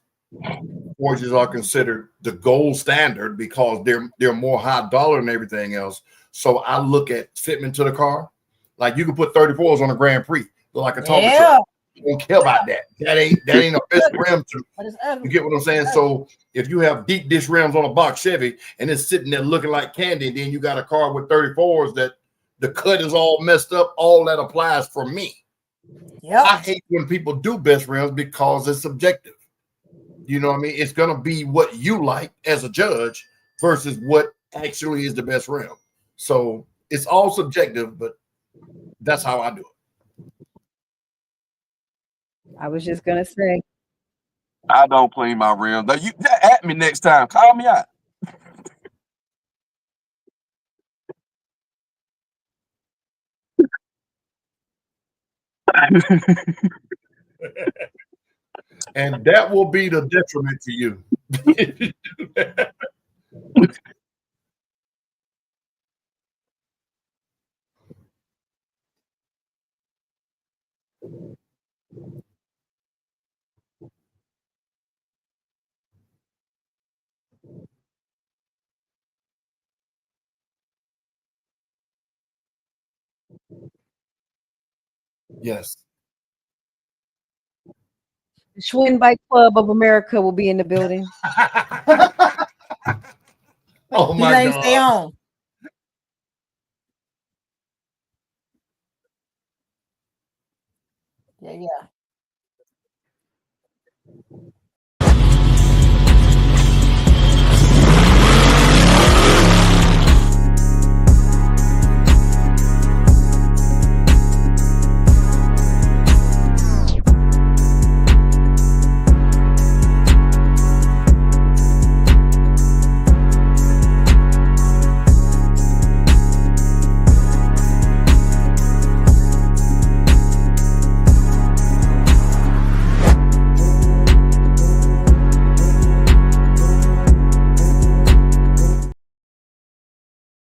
Forges are considered the gold standard because they're more high dollar than everything else. So I look at fitment to the car. Like you can put 34s on a Grand Prix, like a Tonka truck. You don't care about that. That ain't a best rim to. You get what I'm saying? So if you have deep dish rims on a box Chevy and it's sitting there looking like candy, and then you got a car with 34s that the cut is all messed up, all that applies for me. Yeah. I hate when people do best rims because it's subjective. You know what I mean? It's gonna be what you like as a judge versus what actually is the best rim. So it's all subjective, but that's how I do it. I was just gonna say, I don't clean my rims. You at me next time. Call me out. And that will be the detriment to you. Yes. the Qwueen Bike Club of America will be in the building. Oh my God. Stay on.